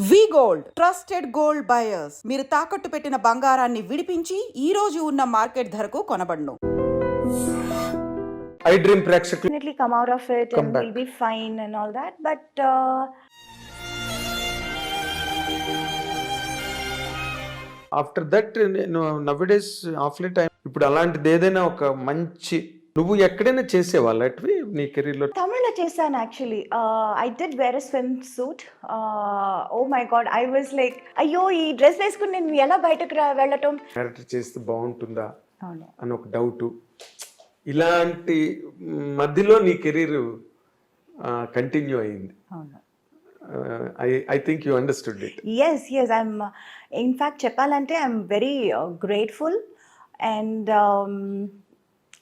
వి gold trusted gold buyers మీరు తాకట్టు పెట్టిన బంగారాన్ని విడిపించి ఈ రోజు ఉన్న మార్కెట్ ధరకు కొనబడును. ఐ డ్రీమ్ ప్రేక్షకులు definitely come out of it Come and back. we'll be fine and all that, but after that నేను నవ్డేస్ ఆఫ్ టైం ఇప్పుడు అలాంటిది ఏదైనా ఒక మంచి నువ్వు ఎక్కడైనా చేసేవాళ్ళు అటువి నీ కెరీర్లో తమిళ్లో చేశాను actually. I did wear swimsuit. Oh my God, I was like అయ్యో ఈ డ్రెస్ వేసుకుని నేను ఎలా బయటకు వెళ్ళటం. క్యారెక్టర్ చేస్తే బాగుంటుందా అవును అని ఒక డౌట్. ఇలాంటి మధ్యలో నీ కెరీర్ కంటిన్యూ అయింది. అవును I think you understood it. Yes I'm in fact చెప్పాలంటే I'm very grateful and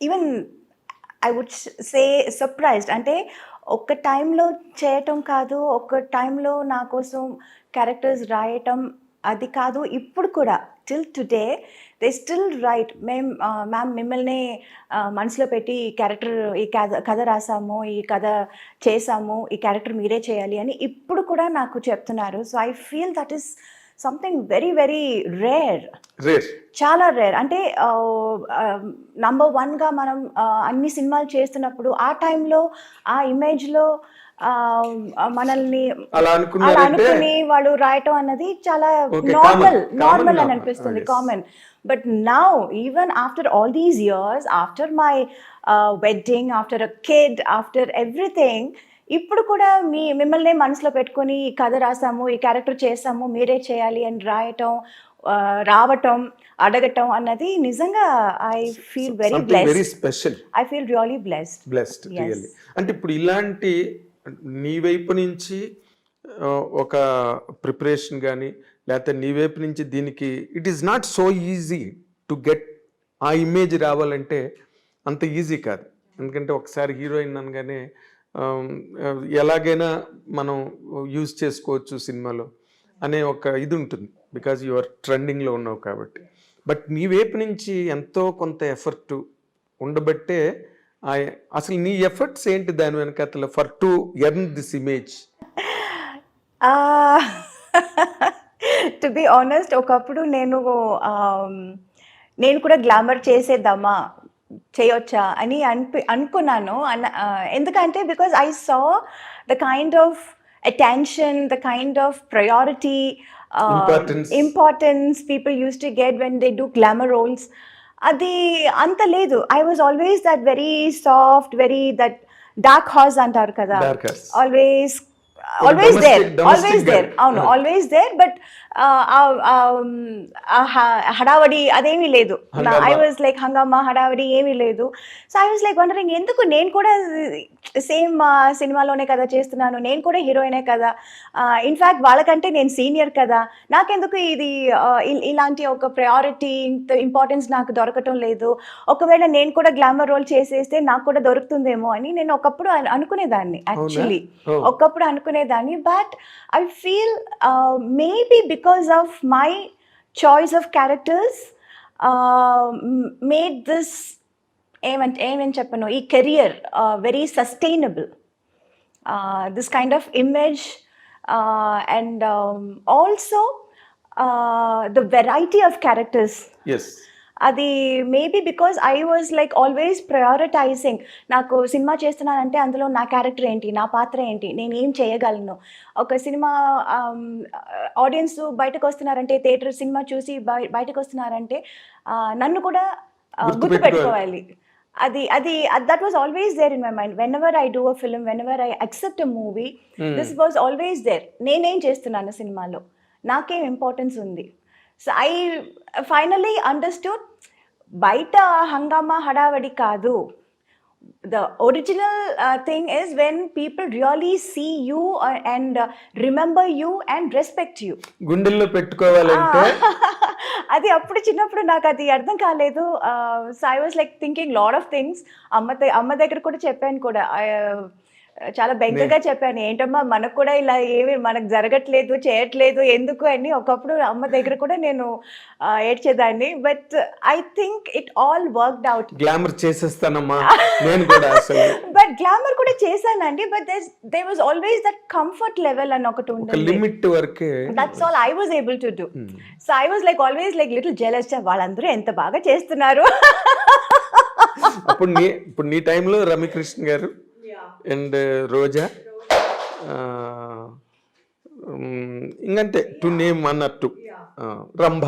even I would say surprised. అంటే ఒక్క టైంలో చేయటం కాదు, ఒక్క టైంలో నా కోసం క్యారెక్టర్స్ రాయటం అది కాదు, ఇప్పుడు కూడా till today they still right. Ma'am మిమ్మల్ని మనసులో పెట్టి ఈ క్యారెక్టర్ ఈ కథ రాసాము, ఈ కథ చేసాము, ఈ క్యారెక్టర్ మీరే చేయాలి అని ఇప్పుడు కూడా నాకు చెప్తున్నారు. So I feel that is something very very rare, చాలా రేర్. అంటే నంబర్ వన్గా మనం అన్ని సినిమాలు చేస్తున్నప్పుడు ఆ టైంలో ఆ ఇమేజ్లో మనల్ని అలా అనుకుని వాళ్ళు రాయటం అన్నది చాలా నార్మల్ అని అనిపిస్తుంది, common. But now even after all these years, after my wedding, after a kid, after everything, ఇప్పుడు కూడా మిమ్మల్ని మనసులో పెట్టుకొని ఈ కథ రాసాము, ఈ క్యారెక్టర్ చేసాము, మీరే చేయాలి అని రాయటం, రావటం, అడగటం అన్నది నిజంగా I feel very special. I feel really blessed really. అంటే ఇప్పుడు ఇలాంటి నీ వైపు నుంచి ఒక ప్రిపరేషన్ కానీ లేకపోతే నీ వైపు నుంచి దీనికి it is not so easy to get ఆ ఇమేజ్ రావాలంటే అంత ఈజీ కాదు. ఎందుకంటే ఒకసారి హీరోయిన్ అనగానే ఎలాగైనా మనం యూజ్ చేసుకోవచ్చు సినిమాలో అనే ఒక ఇది ఉంటుంది, బికాజ్ యు ఆర్ ట్రెండింగ్లో ఉన్నావు కాబట్టి. బట్ నీ వైపు నుంచి ఎంతో కొంత ఎఫర్ట్ ఉండబట్టే అసలు నీ ఎఫర్ట్స్ ఏంటి దాని వెనకాల for to earn this image? To be honest, ఒకప్పుడు నేను కూడా గ్లామర్ చేసేద్దామా, చేయొచ్చా అని అనుకున్నాను. ఎందుకంటే because I saw the kind of attention, the kind of priority, importance people use to get when they do glamour roles. అది అంత లేదు. I was always that very soft, very that dark horse అంటారు కదా, always there. అవును, always there. But హడావడి అదేమీ లేదు. I was like హంగామా, హడావడి ఏమీ లేదు. So I was like wondering ఎందుకు నేను కూడా సేమ్ సినిమాలోనే కదా చేస్తున్నాను, నేను కూడా హీరోయినే కదా, ఇన్ఫ్యాక్ట్ వాళ్ళకంటే నేను సీనియర్ కదా, నాకెందుకు ఇది ఇలాంటి ఒక ప్రయారిటీ, ఇంపార్టెన్స్ నాకు దొరకటం లేదు, ఒకవేళ నేను కూడా గ్లామర్ రోల్ చేసేస్తే నాకు కూడా దొరుకుతుందేమో అని నేను ఒకప్పుడు అనుకునేదాన్ని. యాక్చువల్లీ ఒకప్పుడు అనుకునేదాన్ని. But I feel maybe because of my choice of characters made this ఏమని చెప్పను, ఈ career very sustainable. This kind of image and also the variety of characters. అది maybe because I was like always prioritizing. నాకు cinema చేస్తున్నానంటే అందులో నా character ఏంటి, నా పాత్ర ఏంటి, నేను ఏం చేయగలను. ఒక సినిమా ఆడియన్స్ బయటకు వస్తున్నారంటే, థియేటర్ సినిమా చూసి బయటకు వస్తున్నారంటే నన్ను కూడా గుర్తుపెట్టుకోవాలి. అది that was always there in my mind. Whenever I do a film, whenever I accept a movie, this was always there. నేనేం చేస్తున్నాను సినిమాలో, నాకేం ఇంపార్టెన్స్ ఉంది. సో ఐ ఫైనలీ అండర్స్టూడ్, బయట హంగామా హడావడి కాదు. The original thing is when people really see you and remember you and respect you. గుండెల్లో పెట్టుకోవాలంటే అది అప్పుడు చిన్నప్పుడు నాకు అది అర్థం కాలేదు. So I was like thinking lot of things. అమ్మ దగ్గర కూడా చెప్పాను కూడా, చాలా బెంగగా చెప్పాను, ఏంటమ్మా మనకు కూడా ఇలా ఏమి మనకు జరగట్లేదు, చేయట్లేదు ఎందుకు అని. ఒకప్పుడు అమ్మ దగ్గర కూడా నేను ఏడ్చేదాన్ని. But I think it all worked out. Glamour చేసేస్తానమ్మా నేను కూడా అసలు. బట్ గ్లామర్ కూడా చేశానండి. But there was always that comfort level అని ఒకటి ఒక ఉంటుంది. లిమిట్ వరకే. That's all I was able to do. So I was like always like little jealous, వాళ్ళందరూ ఎంత బాగా చేస్తున్నారు. ఇప్పుడు నీ టైంలో రమ్యకృష్ణ గారు అండ్ రోజా, ఇంకంతే టు నేమ్ అన్నట్టు, రంభ.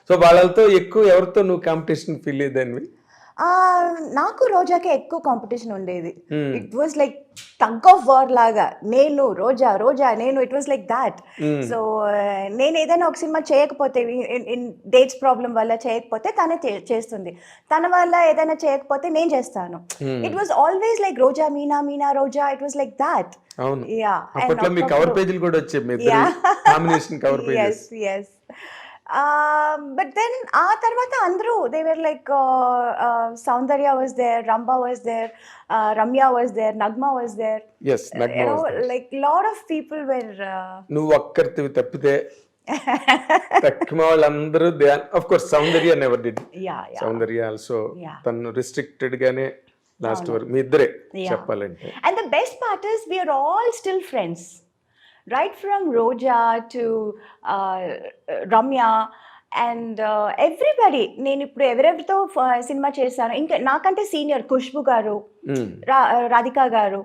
సో వాళ్ళతో ఎక్కువ ఎవరితో నువ్వు కాంపిటీషన్ ఫీల్ అయ్యేదానివి? నాకు రోజాకే ఎక్కువ కాంపిటీషన్ ఉండేది. It was like tug of war లాగా, నేను రోజా రోజా నేను, it was like that. So నేను ఏదైనా ఒక సినిమా చేయకపోతే, డేట్స్ ప్రాబ్లం వల్ల చేయకపోతే తనే చేస్తుంది, తన వల్ల ఏదైనా చేయకపోతే నేను చేస్తాను. It was always like Roja Meena, Meena Roja, it was like that. అవును, అప్పట్లో మీ కవర్ పేజీలు కూడా వచ్చాయి, మీ combination cover pages. yes. But then ఆ తర్వాత అందరూ they were like Saundarya was there, Ramba was there, Ramya was there, Nagma was there. Yes, Nagma you know, was there. like lot of people were నువ్వు ఒక్కరివి తప్పితే తక్కువ వాళ్ళందరూ of course Soundarya never did. yeah. Soundarya also Yeah. తను restricted గానే last వరకు మీ ఇద్దరే చెప్పాలంటే. And the best part is we are all still friends. Right from Roja to Ramya and everybody. నేను ఇప్పుడు ఎవరెవరితో సినిమా చేశాను, ఇంకా నాకంటే సీనియర్ ఖుష్బు గారు, రాధికా గారు,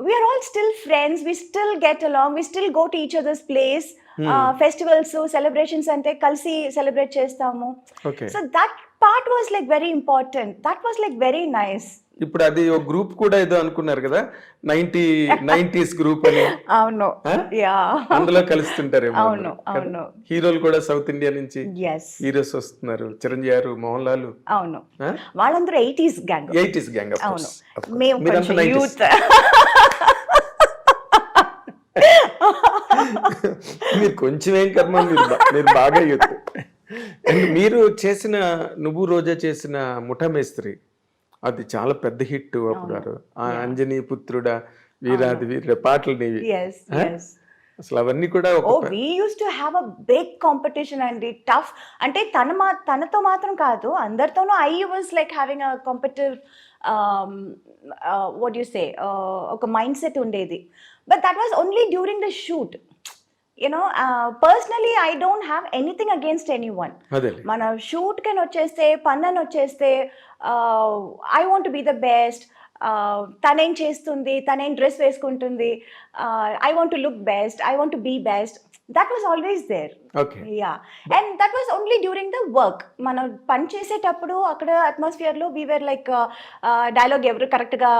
we are all still friends, we still get along, we still go to each other's place. Festivals, celebrations అంటే కలిసి సెలబ్రేట్ చేస్తాము. So that part was like very important, that was like very nice. ఇప్పుడు అది ఒక group కూడా ఏదో అనుకున్నారు కదా, 90s గ్రూప్ అని. అవును, అందులో కలుస్తుంటారేమో. అవును అవును. హీరోలు కూడా సౌత్ ఇండియా నుంచి yes హీరోస్ వస్తున్నారు, చిరంజీవి గారు, మోహన్ లాల్. అవును, వాళ్ళందరూ 80s గ్యాంగ్. 80s gang. అవును, మేము కొంచెం యూత్. మీరు కొంచెం ఏం కర్మ, మీరు బాగా యూత్. అండ్ మీరు చేసిన, నువ్వు రోజా చేసిన ముఠా మేస్త్రి, అది చాలా పెద్ద హిట్ అప్పుడు. అంజనీ పుత్రుడా, వీరాది వీర పాటలు నీవి. అసలు అవన్నీ కూడా we used to have a big competition అండి, టఫ్. అంటే తనతో మాత్రం కాదు, అందరితోనూ I was like having a competitive what do you say, ఒక మైండ్ సెట్ ఉండేది. But that was only during the shoot. You know, personally I don't have anything against anyone. మన shoot కని వచ్చేస్తే, పన్నని వచ్చేస్తే, I want to be the best. తనేం చేస్తుంది, తనేం dress వేసుకుంటుంది, I want to look best, I want to be best. That was always there. Okay. Yeah. And that was only during the work. మనం పని చేసేటప్పుడు అక్కడ అట్మాస్ఫియర్ లో we were like dialogue ఎవరు కరెక్ట్ గా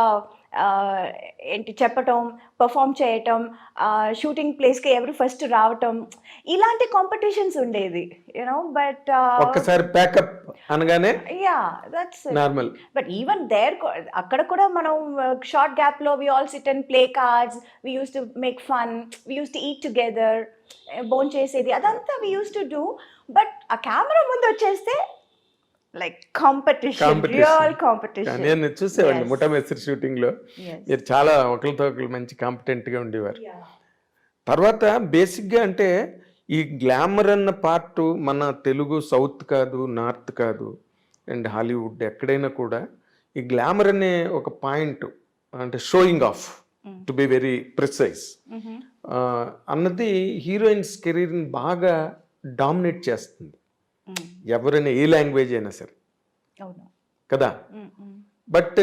ఏంటి చెప్పటం, పర్ఫామ్ చేయటం, షూటింగ్ ప్లేస్కి ఎవరు ఫస్ట్ రావటం, ఇలాంటి కాంపిటీషన్స్ ఉండేది, యూనో. బట్ ఒక్కసారి ప్యాకప్ అనగానే that's normal. But even there అక్కడ కూడా మనం షార్ట్ గ్యాప్ లో we all sit and play cards, we use to make fun, we use to eat together, బోన్ చేసేది, అదంతా we use to do. But ఆ కెమెరా ముందు వచ్చేస్తే లైక్ కాంపిటీషన్, రియల్ కాంపిటీషన్. నేను చూసేవాడిని ముఠా మేస్త్రి షూటింగ్ లో, మీరు చాలా ఒకరితో ఒకరు మంచి కాంపిటెంట్ గా ఉండేవారు. తర్వాత బేసిక్ గా అంటే ఈ గ్లామర్ అన్న పార్ట్ మన తెలుగు సౌత్ కాదు, నార్త్ కాదు, అండ్ హాలీవుడ్ ఎక్కడైనా కూడా ఈ గ్లామర్ అనే ఒక పాయింట్, అంటే showing off to be very precise అన్నది హీరోయిన్స్ కెరీర్ని బాగా డామినేట్ చేస్తుంది, ఎవరైనా ఏ లాంగ్వేజ్ అయినా సరే కదా. బట్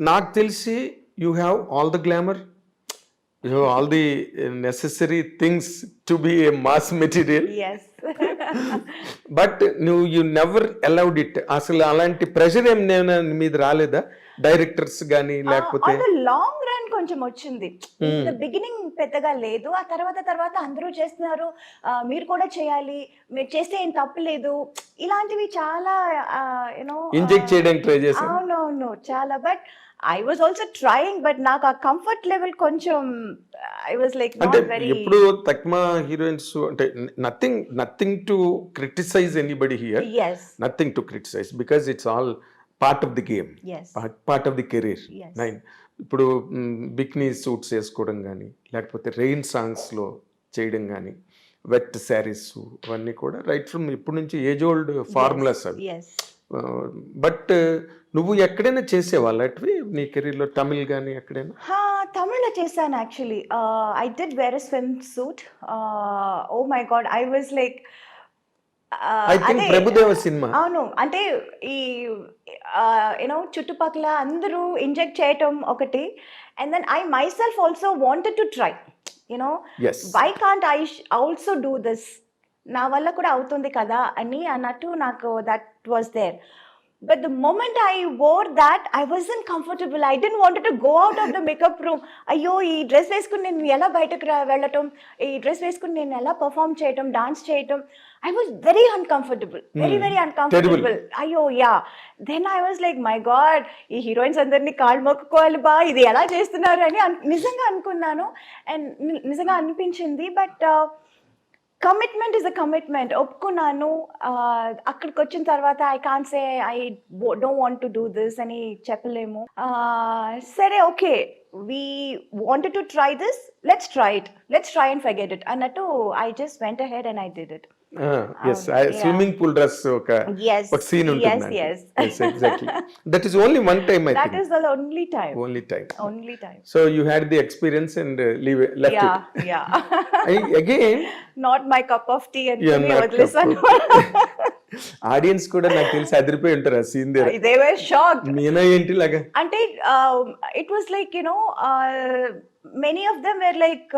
నాకు తెలిసి you have all the glamour, you have all the necessary things to be A mass material. But నువ్వు యూ నెవర్ అలౌడ్ ఇట్. అసలు అలాంటి ప్రెషర్ ఏం మీద రాలేదా డైరెక్టర్స్ కానీ, లేకపోతే? లాంగ్ రన్ కొంచెం వచ్చింది, బిగినింగ్ పెద్దగా లేదు. ఆ తర్వాత అందరూ చేస్తున్నారు, మీరు కూడా చేయాలి, మీరు చేస్తే ఏం తప్పలేదు, ఇలాంటివి చాలా యూనో ఇంజెక్ట్ చేయడానికి ట్రై చేశాను. అవునవును చాలా. But I was also trying, but నాకు ఆ కంఫర్ట్ లెవెల్ కొంచెం ఐ వాజ్ లైక్ అంటే ఎప్పుడు తక్కువ హీరోయిన్స్ అంటే nothing to criticize anybody here, nothing to criticize, because it's all part of the game, Yes. Part of the career. Yes. Nine. ఇప్పుడు bikini suits వేసుకోవడం కానీ, లేకపోతే రెయిన్ సాంగ్స్లో చేయడం కానీ, వెట్ శారీస్, అవన్నీ కూడా రైట్ ఫ్రమ్ ఇప్పటి నుంచి ఏజ్ ఓల్డ్ ఫార్ములాస్ అవి. Yes. బట్ నువ్వు ఎక్కడైనా చేసేవాళ్ళు అటువి నీ కెరీర్లో, తమిళ్ కానీ ఎక్కడైనా? తమిళ్లో చేశాను actually. I did wear a swimsuit. Oh my God, I was like I think Prabhu Deva సినిమా. అవును, అంటే ఈ యూనో చుట్టుపక్కల అందరూ ఇంజెక్ట్ చేయటం ఒకటి, and then I myself also wanted to try, you know Yes. Why can't I also do this, నా వల్ల కూడా అవుతుంది కదా అని అన్నట్టు నాకు that was there. But the moment I wore that, I wasn't comfortable. I didn't wanted to go out of the makeup room. అయ్యో, ఈ డ్రెస్ వేసుకుని నేను ఎలా బయటకు వెళ్ళటం, ఈ డ్రెస్ వేసుకుని నేను ఎలా పర్ఫామ్ చేయటం, డాన్స్ చేయటం, I was very uncomfortable, very uncomfortable. అయ్యో yeah, then I was like my God, ఈ హీరోయిన్స్ అందరినీ కాళ్ళు మొక్కుకోవాలి బా, ఇది ఎలా చేస్తున్నారు అని నిజంగా అనుకున్నాను, అండ్ నిజంగా అనిపించింది. But commitment is a commitment, ఒప్పుకున్నాను. అక్కడికి వచ్చిన తర్వాత I can't say I don't want to do this అని చెప్పలేము. సరే, okay, we wanted to try this, let's try and forget it అన్నట్టు I just went ahead and I did it. Swimming pool dress ఒక Yes, scene ఉంటుంది. yes. Exactly. That is only one time, I That think. is the only time. Only time. So you had the experience and left Yeah, it. yeah. Again, Not my cup of tea and you're not listen. Audience కూడా నాకు తెలిసి అదిరిపోయి ఉంటారు ఆ scene దగ్గర. They were shocked. Meena ఏంటి లాగా అంటే it was like, you know, many of them were like,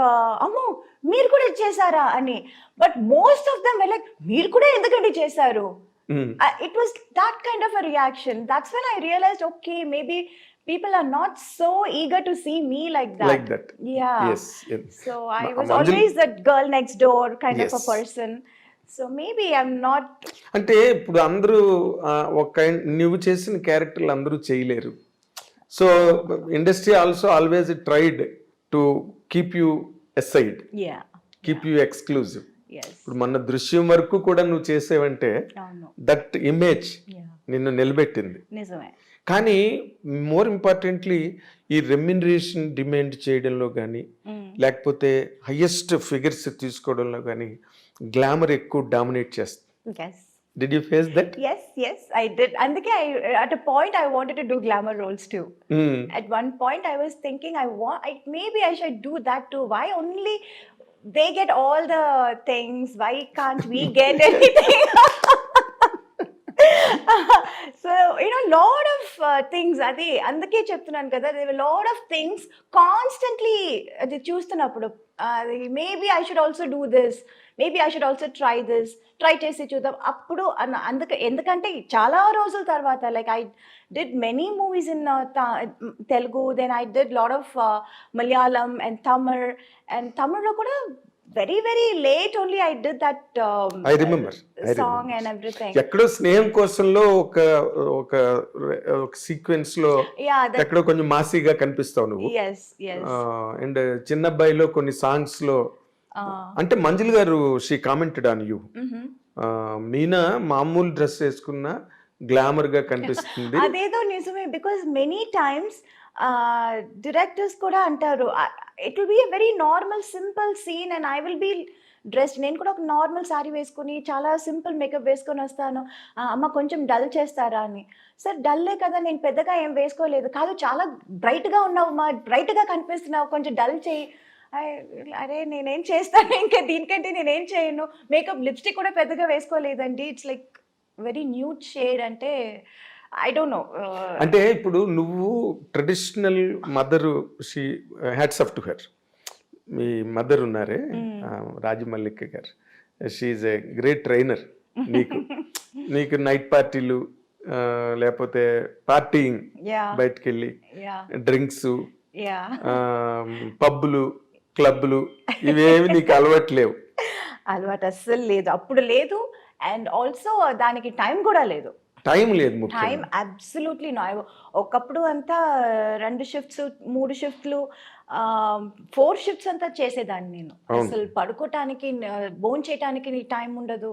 అమ్మో మీరు కూడా చేశారా అని. But most of them were like, మీరు కూడా ఎందుకండి చేశారు. It was that kind of a reaction. That's when I realized, okay, maybe people are not so eager to see me like that. Yeah. Yes. So I was Manjul- always that girl next door kind of a Yes. person. So maybe I'm not. అంటే ఇప్పుడు అందరూ ఒక నువ్వు చేసిన క్యారెక్టర్లు అందరూ చేయలేరు. So industry also always tried to keep you aside, Yeah. Keep you exclusive. Yes. ఇప్పుడు మన దృశ్యం వరకు కూడా నువ్వు చేసేవంటే అవును. That image Yeah. నిన్ను నిలబెట్టింది. నిజమే. కానీ మోర్ ఇంపార్టెంట్లీ ఈ రెమ్యునరేషన్ డిమాండ్ చేయడంలో కానీ, లేకపోతే హయ్యెస్ట్ ఫిగర్స్ తీసుకోవడంలో కానీ గ్లామర్ ఎక్కువ డామినేట్ చేస్తుంది. Yes. Did you face that? Yes, I did. అందుకే at a point I wanted to do glamour roles too. At one point I was thinking maybe I should do that too. Why only they get all the things? Why can't we get anything? So, you know, lot of things. అది అందుకే చెప్తున్నాను కదా, there were lot of things constantly అది చూస్తున్నప్పుడు maybe I should also do this, maybe I should also try this, try చేసి చూద్దాం అప్పుడు ఎందుకంటే చాలా రోజుల తర్వాత like I did many movies in Telugu, then I did lot of Malayalam and Tamil లో కూడా very late only I did that I remember song and everything. ఎక్కడో స్నేహం కోసంలో ఒక సీక్వెన్స్ లో ఎక్కడో కొంచెం మాసీగా కనిపిస్తావు నువ్వు. Yes. అండ్ చిన్నబ్బాయిలో కొన్ని సాంగ్స్ లో అంటే మంజుల్ గారు she commented on you, Meena మామూలు డ్రెస్ వేసుకున్న గ్లామర్ గా కనిపిస్తుంది. అదేదో నిజమే, బికాస్ మెనీ టైమ్స్ డైరెక్టర్స్ కూడా అంటారు it will be a very normal simple scene and I will be dressed, నేను కూడా ఒక నార్మల్ శారీ వేసుకుని చాలా సింపుల్ మేకప్ వేసుకొని వస్తాను, అమ్మ కొంచెం డల్ చేస్తారా అని. సార్ డల్లే కదా, నేను పెద్దగా ఏం వేసుకోలేదు. కాదు చాలా బ్రైట్గా ఉన్నావు మా, బ్రైట్గా కనిపిస్తున్నావు, కొంచెం డల్ చేయి. అరే నేనేం చేస్తాను, ఇంకా దీనికంటే నేనేం చేయను. మేకప్ లిప్స్టిక్ కూడా పెద్దగా వేసుకోలేదండి, it's like very nude shade. అంటే ఐ డోంట్ నో. అంటే ఇప్పుడు నువ్వు traditional mother, she hats off to her. మీ మదర్ ఉన్నారే Rajamallika garu, she's a great trainer. నీకు నైట్ పార్టీలు లేకపోతే పార్టీయింగ్, బయటకు వెళ్ళి డ్రింక్స్, పబ్బులు, క్లబ్లు ఇవేమి నీకు అలవాట్లేవు? అలవాటు అస్సలు లేదు, అప్పుడు లేదు. అండ్ ఆల్సో దానికి టైం కూడా లేదు. టైం లేదు, టైం అబ్సల్యూట్లీ నో. ఒకప్పుడు అంతా 2 షిఫ్ట్స్ 3 షిఫ్ట్లు 4 షిఫ్ట్స్ అంతా చేసేదాన్ని నేను. అసలు పడుకోవటానికి భోజనం చేయటానికి టైం ఉండదు.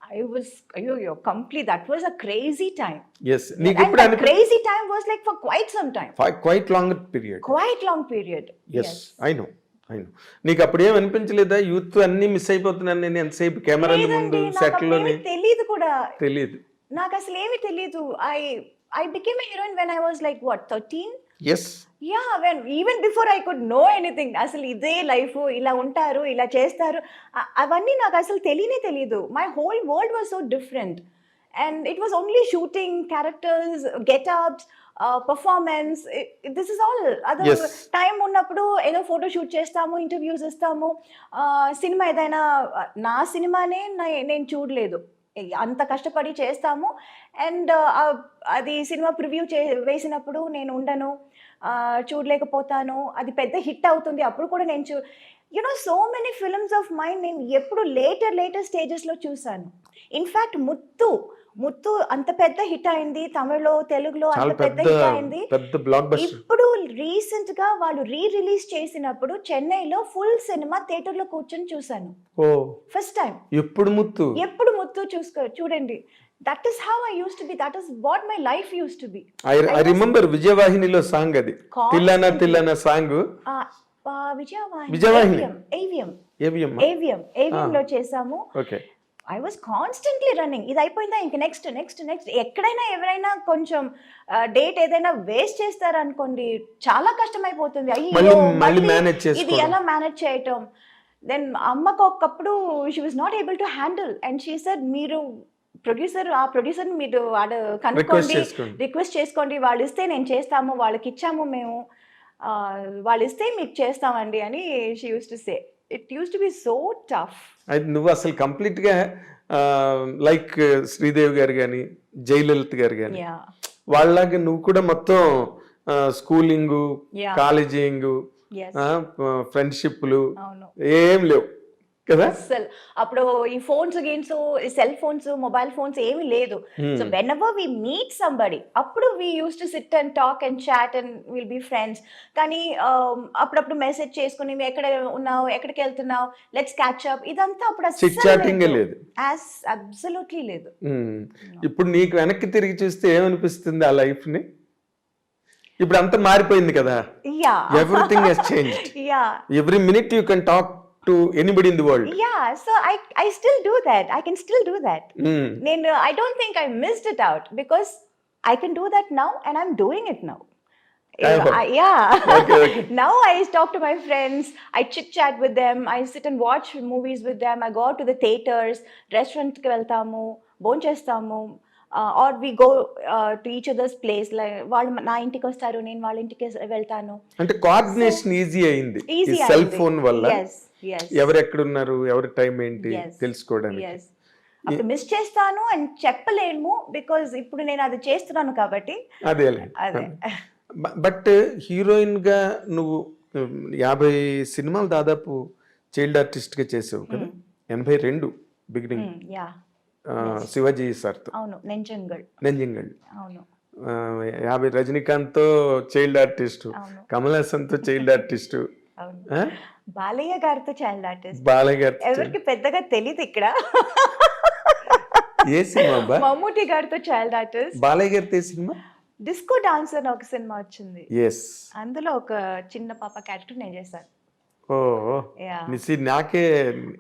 I was, you're complete. That was a crazy time. Yes నీకు And ఎప్పుడు that crazy time was like for quite some time. Quite long period. Quite long period. Yes I know. నీకు అప్పుడేం అనిపించలేదా యూత్ అన్ని miss అయిపోతున్నాను నేను ఎంతసేపు కెమెరాల ముందు సెట్లోని? తెలియదు కూడా. తెలియదు. నాకు అసలు ఏమీ తెలియదు. I became a heroine when I was like what, 13? Yes. Yeah, when even before I could know anything. అసలు ఇదే లైఫ్, ఇలా ఉంటారు, ఇలా చేస్తారు, అవన్నీ నాకు అసలు తెలియదు. My whole world was so different. And it was only shooting, characters, get-ups, performance. This is all. Other Yes. time ఉన్నప్పుడు ఏదో ఫోటో షూట్ చేస్తాము, ఇంటర్వ్యూస్ ఇస్తాము. సినిమా ఏదైనా నా సినిమానే నేను చూడలేదు. అంత కష్టపడి చేస్తాము. అండ్ అది సినిమా ప్రివ్యూ వేసినప్పుడు నేను ఉండను, చూడలేకపోతాను. అది పెద్ద హిట్ అవుతుంది, అప్పుడు కూడా నేను so many films of mind నేను ఎప్పుడు లేటర్ స్టేజెస్లో చూసాను. ఇన్ఫ్యాక్ట్ ముత్తు అంత పెద్ద హిట్ అయింది, తమిళ్లో తెలుగులో అంత పెద్ద హిట్ అయింది. ఇప్పుడు రీసెంట్ గా వాళ్ళు రిలీజ్ చేసినప్పుడు చెన్నైలో ఫుల్ సినిమా థియేటర్ లో కూర్చొని చూసాను. First time. ఎప్పుడు ముత్తు చూడండి. That is how I used to be. That is what my life used to be. I remember విజయవాహినిలో సాంగ్ అది, తిల్లన సాంగ్. విజయవాహిని AVM లో చేసాము. Okay. I was constantly running. ఇది అయిపోయిందా ఇంక నెక్స్ట్. ఎక్కడైనా ఎవరైనా కొంచెం డేట్ ఏదైనా వేస్ట్ చేస్తారనుకోండి, చాలా కష్టమైపోతుంది. మళ్ళీ మేనేజ్ చేసుకోవడం, ఇది ఎలా మేనేజ్ చేయటం. దెన్ అమ్మకు ఒకప్పుడు she was not able to handle and she said, మీరు ఆ ప్రొడ్యూసర్ మీరు కనుక్కోండి, రిక్వెస్ట్ చేసుకోండి, వాళ్ళు ఇస్తే నేను చేస్తాము, వాళ్ళకి ఇచ్చాము మేము, వాళ్ళు ఇస్తే మీకు చేస్తామండి అని she use to say. It use to B so tough. అయితే నువ్వు అసలు కంప్లీట్ గా లైక్ శ్రీదేవి గారు కానీ, జయలలిత గారు కానీ, వాళ్ళలాగా నువ్వు కూడా మొత్తం స్కూలింగ్, కాలేజింగ్, ఫ్రెండ్షిప్లు ఏం లేవు కదా అసలు. అప్పుడు ఈ phones games, cell phones, mobile phones ఏమీ లేదు. So whenever we meet somebody, అప్పుడు we use to sit and talk and chat and will be friends. కానీ అప్పుడప్పుడు మెసేజ్ చేసుకుని ఎక్కడ ఉన్నావు, ఎక్కడికి వెళ్తున్నావు, లెట్స్ క్యాచ్ అప్, ఇదంతా అప్పుడు లేదు, అబ్సల్యూట్లీ లేదు. ఇప్పుడు నీకు వెనక్కి తిరిగి చూస్తే ఏమనిపిస్తుంది ఆ లైఫ్ ని? ఇప్పుడు అంతా మారిపోయింది కదా. Everything has changed. Every minute you can talk to anybody in the world. Yeah, so I still do that. I can still do that. I don't think I missed it out because I can do that now and I'm doing it now. Okay. Now I talk to my friends, I chit chat with them, I sit and watch movies with them, I go out to the theaters, restaurant ki veltamu, bonchestamu, or we go to each other's place. Like వాళ్ళు నా ఇంటికి వస్తారు, నేను వాళ్ళ ఇంటికి వెళ్తాను. అంటే coordination easy అయింది ఈ సెల్ ఫోన్ వల్ల. ఎవరు ఎక్కడ ఉన్నారు, ఎవరి టైం ఏంటి తెలుసుకోవడానికి. అప్పుడు మిస్ చేస్తాను అని చెప్పలేము, బికాజ్ ఇప్పుడు నేను అది చేస్తున్నాను కాబట్టి. అదే. బట్ హీరోయిన్ గా నువ్వు 50 సినిమాలు దాదాపు చైల్డ్ ఆర్టిస్ట్ గా చేసావు కదా. 82 బిగినింగ్ శివాజీ సార్తో. అవును, నెంజంగల్. 50 రజనీకాంత్ తో చైల్డ్ ఆర్టిస్ట్, కమల్ హాసన్ తో చైల్డ్ ఆర్టిస్ట్, బాలయ్య గారితో చైల్డ్ ఆర్టిస్ట్. బాలయ్య గారు ఎవరికి పెద్దగా తెలియదు ఇక్కడ. ఏ సినిమా? మమ్ముటి గారితో చైల్డ్ ఆర్టిస్ట్. బాలయ్య గారితో సినిమా డిస్కో డాన్సర్ అని ఒక సినిమా వచ్చింది. అందులో ఒక చిన్న పాప క్యారెక్టర్ నేను చేశాను. నాకే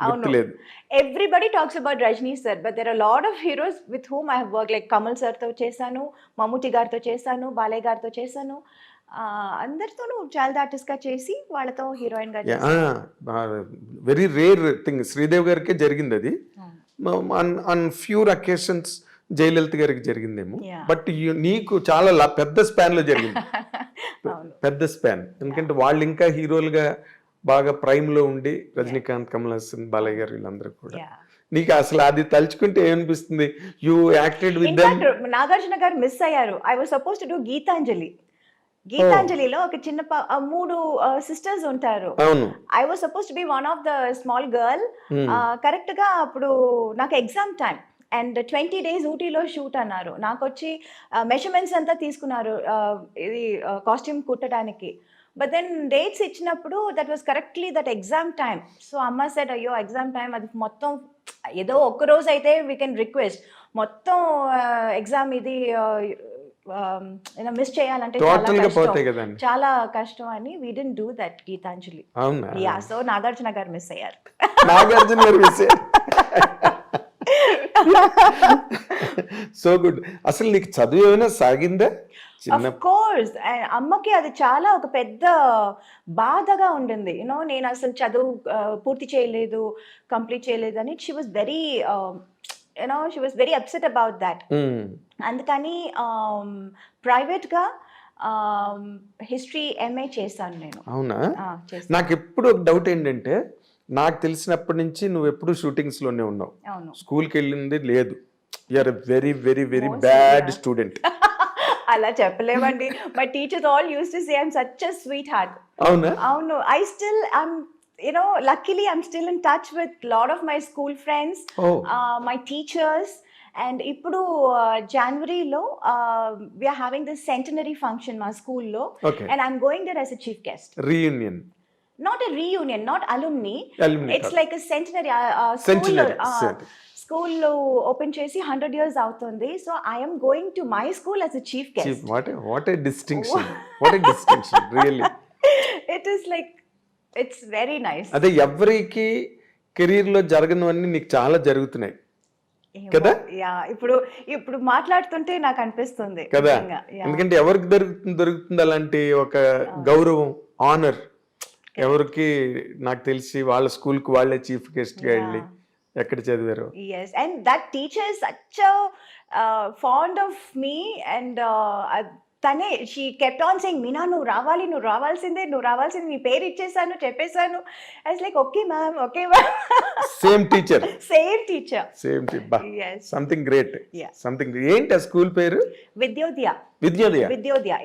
గుర్తులేదు. Everybody talks about Rajni sir, but there are a lot of heroes with whom I have worked, like Kamal sir తో చేశాను, మమ్ముటి గారితో చేశాను, బాలయ్య గారితో చేశాను. అందరితోనూ చైల్డ్ ఆర్టిస్ట్ గా చేసి వాళ్ళతో హీరోయిన్ గా చేశాను. Very rare thing. శ్రీదేవి గారికే జరిగింది అది. ఆన్ ఫ్యూర్ అకేషన్స్ జయలలిత గారికి జరిగిందేమో, బట్ నీకు చాలా పెద్ద స్పాన్ లో జరిగింది. పెద్ద స్పాన్, ఎందుకంటే వాళ్ళు ఇంకా హీరోలుగా బాగా ప్రైమ్ లో ఉండి, రజనీకాంత్, కమల్ హాసన్, బాలయ్య గారు వీళ్ళందరూ కూడా. నీకు అసలు అది తలుచుకుంటే ఏమనిపిస్తుంది? You acted with them. Nagarjuna garu miss అయ్యారు. I was suppose to do గీతాంజలిలో ఒక చిన్న 3 సిస్టర్స్ ఉంటారు. I was suppose to be one of the small girl. Correct గా అప్పుడు నాకు ఎగ్జామ్ టైం అండ్ 20 days ఊటీలో షూట్ అన్నారు. నాకు వచ్చి మెజర్మెంట్స్ అంతా తీసుకున్నారు ఇది కాస్ట్యూమ్ కుట్టడానికి. బట్ దెన్ డేట్స్ ఇచ్చినప్పుడు that was correctly that exam time. So అమ్మ సెడ్ అయ్యో ఎగ్జామ్ టైం అది మొత్తం ఏదో ఒక్క రోజు అయితే వీ కెన్ రిక్వెస్ట్, మొత్తం ఎగ్జామ్ ఇది మిస్ చేయాలంటే టోటల్ గా పోతాయి కదండి. చాలా కష్టం అని we didn't do that Geetanjali. అవునా? Yeah, so Nagarjuna garu miss అయ్యారు. Nagarjuna garu miss so good. అసలు నీకు చదువు ఏమైనా సాగిందా చిన్న? Of course. అమ్మకి అది చాలా ఒక పెద్ద బాధగా ఉండింది. యూనో నేను అసలు చదువు పూర్తి చేయలేదు, కంప్లీట్ చేయలేదు అని. She was very she was very upset about that. అందుకని ప్రైవేట్గా హిస్టరీ ఎంఏ చేశాను నేను. అవునా? చేశాను. నాకు ఎప్పుడు ఒక డౌట్ ఏంటంటే, నాకు తెలిసినప్పటి నుంచి నువ్వు ఎప్పుడు షూటింగ్స్ లోనే ఉన్నావు, అవును. స్కూల్కి వెళ్ళింది లేదు. You're very very very Mostly, bad yeah. Student. అలా చెప్పలేమండి. My teachers all use to say I'm such a sweetheart. అవునా? అవును. I still luckily I'm still in touch with lot of my school friends, Oh. My teachers. And ఇప్పుడు జనవరిలో we are having this centenary function మా స్కూల్లో, Okay. and I'm going there as a chief guest. Reunion. Not a reunion, not alumni. Alumni It's కాదు. like a centenary. Centenary, set. School open చేసి 100 years అవుతుంది. So I'm going to my school as a chief guest. What a distinction, what a distinction really. It is like it's very nice. అదే ఎవరికి career లో జరగనివన్నీ నీకు చాలా జరుగుతున్నాయి కదా? Yeah, ఇప్పుడు మాట్లాడుతుంటే నాకు అనిపిస్తుంది కదా. నిజంగా. Yeah. ఎందుకంటే ఎవరికి దొరుకుతుంది అలాంటి ఒక గౌరవం, ఆనర్? ఎవరికి? నాకు తెలిసి వాళ్ళ స్కూల్ కి వాళ్ళే చీఫ్ గెస్ట్ గా వెళ్ళి ఎక్కడ చదివారు. Yes, and that teacher is such a fond of me, and తనే she kept on saying, Meena నువ్వు రావాల్సిందే, నీ పేరు ఇచ్చేసాను, చెప్పేశాను. I was like okay ma'am, okay ma'am. Same teacher. Same teacher. Yes. Something great. Yeah. Something. ఏంటి ఆ school పేరు? Vidyodaya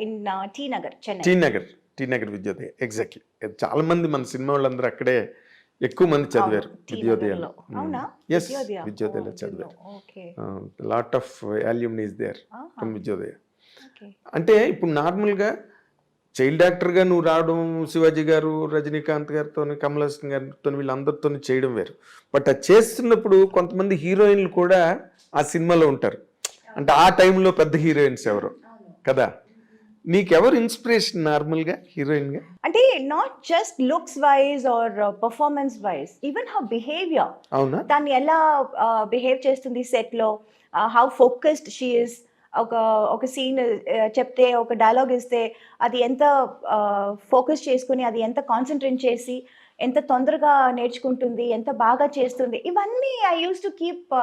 in T Nagar, Chennai. T Nagar Vidyodaya. Exactly. చాలా మంది మన సినిమా వాళ్ళందరూ అక్కడే ఎక్కువ మంది చదివారు, విద్యోదయలో. అవునా? ఎస్, విద్యోదయలో చదివారు. Lot of alumnis there from Vidyodaya. అంటే ఇప్పుడు నార్మల్గా చైల్డ్ యాక్టర్గా నువ్వు రావడం, శివాజీ గారు, రజనీకాంత్ గారితో, కమల్ హాసన్ గారితో, వీళ్ళందరితో చేయడం వేరు. బట్ అది చేస్తున్నప్పుడు కొంతమంది హీరోయిన్లు కూడా ఆ సినిమాలో ఉంటారు. అంటే ఆ టైంలో పెద్ద హీరోయిన్స్ ఎవరు కదా? నీకెవరు ఇన్స్పిరేషన్ నార్మల్గా హీరోయిన్గా? అంటే not just looks wise or performance wise, even how behaviour. అవునా? దాన్ని ఎలా బిహేవ్ చేస్తుంది సెట్లో, హౌ ఫోకస్డ్ షీ ఇస్. ఒక సీన్ చెప్తే, ఒక డైలాగ్ ఇస్తే అది ఎంత ఫోకస్ చేసుకుని, అది ఎంత కాన్సన్ట్రేట్ చేసి, ఎంత తొందరగా నేర్చుకుంటుంది, ఎంత బాగా చేస్తుంది. ఇవన్నీ I use to keep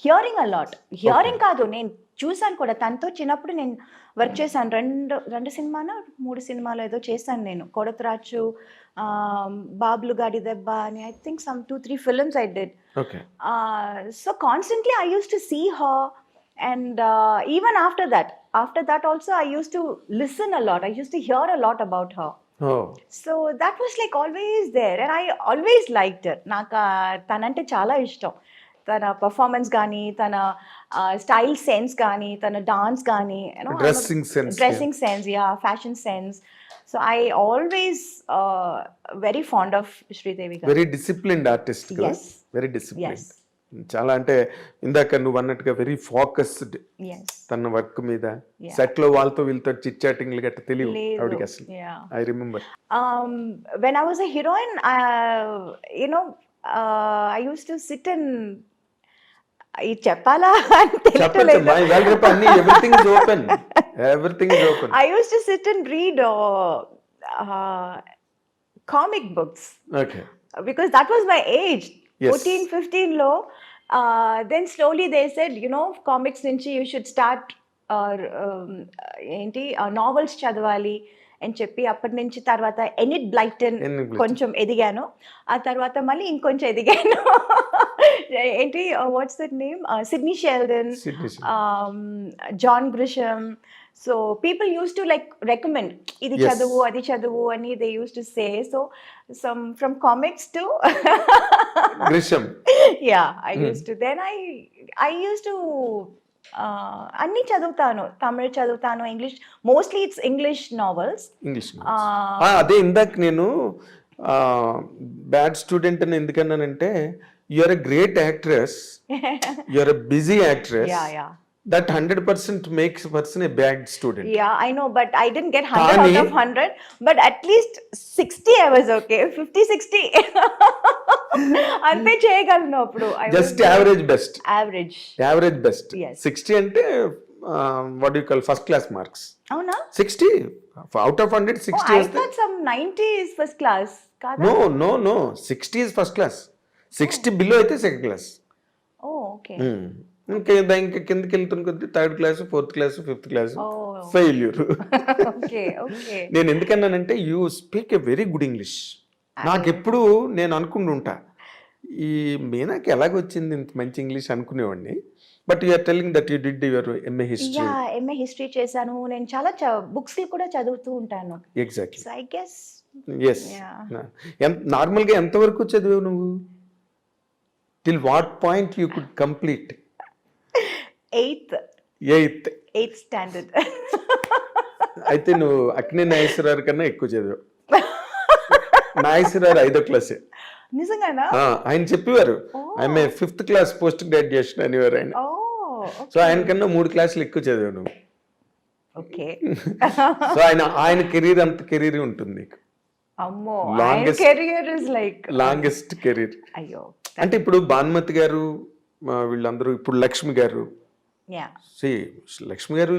hearing a lot. Hearing కాదు, నేను చూసాను కూడా. తనతో చిన్నప్పుడు నేను వర్క్ చేశాను. రెండు సినిమాలో 3 సినిమాలు ఏదో చేశాను నేను. కొడతరాచు, బాబులు గాడి దెబ్బ అని, I think some 2-3 films I did. Okay. So constantly I used to see her, and even after that also I used to listen a lot. I used to hear a lot about her. Oh. So that was like always there, and I always liked her. నాకు తనంటే చాలా ఇష్టం. తన performance కానీ, తన style sense కానీ, తన dance కానీ, dressing sense, fashion sense. So I always very fond of Sridevi గారు. వెరీ డిసిప్లిన్డ్ ఆర్టిస్ట్ కదా? Very disciplined. చాలా, అంటే ఇందాక నువ్వు అన్నట్టుగా వెరీ ఫోకస్డ్ తన వర్క్ మీద. సెట్ లో వాళ్ళతో వీళ్ళతో చిట్ చాటింగ్లు గట్ట తెలియదు ఆవిడకి అసలు. I remember when I was a heroine, I use to sit and, ఇది చెప్పాలా అంటే I used to sit and read comic books. Okay. Because that was my age. Yes. 14-15 లో. Then slowly they said, comics నుంచి you should start novels చదవాలి అని చెప్పి, అప్పటి నుంచి తర్వాత ఎనిట్ బ్లైటన్ కొంచెం ఎదిగాను. ఆ తర్వాత మళ్ళీ ఇంకొంచెం ఎదిగాను. What's that name, Sidney Sheldon, John Grisham. So people use to like recommend, ఇది చదువు, అది చదువు అని they use to say. So some from comics to Grisham. Yeah, I used to. Then I used to అన్నీ చదువుతాను. తమిళ్ చదువుతాను, English, mostly it's English novels. English అదే ఇందాక నేను బ్యాడ్ స్టూడెంట్ అని ఎందుకన్నానంటే you are a great actress, you are a busy actress, yeah that 100% makes person a bad student. Yeah, I know, but I didn't get 100 out of 100, but at least 60 I was okay. 50, 60. అంతే చేయగలను అప్పుడు. Just average best, average. Average best. Yes. 60 అంటే what you call first class marks. అవునా? 60 out of 100 60 I వస్తే thought some 90 is first class. కాదా? No no no 60 is first class, 60 below అయితే second class. Oh, okay. ఇంకా కిందకి వెళ్తున్న కొద్ది third class, fourth class, fifth class Oh. Failure. Okay, okay. నేను ఎందుకన్నానంటే you speak a very good English. నాకు ఎప్పుడు నేను అనుకుంటుంటా ఈ మీనాకి ఎలాగొచ్చింది ఇంత మంచి ఇంగ్లీష్ అనుకునేవాడిని. But you're telling that you did your MA history. Yeah, MA history చేశాను. నేను చాలా బుక్స్ కూడా చదువుతూ ఉంటాను. Exactly. So I guess yes. నార్మల్గా ఎంతవరకు చదివావు నువ్వు? Till what point you could complete? 8th standard. అయితే నువ్వు అక్కినే నాగేశ్వరరావు కన్నా ఎక్కువ చదివావు. నాగేశ్వరరావు 5వ క్లాసే. నిజంగానా? ఆయన చెప్పేవారు ఆమె 5th క్లాస్ పోస్ట్ గ్రాడ్యుయేషన్ అనేవారు ఆయన. సో ఆయన కన్నా 3 క్లాసులు ఎక్కువ చదివావు నువ్వు. ఓకే. సో ఆయన కెరీర్ అంత కెరీర్ ఉంటుంది నీకు. అమ్మో, Longest- career is like longest career. అయ్యో. అంటే ఇప్పుడు భానుమతి గారు వీళ్ళందరూ, ఇప్పుడు లక్ష్మి గారు, యా, లక్ష్మి గారు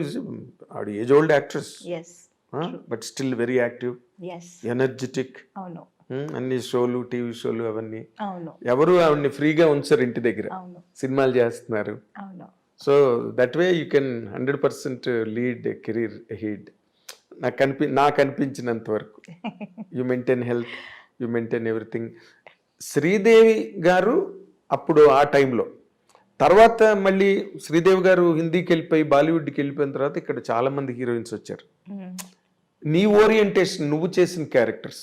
ఆవిడ age old actress, yes, but still very active, yes. Energetic. అవును, అన్ని షోలు, టీవీ షోలు అవన్నీ. అవును, ఎవరు ఆవిడని ఫ్రీగా ఉంచారు ఇంటి దగ్గర, అవును, సినిమాలు చేస్తున్నారు. అవును. So that way you can 100% lead career heed. నాకు అనిపించినంత వరకు you maintain health, you maintain everything. Sridevi గారు అప్పుడు ఆ టైంలో, తర్వాత మళ్ళీ శ్రీదేవి గారు హిందీకి వెళ్ళిపోయి బాలీవుడ్కి వెళ్ళిపోయిన తర్వాత ఇక్కడ చాలా మంది హీరోయిన్స్ వచ్చారు. నీ ఓరియంటేషన్, నువ్వు చేసిన క్యారెక్టర్స్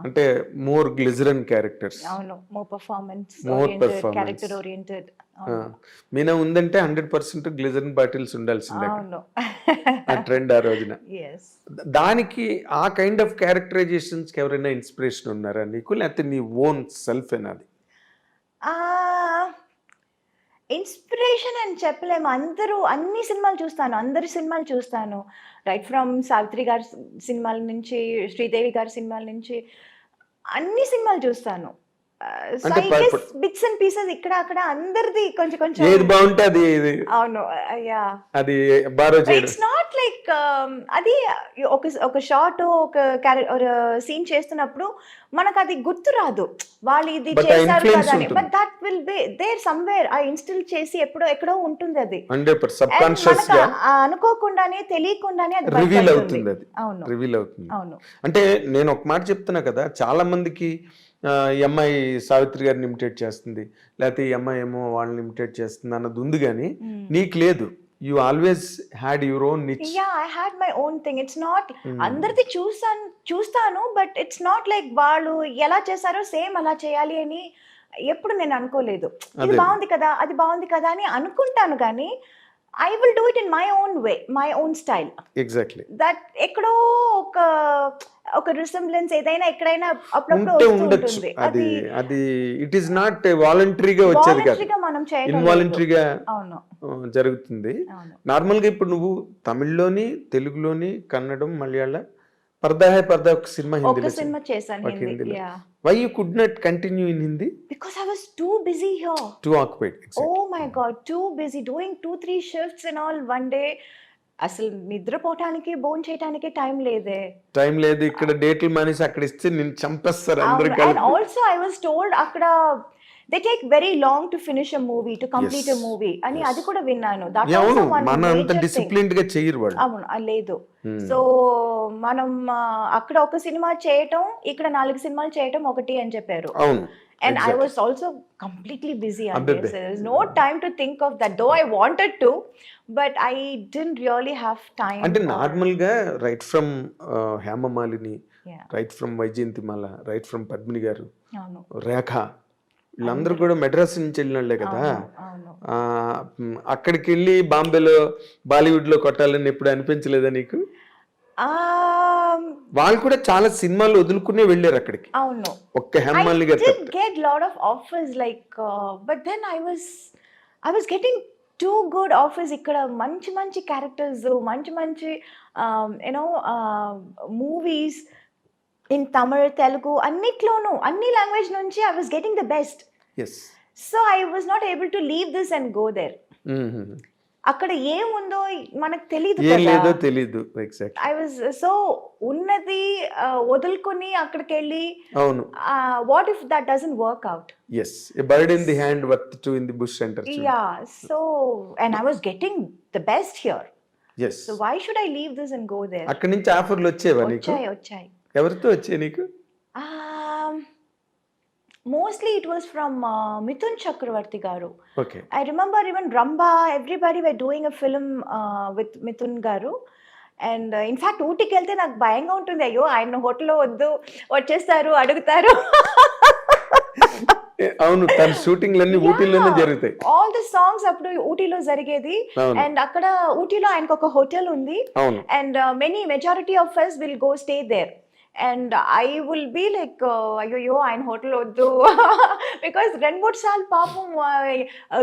అంటే మోర్ గ్లిజరన్ క్యారెక్టర్స్. అవును, more performance More oriented, performance. Character oriented. Meena ఉందంటే 100% గ్లిజరన్ బాటిల్స్ ఉండాల్సిందే. అవును. ఆ ట్రెండ్ ఆ రోజున. yes. దానికి ఆ కైండ్ ఆఫ్ క్యారెక్టరైజేషన్స్కి ఎవరైనా ఇన్స్పిరేషన్ ఉన్నారా నీకు, లేకపోతే నీ ఓన్ సెల్ఫ్ ఏనాది? ఇన్స్పిరేషన్ అని చెప్పలేము. అన్ని సినిమాలు చూస్తాను, అందరి సినిమాలు చూస్తాను. రైట్ ఫ్రమ్ సావిత్రి గారి సినిమాల నుంచి, శ్రీదేవి గారి సినిమాల నుంచి అన్ని సినిమాలు చూస్తాను. బిట్స్ అండ్ పీసెస్ ఇక్కడ అక్కడ అందరిది కొంచెం కొంచెం. ఏది బాగుంటే అది. అవును, యా. అది బారో చేయడం. ఇట్స్ నాట్ లైక్ అది ఒక షార్ట్, ఒక సీన్ చేస్తున్నప్పుడు మనకు అది గుర్తు రాదు, వాళ్ళు ఇది But ఆ చేశారు influence కదా అని. ఉంటుంది. But that will be there somewhere. ఆ ఇన్స్టిల్ చేసి ఎక్కడో ఉంటుంది అది. 100% సబ్ And కాన్షియస్ మనకు గా అనుకోకుండానే, తెలియకుండానే అది రివీల్ బయటపడుతుంది. అవుతుంది, అది అవును, రివీల్ అవుతుంది. అవును, అంటే నేను ఒక మాట చెప్తున్నా కదా, చాలా మందికి ఈ అమ్మాయి సావిత్రి గారిని ఇమిటేట్ చేస్తుంది, లేకపోతే ఈ అమ్మాయి ఏమో వాళ్ళని ఇమిటేట్ చేస్తుంది అన్నది ఉంది, కానీ నీకు లేదు. You always had your own niche. Yeah, I had my own thing. It's not అందరిది చూస్తాను, బట్ ఇట్స్ నాట్ లైక్ వాళ్ళు ఎలా చేశారో సేమ్ అలా చేయాలి అని ఎప్పుడు నేను అనుకోలేదు. ఇది బాగుంది కదా, అది బాగుంది కదా అని అనుకుంటాను, కానీ I will do it in my own way, my own style. Exactly. That ఎక్కడో ఒక రిసెంబ్లెన్స్ ఏదైనా ఎక్కడైనా అప్పుడప్పుడు ఉంటే వస్తూ ఉండొచ్చు. ఉంటుంది. అది ఇట్ ఈస్ నాట్ వాలంటరీగా వచ్చేది కాదు, వాలంటరీగా మనం చేయడం లేదు. ఇన్వాలంటరీగా అవును, జరుగుతుంది. అవును. నార్మల్గా ఇప్పుడు నువ్వు తమిళ్లోని, తెలుగులోని, కన్నడం, మలయాళ, పర్దా హై పర్దా ఒక సినిమా ఒక హిందీలో సినిమా చేశాను ఒక హిందీ. హిందీలో. Yeah, why you could not continue in Hindi? Because I was too busy here. Too occupied. Oh my God, too busy doing 2-3 shifts and all one day. అసలు నిద్రపోవటానికి, భోజనం చేయడానికి టైం లేదే. టైం లేదు. ఇక్కడ డేట్లు మానేసి అక్కడ ఇస్తే నేను చంపేస్తారు అందరు And కలిపి. also I was told అక్కడ they take very long to finish a movie, to complete a movie అని అది కూడా విన్నాను. That also అవును, one మన అంత major thing. డిసిప్లిన్డ్ గా చేయరు వాళ్ళు. అవును, లేదు. సో మనం అక్కడ ఒక సినిమా చేయటం, ఇక్కడ 4 సినిమాలు చేయటం ఒకటి అని చెప్పారు. అవును. And I was also completely busy on Abbe. this. There was no time to think of that, though I wanted to, but I didn't really have time. అంటే నార్మల్ గా right from Hema Malini, Yeah. Right from Vyjayanthimala, right from Padmini గారు, అవును, రేఖ, వీళ్ళందరూ కూడా మెడ్రాస్ నుంచి వెళ్ళిన వాళ్ళే కదా. అవును. అక్కడికి వెళ్ళి బాంబేలో బాలీవుడ్లో కొట్టాలని ఎప్పుడు అనిపించలేదా నీకు? వాళ్ళు కూడా చాలా సినిమాలు వదులుకునే వెళ్ళారు అక్కడికి, అవును. ఒక్క హెమ్మాలి గారు did తప్పితే. get lot of offers like but then I was getting too good offers ఇక్కడ మంచి క్యారెక్టర్స్ మంచి you know movies in Tamil Telugu అన్నిట్లోనూ అన్ని లాంగ్వేజ్ నుంచి I was getting the best. Yes. So I was not able to leave this and go there. అక్కడ ఏముందో మనకు తెలియదు ఏం లేదో కదా. తెలీదు. ఎగ్జాక్ట్. ఐ వాజ్ సో ఉన్నది వదులుకొని అక్కడికి వెళ్ళి అవును. What if that doesn't work out. Yes, a bird in the hand worth two in the bush అంటారు. Yeah, so and I was getting the best here. Yes. So why should I leave this and go there? అక్కడి నుంచి ఆఫర్లు వచ్చేవా నీకు? వచ్చాయి. ఎవరితో వచ్చాయి నీకు? Mostly it was from Mithun Chakravarti garu. Okay. I remember even Ramba, everybody were doing a film with Mithun garu. And in fact ఊటీకి వెళ్తే నాకు భయంగా ఉంటుంది, అయ్యో ఆయన హోటల్లో వద్దు వచ్చేస్తారు అడుగుతారు. అవును, తన షూటింగ్లన్నీ ఊటీలోనే జరుగుతాయి. ఆల్ ది సాంగ్స్ అప్పుడు ఊటీలో జరిగేది. అండ్ అక్కడ ఊటీలో ఆయనకు ఒక హోటల్ ఉంది. And majority of us will go stay there. And I will be like, అయ్యో ఆయన హోటల్ వద్దు, బికాస్ 2-3 సార్లు పాపం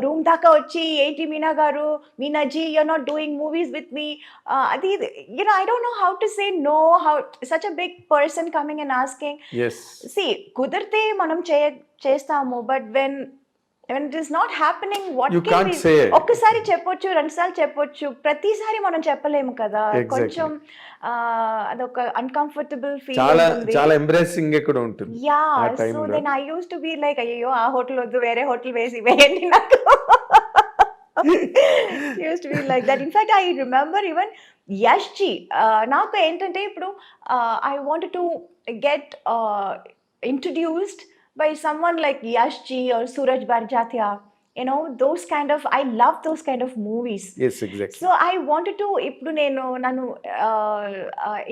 రూమ్ దాకా వచ్చి ఏంటి Meena garu, Meenaji you're not doing movies with me, అది you know I don't know how to say no, how such a big person coming and asking. See కుదిరితే మనం చేస్తాము, but when it is not happening, what can we, ఒక్కసారి చెప్పొచ్చు, 2 సార్లు చెప్పొచ్చు, ప్రతిసారి మనం చెప్పలేము కదా. కొంచెం అదొక అన్కంఫర్టబుల్ ఫీల్ ఉంటుంది, చాలా ఎంబ్రేసింగ్ కూడా ఉంటుంది. Yeah, so then I use to be like, అయ్యో ఆ హోటల్ వద్దు, వేరే హోటల్ వేయండి నాకు. Used to be like that. In fact I remember even Yash ji, నాకు ఏంటంటే ఇప్పుడు I wanted to get introduced by someone like Yash Ji or Suraj Barjatya, you know, those kind of, I love those kind of movies. Yes, exactly. So I wanted to, ఇప్పుడు నన్ను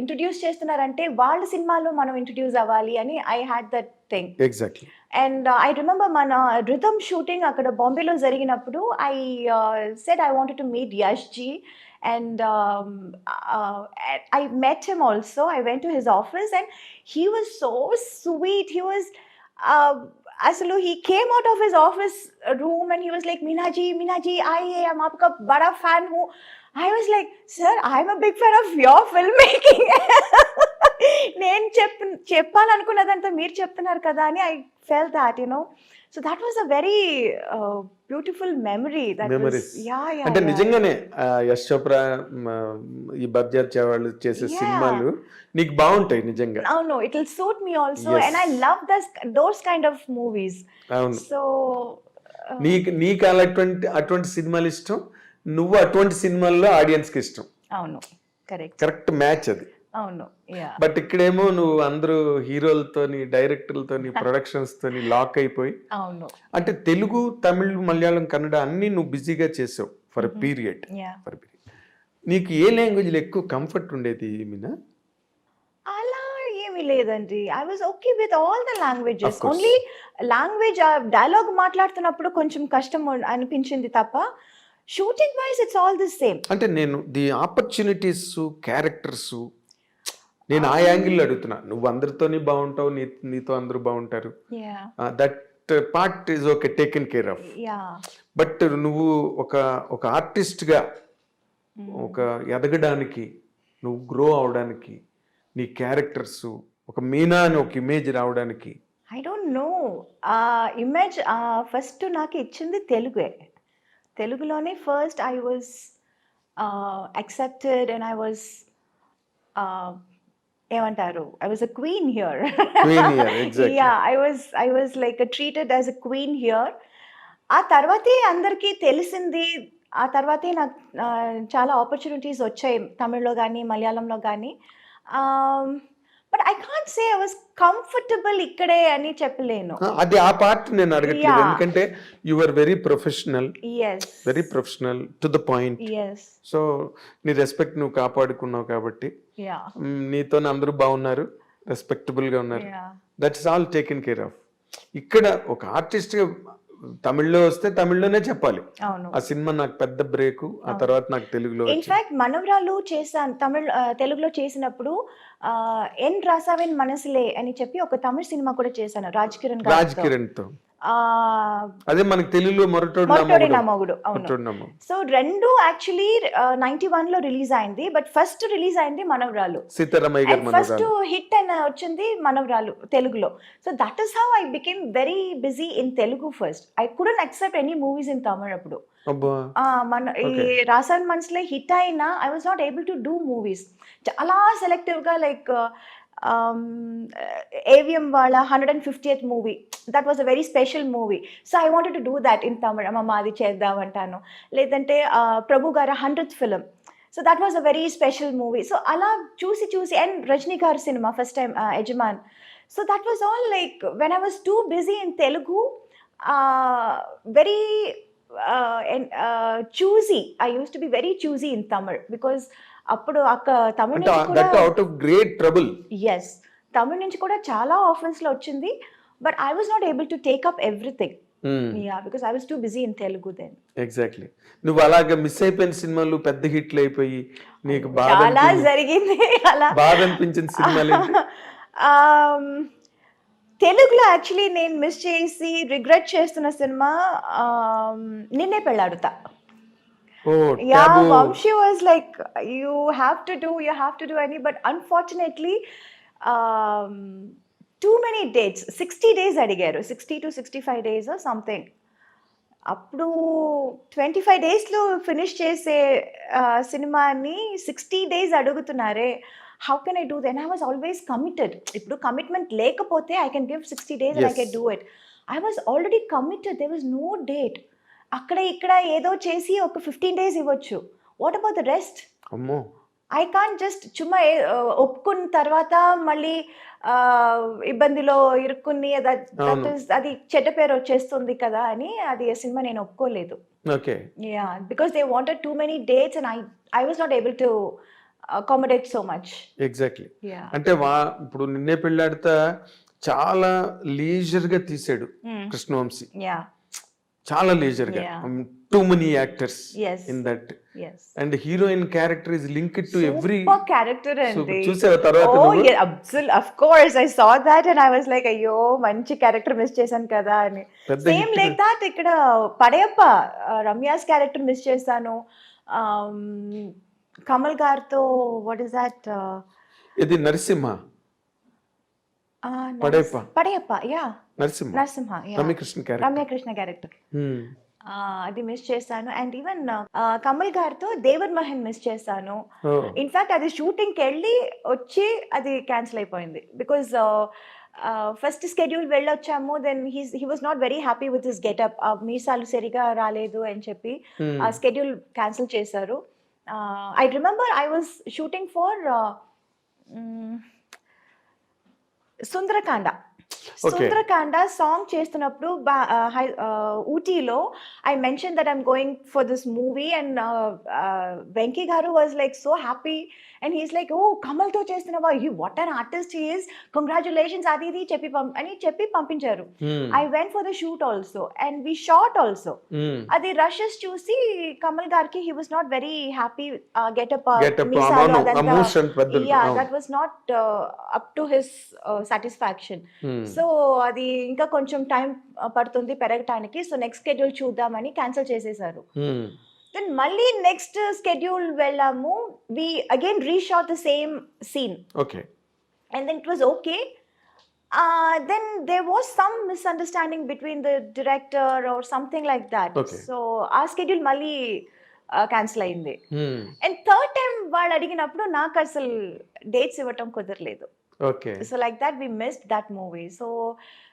introduce చేస్తున్నారంటే వాళ్ళ సినిమాలో మనం introduce అవ్వాలి అని I had that thing. Exactly. And I remember మన rhythm shooting అక్కడ బాంబేలో జరిగినప్పుడు I said I wanted to meet Yash ji. And I met him also. I went to his office and he was so sweet. He was అసలు he came out of his office room and he was like, Meenaji, I am aapka bada fan hu. I was like, sir, I am a big fan of your filmmaking. నేను చెప్పాలనుకున్నదంతా మీరు చెప్తున్నారు కదా అని I felt that, you know. So that was a very beautiful memory. అంటే నిజంగానే యశ్ చోప్రా, ఈ బర్జాత్య వాళ్ళు చేసే సినిమాలు నీకు బాగుంటాయి నిజంగా. అవును, it will suit me also and I love those kind of movies. అవును. సో నీకు అటువంటి సినిమాలు ఇష్టం, నువ్వు అటువంటి సినిమాల్లో ఆడియన్స్ కి ఇష్టం. అవును, కరెక్ట్ మ్యాచ్ అది. అవును. బట్ ఇక్కడేమో నువ్వు అందరూ హీరోలతోని, డైరెక్టర్లతోని, ప్రొడక్షన్స్ తోని లాక్ అయిపోయి, అవును, అంటే తెలుగు, తమిళ్, మలయాళం, కన్నడ అన్ని నువ్వు బిజీగా చేసావు ఫర్ ఎ పీరియడ్. నీకు ఏ లాంగ్వేజ్ లో ఎక్కువ కంఫర్ట్ ఉండేది మీనా? అలా ఏమీ లేదండి. I was okay with all the languages. Only language dialogue మాట్లాడుతున్నప్పుడు కొంచెం కష్టం అనిపించింది తప్ప, shooting wise it's all the same. అంటే నేను ది ఆపర్చునిటీస్, క్యారెక్టర్స్, నేను ఆ యాంగిల్ అడుగుతున్నా. నువ్వు అందరితోని బాగుంటావు, నీతో అందరూ బాగుంటారు, that part is okay, taken care of. But నువ్వు ఒక ఆర్టిస్ట్ గా ఒక ఎదగడానికి, నువ్వు గ్రో అవడానికి, నీ క్యారెక్టర్స్, ఒక మీనా అని ఒక ఇమేజ్ రావడానికి, I don't no, image first నాకు ఇచ్చింది తెలుగే. తెలుగులోనే first I was accepted and I was ఏమంటారు, I was a queen here. Exactly. Yeah, I was like treated as a queen here. ఆ తర్వాతే అందరికీ తెలిసింది, ఆ తర్వాతే నాకు చాలా ఆపర్చునిటీస్ వచ్చాయి తమిళ్లో కానీ మలయాళంలో కానీ. But I can't say I was comfortable ఇక్కడే అని చెప్పలేను. అది ఆ పార్ట్ నేను అడగట్లేదు, ఎందుకంటే you are very professional, very professional to the point. So నీ రెస్పెక్ట్ నువ్వు కాపాడుకున్నావు కాబట్టి నీతో అందరూ బాగున్నారు, రెస్పెక్టబుల్ గా ఉన్నారు. That is all taken care of. ఇక్కడ ఒక ఆర్టిస్ట్గా తమిళ్లో వస్తే తమిళ్లోనే చెప్పాలి, అవును. ఆ సినిమా నాకు పెద్ద బ్రేక్, ఆ తర్వాత నాకు తెలుగులో వచ్చింది. ఇన్ఫాక్ట్ మనవరాలు చేశాను తెలుగులో చేసినప్పుడు ఎన్ రాసావెన్ మనసులే అని చెప్పి ఒక తమిళ సినిమా కూడా చేశాను రాజ్ కిరణ్ రాజ్ గారితో. కిరణ్ తో. ఆ, అదే మనకి తెలుగులో మొరటోడు నా మొరటోడే నా మొగుడు. మొగుడు, అవును. మొరటోడు నా మొగుడు. సో రెండు యాక్చువల్లీ 91 లో రిలీజ్ అయింది, బట్ ఫస్ట్ రిలీజ్ అయింది మనవరాలు. సీతారామయ్య గారి అండ్ ఫస్ట్ మనవరాలు. హిట్ అని వచ్చింది మనవరాలు తెలుగులో. So that is how I became very busy in Telugu first. I couldn't accept any movies in Tamil అప్పుడు. అబ్బా. మన ఈ Okay. రాసాన్ మనసులే హిట్ అయినా I was not able to do movies. చాలా సెలెక్టివ్గా లైక్ ఏవిఎం వాళ్ళ 150th movie, that was a very special movie. So I wanted to do that in Tamil. అమ్మ అది చేద్దామంటాను. లేదంటే ప్రభు గారి 100th film, so that was a very special movie. So అలా చూసి and Rajini గారి cinema first time Yajaman. So that was all like when I was too busy in Telugu, very choosy. I use to be very choosy in Tamil because అప్పుడు తమిళ అంటే నుంచి that కూడా, out of great trouble. Yes, Tamil నుంచి కూడా చాలా ఆఫర్స్లో వచ్చింది, but I was not able to take up everything. Yeah, because I was too busy in Telugu then. Exactly. నువ్వు అలాగా మిస్ అయిపోయిన సినిమాలు పెద్ద హిట్లు అయిపోయి నీకు చాలా జరిగింది అలా. బాధ అనిపించిన సినిమాలు ఏంటి? తెలుగులో యాక్చువల్లీ నేను మిస్ చేసి రిగ్రెట్ చేస్తున్న సినిమా నిన్నే Pelladatha. Oh, Yeah, taboo. Vamshi was like, you have to do any, but unfortunately, too many dates, 60 days అడిగారు, 60 to 65 days or something. అప్పుడు 25 daysలో ఫినిష్ చేసే సినిమాని 60 days అడుగుతున్నారే. How can I do then? I was always committed. ఇప్పుడు commitment లేకపోతే I can give 60 days and I Yes. can do it. I was already committed. There was no date. అక్కడ ఇక్కడ ఏదో చేసి ఒక 15 days ఇవ్వచ్చు. What about the rest? అమ్మో. I can't just చుమ్మా ఒప్పుకున్న తర్వాత మళ్ళీ ఇబ్బందిలో ఇరుక్కుని అది చెడ్డ పేరు వచ్చేస్తుంది కదా అని అది ఆ సినిమా నేను ఒప్పుకోలేదు. Okay. Yeah, because they wanted too many dates and I was not able to accommodate so much. Exactly. Yeah, అంటే ఇప్పుడు నిన్నే పెళ్ళాడుతా చాలా లీజర్ గా తీసాడు కృష్ణవంశీ. యా, చాలా లీజర్ గా. Yeah. Too many actors yes, in that. yes. And heroine character is linked to every. Super character అండి. చూసావా తర్వాత Oh నువ్వు? yeah, absolutely, of course I saw that and I was like, అయ్యో మంచి character miss చేశాను కదా అని. పెద్ద సేమ్ hit లైక్ దాట్ ఇక్కడ పడయప్ప రమ్యాస్ క్యారెక్టర్ మిస్ చేశాను. కమల్ గారితో వాట్ ఇస్ దాట్, ఇది Narasimha. Padayappa. Yeah, Narasimha, Ramya Krishna character. Ramya Krishna character అది మిస్ చేశాను. అండ్ ఈవెన్ కమల్ గారితో దేవర్ మహన్ మిస్ చేశాను. ఇన్ఫాక్ట్ అది షూటింగ్కి వెళ్ళి వచ్చి అది క్యాన్సిల్ అయిపోయింది బికాజ్ ఫస్ట్ స్కెడ్యూల్ వెళ్ళొచ్చాము. Then he was not very happy with his getup. మీసాలు సరిగా రాలేదు అని చెప్పి ఆ స్కెడ్యూల్ క్యాన్సిల్ చేశారు. I remember I was shooting for Sundarakanda. Sundarakanda song చేస్తున్నప్పుడు ఊటీలో I mention that I'm going for this movie and Venky garu was like so happy and he's like, oh కమల్తో చేస్తున్నావా, you what an artist he is, congratulations అది ఇది చెప్పి పంపించారు. I went for the shoot also and we shot also. అది rushes చూసి కమల్ గారికి he was not very happy. Getup that was not up to his satisfaction. So అది ఇంకా కొంచెం టైం పడుతుంది పెరగటానికి, సో నెక్స్ట్ స్కెడ్యూల్ చూద్దామని క్యాన్సిల్ చేసేసారు. దెన్ మళ్ళీ నెక్స్ట్ స్కెడ్యూల్ వెళ్ళాము. We again reshot the same scene. Okay. And then it was okay. Then there was some misunderstanding between the director or something like that. Okay. So our schedule మళ్ళీ cancel అయింది. And third time వాళ్ళు అడిగినప్పుడు నాకు అసలు dates ఇవ్వటం కుదరలేదు. Okay. So like that we missed that movie. So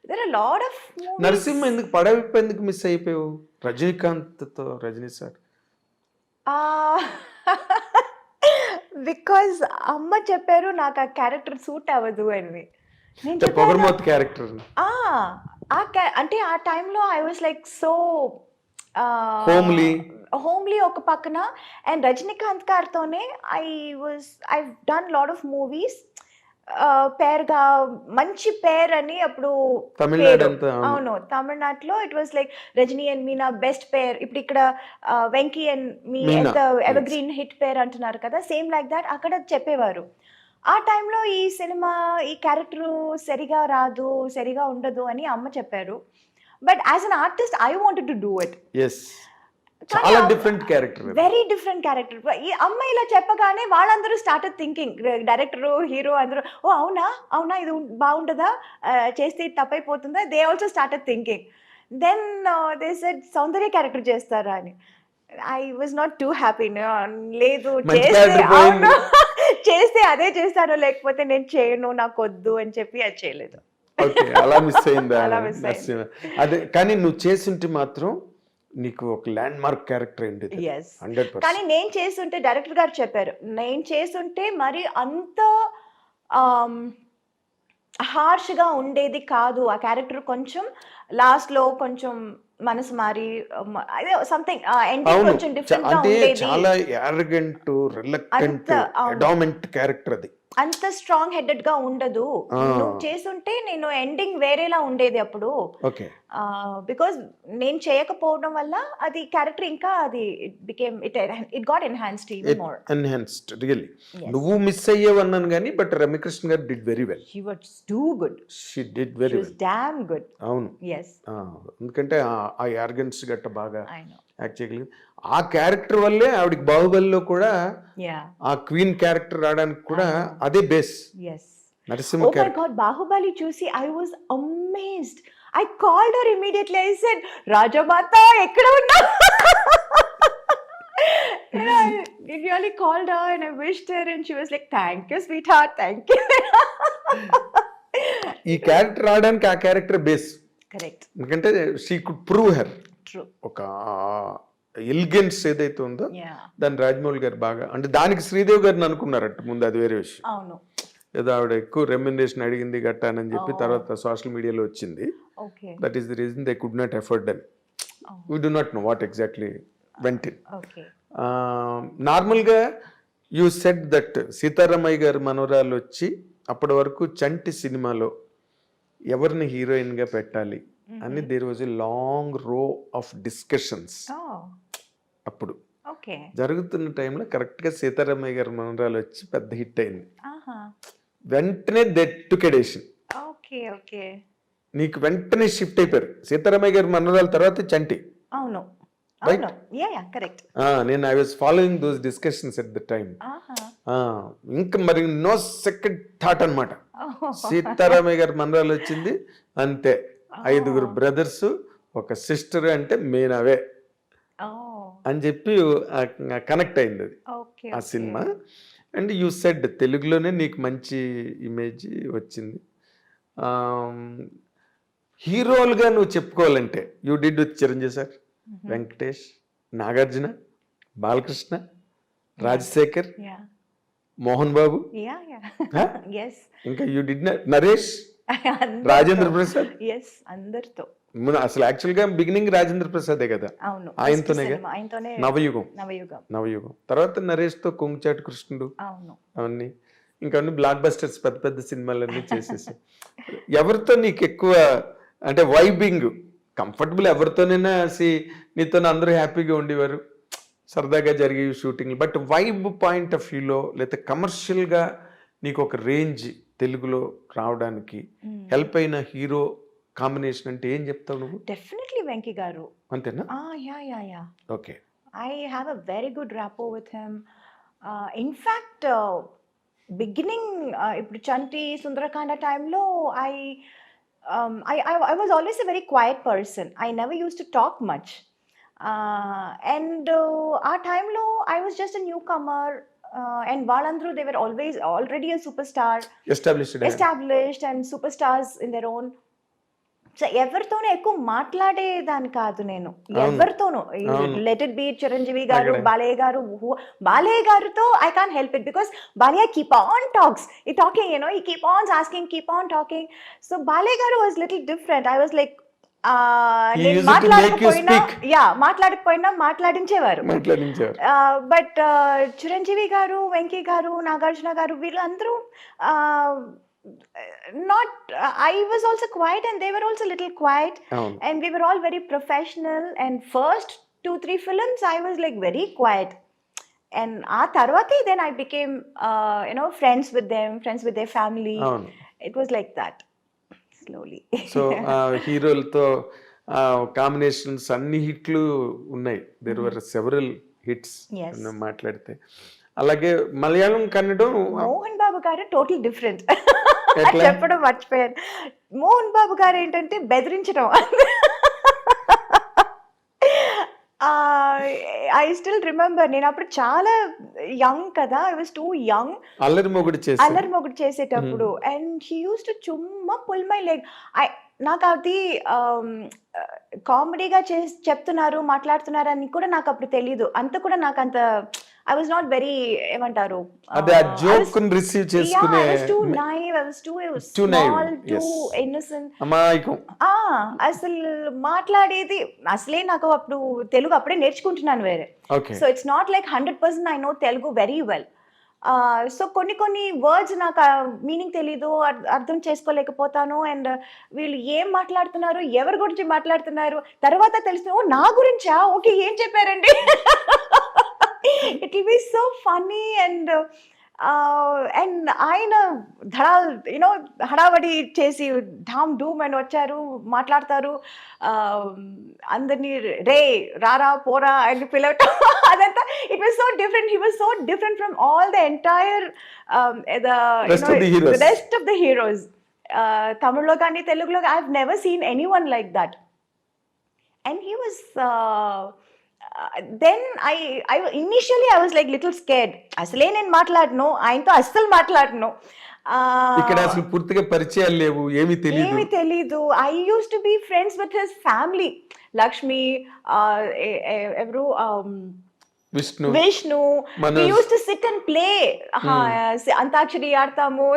there are a lot of movies. Narasimha ఎందుకు పడవైపు ఎందుకు మిస్ అయిపోయావు? రజనీకాంత్తో, రజనీ సార్. బికాజ్ అమ్మ చెప్పారు నాకు ఆ క్యారెక్టర్ సూట్ అవ్వదు అని. నేను పొగర్మోత్ క్యారెక్టర్. అంటే ఆ టైంలో I was like so homely ఒక పక్కన. అండ్ రజనీకాంత్ గారితోనే I done lot of movies పేరుగా మంచి పేర్ అని అప్పుడు తమిళనాడు పేరు. అంతా అవును. అవును, తమిళనాడులో it was like Rajini and Meena best pair. ఇప్పుడు ఇక్కడ Venky and Meena, evergreen hit pair అంటున్నారు కదా, సేమ్ లైక్ దాట్ అక్కడ చెప్పేవారు. ఆ టైంలో ఈ సినిమా ఈ క్యారెక్టర్ సరిగా రాదు, సరిగా ఉండదు అని అమ్మ చెప్పారు. But as an artist I wanted to do it. Yes, చాలా different character. Very different character. ఈ అమ్మాయి ఇలా చెప్పగానే వాళ్ళందరూ స్టార్టెడ్ థింకింగ్, డైరెక్టర్ హీరో అందరూ, ఓ అవునా అవునా ఇది బాగుంటుందా, చేస్తే ఇది తప్పైపోతుందా, they also started thinking. Then they said Soundarya character చేస్తారా అని. I was not too happy. లేదు, మంచి చేస్తే character పోయింది. అవును చేస్తే అదే చేస్తాను, లేకపోతే నేను చేయను, నాకు వద్దు అని చెప్పి అది చేయలేదు. ఓకే, అలా మిస్ అయిందా? అలా miss అయింది. నరసింహ. అదే, కానీ నువ్వు చేస్తుంటే మాత్రం నీకు ఒక ల్యాండ్ మార్క్ క్యారెక్టర్ అయింది. ఎస్, 100%. కానీ నేను చేస్తుంటే డైరెక్టర్ గారు చెప్పారు, నేను చేస్తుంటే మరి అంత హార్ష్గా ఉండేది కాదు ఆ క్యారెక్టర్. కొంచెం లాస్ట్లో కొంచెం మనసు మారి అదే సంథింగ్ ఎండింగ్ అవును, కొంచెం డిఫరెంట్ గా అంటే ఉండేది. చాలా యారగెంట్, రిలక్టెంట్, అంత, అవును. అడామెంట్ క్యారెక్టర్ అది. అంత స్ట్రాంగ్ హెడెడ్ గా ఉండదు. నువ్వు చేస్తుంటే నేను ఎండింగ్ వేరేలా ఉండేది అప్పుడు. ఓకే, బికాస్ నేను చేయకపోవడం వల్ల అది క్యారెక్టర్ ఇంకా అది it got enhanced even more. Enhanced really. Yes. నువ్వు మిస్ అయ్యేవన్నాను కానీ బట్ రమ్యకృష్ణ గారు did very well. She was too good. She did she very was well. Damn good. అవును, ఎస్, ఎందుకంటే ఆ యార్గన్స్ గట్ట బాగా ఐ నో. యాక్ట్ చేయగలిగింది. ఆ క్యారెక్టర్ వల్లే ఆవిడకి బాహుబలిలో కూడా యా, ఆ క్వీన్ క్యారెక్టర్ రావడానికి కూడా అదే base. Yes. Narasimha Oh my character. God, Bahubali చూసి I was amazed. I called her immediately. I said, Rajamata, ఎక్కడ ఉన్నా? And I really called her and I wished her and she was like, thank you, sweetheart, thank you. ఈ character రావడానికి ఆ character base. Correct. ఎందుకంటే she could prove her. True. ఒక elegance ఏదైతే ఉందో Yeah. దాన్ని రాజమౌళి గారు బాగా, అంటే దానికి శ్రీదేవి గారిని అనుకున్నారట ముందు, అది వేరే విషయం. అవును. ఏదో ఆవిడ ఎక్కువ రెమ్యునరేషన్ అడిగింది గట్టానని చెప్పి తర్వాత సోషల్ మీడియాలో వచ్చింది. Okay. That is the reason they could not afford అని. We do not know what exactly went in. Okay. నార్మల్గా యూ సెడ్ దట్ సీతారామయ్య గారి మనవరాలు వచ్చి అప్పటి వరకు చంటి సినిమాలో ఎవరిని హీరోయిన్గా పెట్టాలి అని దేర్ వాజ్ ఎ లాంగ్ రో ఆఫ్ డిస్కషన్స్. Oh. అప్పుడు Okay. జరుగుతున్న టైంలో కరెక్ట్గా సీతారామయ్య గారి మనవరాలు వచ్చి పెద్ద హిట్ అయింది. Aha. వెంటనే దెట్టుకెడేషన్, Okay. Okay. నీకు వెంటనే షిఫ్ట్ అయిపోయారు. సీతారామయ్య గారి మనవరాల తర్వాత చంటి. అవును. Right? అవును. Yeah. Correct. నేను I was following those discussions at the time. Aha. ఇంకా మరి నో సెకండ్ థాట్ అనమాట. Oh. సీతారామయ్య గారి మనరాలు వచ్చింది అంతే. 5 బ్రదర్స్, ఒక సిస్టర్, అంటే మేనవే Oh. అని చెప్పి కనెక్ట్ అయింది అది Okay. ఆ సినిమా. అండ్ యూ సెడ్ తెలుగులోనే నీకు మంచి ఇమేజ్ వచ్చింది. హీరోలుగా నువ్వు చెప్పుకోవాలంటే you did with Chiranjeevi sir, Venkatesh, Nagarjuna, Balakrishna, Rajasekhar, Yeah. Mohan Babu, Yeah. Huh? Yes. ఇంకా you did Naresh, Rajendra Prasad. Yes, అందరితో. అసలు యాక్చువల్గా బిగినింగ్ రాజేంద్ర ప్రసాదే కదా, అవును. ఆయనతోనే First cinema, ఆయనతోనే నవయుగం. నవయుగం. తర్వాత నరేష్తో కొంగుచాటు కృష్ణుడు, అవును. అవన్నీ ఇంకా అన్ని బ్లాక్ బస్టర్స్, పెద్ద పెద్ద సినిమాలన్నీ చేసేసి. ఎవరితో నీకు ఎక్కువ అంటే వైబింగ్ కంఫర్టబుల్? ఎవరితోనైనా నీతో అందరూ హ్యాపీగా ఉండేవారు, సరదాగా జరిగే shooting. But vibe point of వ్యూలో లేకపోతే కమర్షియల్గా నీకు ఒక రేంజ్ తెలుగులో రావడానికి హెల్ప్ అయిన హీరో కాంబినేషన్ అంటే ఏం చెప్తావు నువ్వు? డెఫినెట్లీ వెంకీ గారు. అంతేనా? Yeah. Okay. I have a very good rapport with him. In fact, beginning ఇప్పుడు చంటి సుందరకాండ టైంలో I was always a very quiet person. I never used to talk much. And ఆ టైంలో I was just a newcomer. And వాళ్ళందరూ they were already a superstar, established and superstars in their own. So ఎవరితోనూ ఎక్కువ మాట్లాడేదాన్ని కాదు నేను, ఎవరితోనూ. Let it be Chiranjeevi garu, Balayya గారితో I can help it because Balayya keep on talks, ఈ టాకింగ్, ఈ keep on asking, keep on talking. So Balayya garu was little different. I was like He నేను used to make you మాట్లాడకపోయినా speak. మాట్లాడకపోయినా మాట్లాడించేవారు. మాట్లాడించారు. But Chiranjeevi గారు, వెంకీ గారు, నాగార్జున గారు వీళ్ళందరూ not I was also quiet and they were also little quiet అవును. And we were all very professional and first 2-3 films I was like very quiet. And ఆ తర్వాతే then I became friends with them, friends with their family. అవును. It was like that slowly. So హీరోలతో combinations అన్ని హిట్లు ఉన్నాయి. There were several hits Yes. మాట్లాడితే. అలాగే మలయాళం, కన్నడం మోహన్ బాబు గారు టోటల్ డిఫరెంట్. ఎట్లా? చెప్పడం మర్చిపోయాను. మోహన్ బాబు గారు ఏంటంటే బెదిరించడం. ఐ స్టిల్ రిమెంబర్ నేను అప్పుడు చాలా యంగ్ కదా, ఐ వాజ్ టూ యంగ్. అల్లరి మొగుడు చేసి అల్లరి మొగుడు చేసేటప్పుడు అండ్ హీ యూస్ టు చుమ్మా పుల్ మై లెగ్. నాకు అది కామెడీగా చెప్తున్నారు, మాట్లాడుతున్నారు అని కూడా నాకు అప్పుడు తెలీదు. అంత కూడా నాకు అంత ఐ వాజ్ నాట్ వెరీ ఏమంటారు, అదే ఆ జోక్ రిసీవ్ చేసుకునే too naive, I was too Too naive, small, too yes. innocent. అమాయకం. అసలు మాట్లాడేది అసలే నాకు అప్పుడు తెలుగు అప్పుడే నేర్చుకుంటున్నాను వేరే. Okay. So it's not like 100% I know Telugu very well. So కొన్ని వర్డ్స్ నాకు మీనింగ్ తెలీదు, అర్థం చేసుకోలేకపోతాను. అండ్ వీళ్ళు ఏం మాట్లాడుతున్నారు, ఎవరి గురించి మాట్లాడుతున్నారు తర్వాత తెలుస్తుంది, ఓ నా గురించా, ఓకే ఏం చెప్పారండి. It will B so funny. And ఆయన హడావడి చేసి ఢామ్ డూమ్ అని వచ్చారు, మాట్లాడతారు, అందరినీ రే రారా పోరా అని పిలవటం అదంతా. It was so different. He was so different from all the entire rest of the heroes. తమిళ్లో కానీ తెలుగులో I have never seen any one like that. And he was then I initially I was like little scared. అసలే నేను మాట్లాడను, ఆయనతో అస్సలు మాట్లాడను. ఇక్కడ అసలు పూర్తిగా పరిచయాలు లేవు, ఏమీ తెలీదు. I use to be friends with his family, Lakshmi, ఎవరు Vishnu. We used to sit and play. Antakshari ఆడతాము,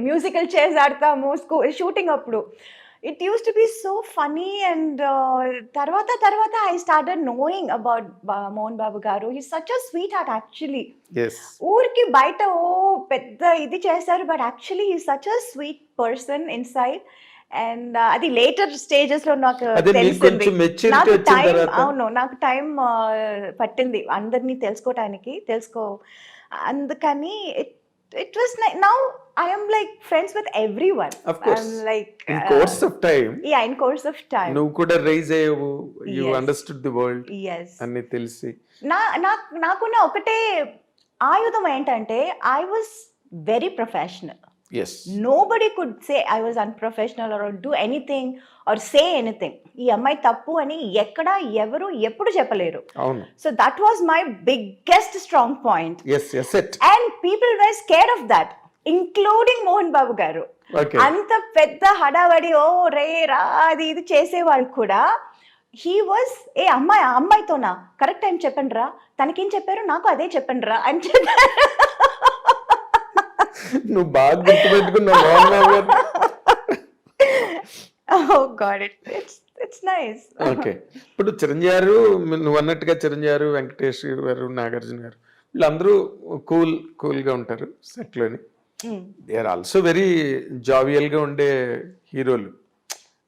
మ్యూజికల్ చైర్స్ ఆడతాము షూటింగ్ అప్పుడు. It used to be so funny. And తర్వాత I started knowing about Mohan Babu garu. He's such a sweetheart actually. Yes. ఊరికి బయట పెద్ద ఇది చేశారు, but actually he such a sweet person inside. And అది later stages లో నాకు తెలిసింది. నాకు టైం పట్టింది అందరినీ తెలుసుకోవటానికి. అందుకని it was like now I am like friends with everyone. Of course. I'm like in course of time. Yeah, in course of time. నువ్వు కూడా రైజ్ అయ్యావు, you Yes. understood the world. Yes. అన్ని తెలిసి. నాకున్న ఒకటే ఆయుధం ఏంటంటే I was very professional. Yes. Nobody could say I was unprofessional or do anything or say anything. ఈ అమ్మాయి తప్పు అని ఎక్కడ ఎవరు ఎప్పుడు చెప్పలేరు. అవును. So that was my biggest strong point. Yes, yes it. And people were scared of that, including Mohan Babu garu. Okay. అంత పెద్ద హడావడి ఓ రే రా అది ఇది చేసేవాళ్ళు కూడా హీ వాజ్ అమ్మాయితోనా కరెక్ట్ టైం చెప్పండి రా, తనకేం చెప్పారు నాకు అదే చెప్పండి రా అని చెప్పారు. నువ్వు బాగా గుర్తుపెట్టుకున్నావు మోహన్ బాబు గారు. Oh God, it's nice. Okay. ఇప్పుడు చిరంజీవి గారు, నువ్వు అన్నట్టుగా చిరంజీవి గారు, వెంకటేష్ గారు, నాగార్జున గారు వీళ్ళందరూ కూల్గా ఉంటారు సెట్లోని. దే ఆర్ ఆల్సో వెరీ జావియల్గా ఉండే హీరోలు.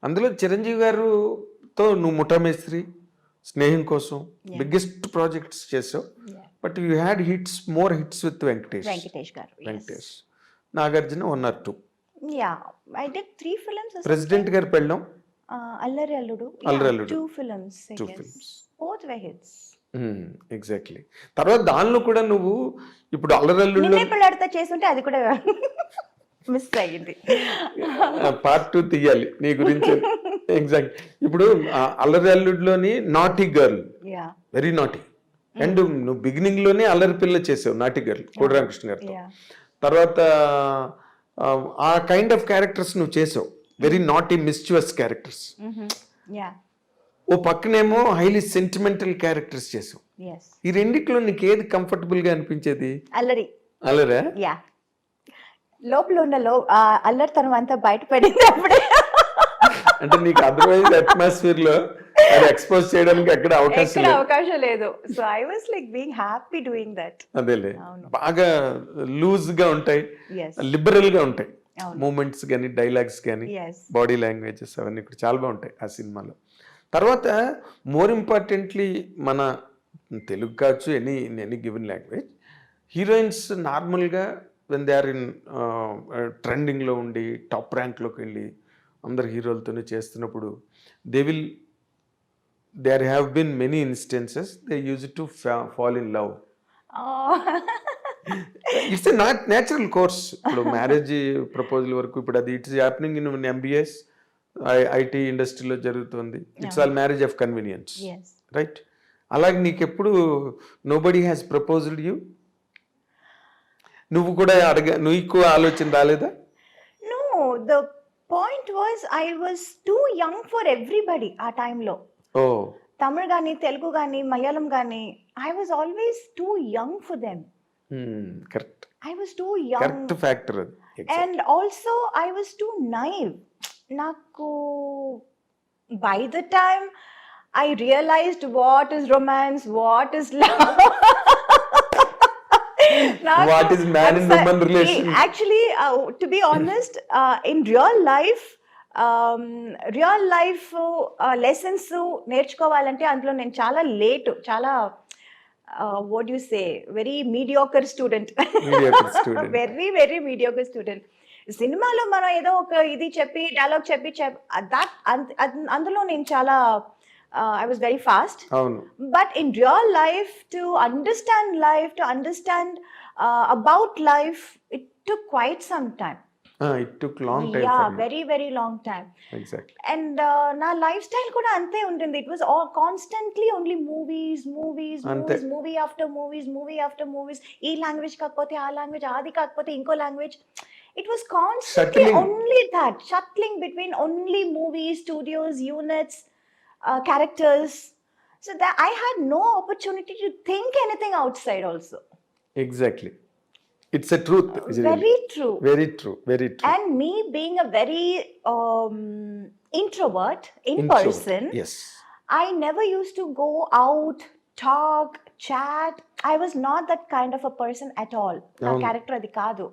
అందులో చిరంజీవి గారుతో నువ్వు ముఠామేస్త్రి, స్నేహం కోసం బిగ్గెస్ట్ ప్రాజెక్ట్స్ చేసావు. But you had more hits with Venkatesh garu. Venkatesh. Nagarjuna 1 or 2. Yeah, I did 3 films. President garu Pellam, అల్లరి అల్లుడు. 2 films. 2 films. Both were hits. Exactly. తర్వాత దానిలో కూడా నువ్వు ఇప్పుడు అల్లరల్లుడు నిన్నే పెళ్ళాడితే చేస్తుంటే అది కూడా మిస్ అయ్యింది. part 2 తీయాలి నీ గురించి. ఎగ్జాక్ట్. ఇప్పుడు అల్లరల్లుడులోని naughty girl, very naughty. And నువ్వు బిగినింగ్ లోనే అల్లరి పిల్ల చేసావు, నాటీ గర్ల్ కోడి రామకృష్ణ గారితో. తర్వాత ఆ కైండ్ ఆఫ్ క్యారెక్టర్స్ నువ్వు చేసావు, వెరీ నాటీ మిస్చివస్ క్యారెక్టర్స్. ఓ పక్కనేమో హైలీ సెంటిమెంటల్ క్యారెక్టర్స్ చేసావు. ఈ రెండిట్లో నీకు ఏది కంఫర్టబుల్ గా అనిపించేది? అల్లరా? యా, లోపల ఉన్న అల్లరితనం అంతా బయటపడింది అప్పుడే. అంటే నీకు అదర్వైజ్ అట్మాస్ఫియర్ లో అది ఎక్స్పోజ్ చేయడానికి ఎక్కడ అవకాశం ఎక్కడ లేదు. అవకాశం లేదు. So I was like being happy doing that. అదేలే, అవును. బాగా లూజ్ గా ఉంటాయి, ఎస్ లిబరల్ గా ఉంటాయి అవును. మూమెంట్స్ కానీ డైలాగ్స్ కానీ ఎస్ బాడీ లాంగ్వేజెస్ అవన్నీ కూడా చాలా బాగుంటాయి ఆ సినిమాలో. తర్వాత మోర్ ఇంపార్టెంట్లీ మన తెలుగు కావచ్చు, ఎనీ గివెన్ లాంగ్వేజ్, హీరోయిన్స్ నార్మల్గా వెన్ దే ఆర్ ఇన్ ట్రెండింగ్లో ఉండి టాప్ ర్యాంక్లోకి వెళ్ళి అందరు హీరోలతోనే చేస్తున్నప్పుడు there have been many instances they used to fall in love. It's a not natural course. ఇప్పుడు మ్యారేజ్ ప్రపోజల్ వరకు ఇప్పుడు అది it's happening in MBS IT ఇండస్ట్రీలో జరుగుతుంది. It's all marriage of convenience, yes right? అలాగే నీకు ఎప్పుడు నోబడీ హ్యాస్ ప్రపోజ్డ్ యూ, నువ్వు కూడా నీకు ఆలోచన రాలేదా? No, the point was I was too young for everybody ఆ టైంలో. ఓ తమిళ్ కానీ తెలుగు కానీ మలయాళం కానీ I was always too young for them. Correct, I was too young correct factor అది. And also I was too naive. నాకు by the time I realised what is romance, what is love. What is man and woman relation? Actually, to be honest, in real life lessons నేర్చుకోవాలంటే అందులో నేను చాలా late, చాలా what you say very mediocre student. Very very mediocre student. సినిమాలో మనం ఏదో ఒక ఇది చెప్పి డైలాగ్ చెప్పి అందులో నేను చాలా I was very fast. But in real life, to understand about life, it took quite some time. It took long time. Yeah, for you. very very long time. Exactly. And na lifestyle kuda ante untindi. It was all constantly only movies, movie after movies. Ee language kakapothe aa language, adi kakapothe inko language. It was constantly only that, shuttling between only movies, studios, units, characters, so that I had no opportunity to think anything outside also. Exactly, it's a truth. Very true. Very true, very true. And me being a very introvert in person, yes, I never used to go out, talk, chat. I was not that kind of a person at all. Na character adi kaadu.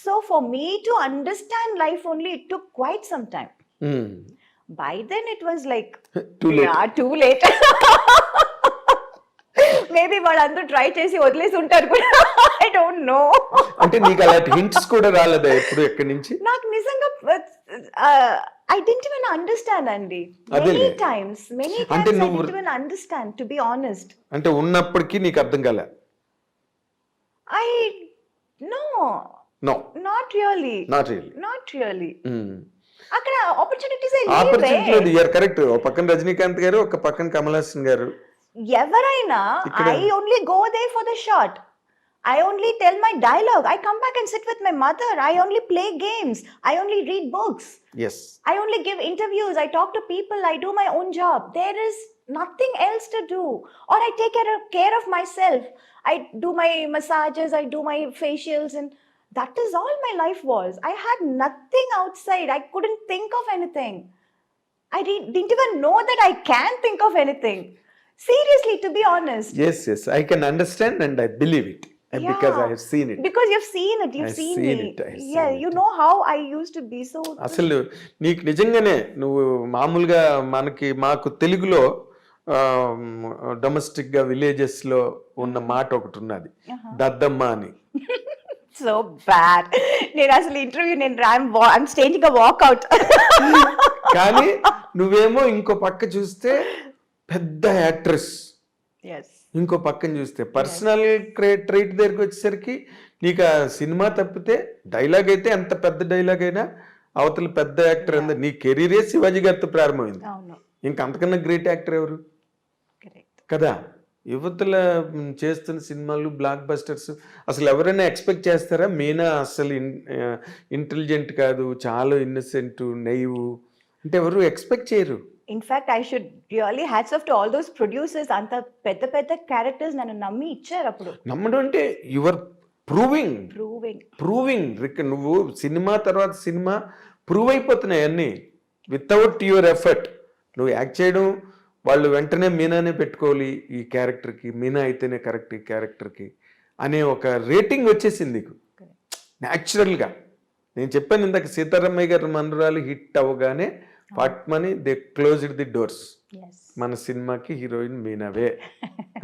So for me to understand life only, it took quite some time. By then it was like too late. Yeah, too late. Maybe వాళ్ళందరూ try చేసి వదిలేసి ఉంటారు కూడా. I don't know. అంటే నీకు అలాంటి hints కూడా రాలేదా ఎప్పుడు ఎక్కడి నుంచి? నాకు నిజంగా I didn't even understand అండి. Many times I didn't even understand, to be honest. అంటే ఉన్నప్పటికీ నీకు అర్థం కాలే? No, not really. అక్కడ ఆపర్చునిటీస్ ఆపర్చునిటీ యూఆర్ కరెక్ట్. ఒక పక్కన రజనీకాంత్ గారు, ఒక పక్కన కమల్ హాసన్ గారు. ఎవరైనా I only go there for the shot. I only tell my dialogue. I come back and sit with my mother. I only play games. I only read books. Yes. I only give interviews. I talk to people. I do my own job. There is nothing else to do. Or I take care of myself. I do my massages. I do my facials, and that is all my life was. I had nothing outside. I couldn't think of anything. I didn't even know that I can think of anything. Seriously, to be honest. Yes, I can understand and I believe it. Because I have seen it. Because you've seen it. You've seen me. Yeah, you know how I used to be so. అసలు నీకు నిజంగానే నువ్వు మామూలుగా మాకు తెలుగులో domestic గా villages లో ఉన్న మాట ఒకటి ఉన్నది, దద్దమ్మ అని. So bad. నేను అసలు interview I'm staging a walkout. కానీ నువ్వేమో ఇంకో పక్క చూస్తే పెద్ద యాక్ట్రెస్, ఇంకో పక్కన చూస్తే పర్సనల్ ట్రైట్ దగ్గరికి వచ్చేసరికి నీకు ఆ సినిమా తప్పితే డైలాగ్ అయితే ఎంత పెద్ద డైలాగ్ అయినా అవతల పెద్ద యాక్టర్ అంద నీ కెరీరే శివాజీ గారితో ప్రారంభమైంది. ఇంకా అంతకన్నా గ్రేట్ యాక్టర్ ఎవరు కదా? యువతల చేస్తున్న సినిమాలు బ్లాక్ బస్టర్స్ అసలు ఎవరైనా ఎక్స్పెక్ట్ చేస్తారా? మీనా అసలు ఇంటెలిజెంట్ కాదు, చాలా ఇన్నసెంట్, నైవ్ అంటే ఎవరు ఎక్స్పెక్ట్ చేయరు. In fact, I should really hats off to all those producers. అంత పెద్ద పెద్ద క్యారెక్టర్స్ నన్ను నమ్మి ఇచ్చారు. అప్పుడు నమ్మడం అంటే యువర్ ప్రూవింగ్ నువ్వు సినిమా తర్వాత సినిమా ప్రూవ్ అయిపోతున్నాయి అన్నీ. వితౌట్ యువర్ ఎఫర్ట్ నువ్వు యాక్ట్ చేయడం, వాళ్ళు వెంటనే మీనానే పెట్టుకోవాలి ఈ క్యారెక్టర్కి, మీనా అయితేనే కరెక్ట్ ఈ క్యారెక్టర్కి అనే ఒక రేటింగ్ వచ్చేసింది నీకు న్యాచురల్గా. నేను చెప్పాను ఇందాక, సీతారామయ్య గారి మనరాలు హిట్ అవ్వగానే ఫాట్మని దే క్లోజ్డ్ ది డోర్స్, మన సినిమాకి హీరోయిన్ మీనావే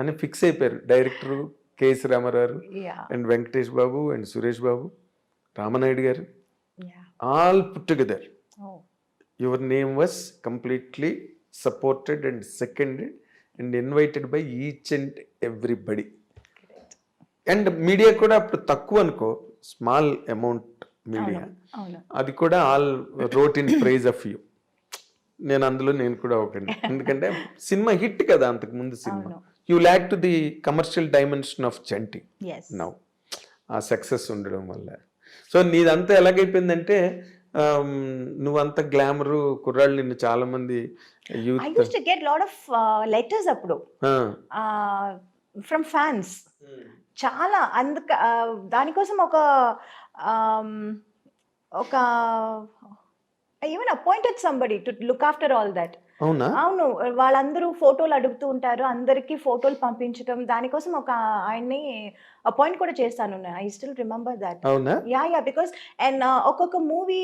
అని ఫిక్స్ అయిపోయారు director KS Ramarao and Venkatesh Babu and Suresh Babu, Ramanaidu garu, all put together. Your name was completely supported and seconded and invited by each and everybody. And media కూడా అప్పుడు తక్కువ అనుకో, స్మాల్ అమౌంట్ మీడియా, అది కూడా all wrote in praise of you. నేను కూడా ఒకటి, ఎందుకంటే సినిమా హిట్ కదా అంతకుముందు cinema. You lakh to the commercial dimension of Chanti now, ఆ సక్సెస్ ఉండడం వల్ల. సో నీదంతా ఎలాగైపోయిందంటే నువ్వంత గ్లామరు కుర్రాళ్ళు నిన్ను చాలా మంది youth I used to get lot of letters అప్పుడు ఫ్రమ్ ఫ్యాన్స్. చాలా దానికోసం ఒక even appointed somebody to look after all that. అవునా? అవును, వాళ్ళందరూ ఫోటోలు అడుగుతూ ఉంటారు, అందరికీ ఫోటోలు పంపించడం, దానికోసం ఒక ఆయన్ని అపాయింట్ కూడా చేస్తాను. I still remember that. అవునా? యా బికాస్ అండ్ ఒక్కొక్క మూవీ,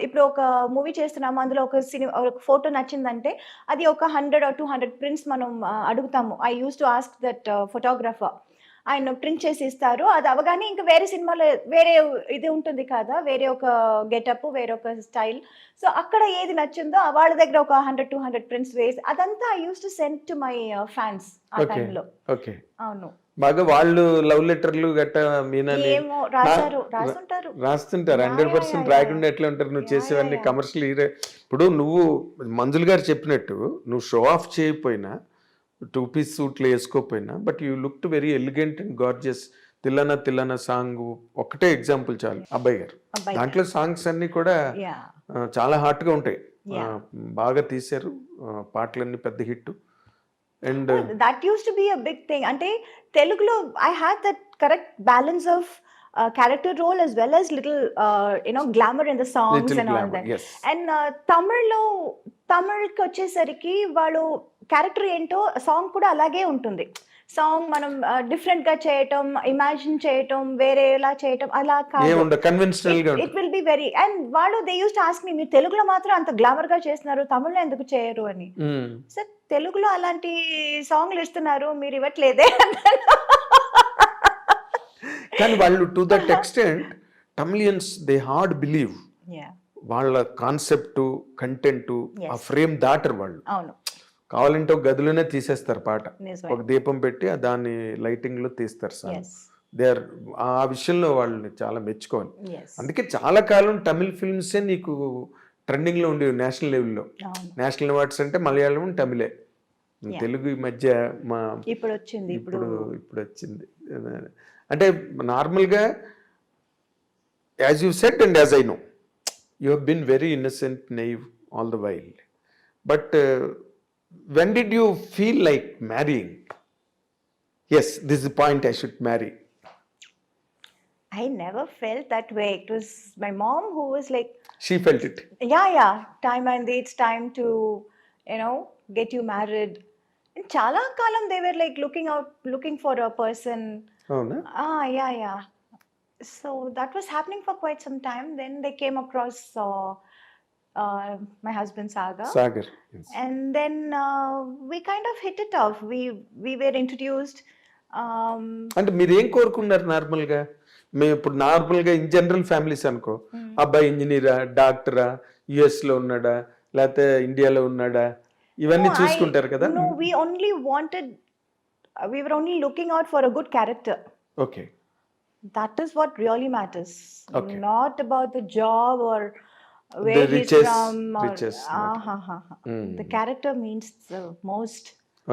ఇప్పుడు ఒక మూవీ చేస్తున్నాము, అందులో ఒక ఒక ఫోటో నచ్చిందంటే అది ఒక 100 or 200 ప్రింట్స్ మనం అడుగుతాము. I use to ask that photographer, ఆయన ప్రింట్ చేసి ఇస్తారు. అది అవగానే ఇంకా వేరే సినిమాలో వేరే ఇది ఉంటుంది కదా, వేరే ఒక గెటప్, వేరే ఒక స్టైల్. సో అక్కడ ఏది నచ్చిందో వాళ్ళ దగ్గర ఒక 100-200 ప్రింట్స్ వేసి అదంతా I use to send to my fans ఆ టైంలో. ఓకే. అవును, బాగా వాళ్ళు లవ్ లెటర్లు గట్ట మీనాని ఏమో రాస్తుంటారు. 100% రాయకుండా ఎట్లా ఉంటారు? నువ్వు చేసేవన్నీ కమర్షియల్ హీరో. ఇప్పుడు నువ్వు మంజుల్ గారు చెప్పినట్టు నువ్వు షో ఆఫ్ చేయకపోయినా, 2 పీస్ సూట్లు వేసుకోకపోయినా, but you looked very elegant and gorgeous. Thillana Thillana song ఒకటే ఎగ్జాంపుల్ చాలు, అబ్బాయి గారు. దాంట్లో సాంగ్స్ అన్ని కూడా చాలా హాట్గా ఉంటాయి, బాగా తీశారు, పాటలన్నీ పెద్ద hit. And that used to be a big thing. అంటే తెలుగులో I had that correct balance of character role as well as little glamour in the songs and all that. Yes. And తమిళ్కి వచ్చేసరికి వాళ్ళు క్యారెక్టర్ ఏంటో song కూడా అలాగే ఉంటుంది. Song మనం different గా చేయటం, ఇమాజిన్ చేయటం, వేరేలా చేయటం అలా కాదు, it will be very. And వాళ్ళు they use to ask me, మీరు తెలుగులో మాత్రం అంత గ్లామర్ గా చేస్తున్నారు, తమిళ్లో ఎందుకు చేయరు అని. సార్ తెలుగులో అలాంటి సాంగ్లు ఇస్తున్నారు, మీరు ఇవ్వట్లేదే. కానీ వాళ్ళు to that extent Tamilians they hard believe, వాళ్ళ కాన్సెప్ట్ కంటెంట్ ఆ ఫ్రేమ్ దాటరు వాళ్ళు. అవును, కావాలంటే ఒక గదిలోనే తీసేస్తారు పాట, ఒక దీపం పెట్టి దాన్ని లైటింగ్ లో తీస్తారు సార్. దే ఆర్ ఆ విషయంలో వాళ్ళని చాలా మెచ్చుకోవాలి. అందుకే చాలా కాలం తమిళ్ ఫిల్మ్సే నీకు ట్రెండింగ్ లో ఉండేవి నేషనల్ లెవెల్లో. నేషనల్ అవార్డ్స్ అంటే మలయాళం, తమిళే. తెలుగు ఈ మధ్య ఇప్పుడు వచ్చింది. అంటే నార్మల్గా as you said and as I know, you have been very innocent, naive all the while. But when did you feel like marrying? Yes, this is the point, I should marry. I never felt that way. It was my mom who was like, she felt it. Yeah, time, and it's time to get you married. And chala kalam they were like looking for a person. Oh no? Yeah. So that was happening for quite some time. Then they came across my husband Sagar. Yes. And then we kind of hit it off. We were introduced. అంటే మీరు ఏం కోరుకున్నారు నార్మల్గా? మేము ఇప్పుడు నార్మల్గా in general families అనుకో, అబ్బాయి ఇంజనీరా, డాక్టరా, యుఎస్ లో ఉన్నాడా, లేకపోతే ఇండియాలో ఉన్నాడా, ఇవన్నీ చూసుకుంటారు కదా. No, we were only looking out for a good character. Okay. That is what really matters. Okay. Not about the job or where the he's from. riches. The character means the most.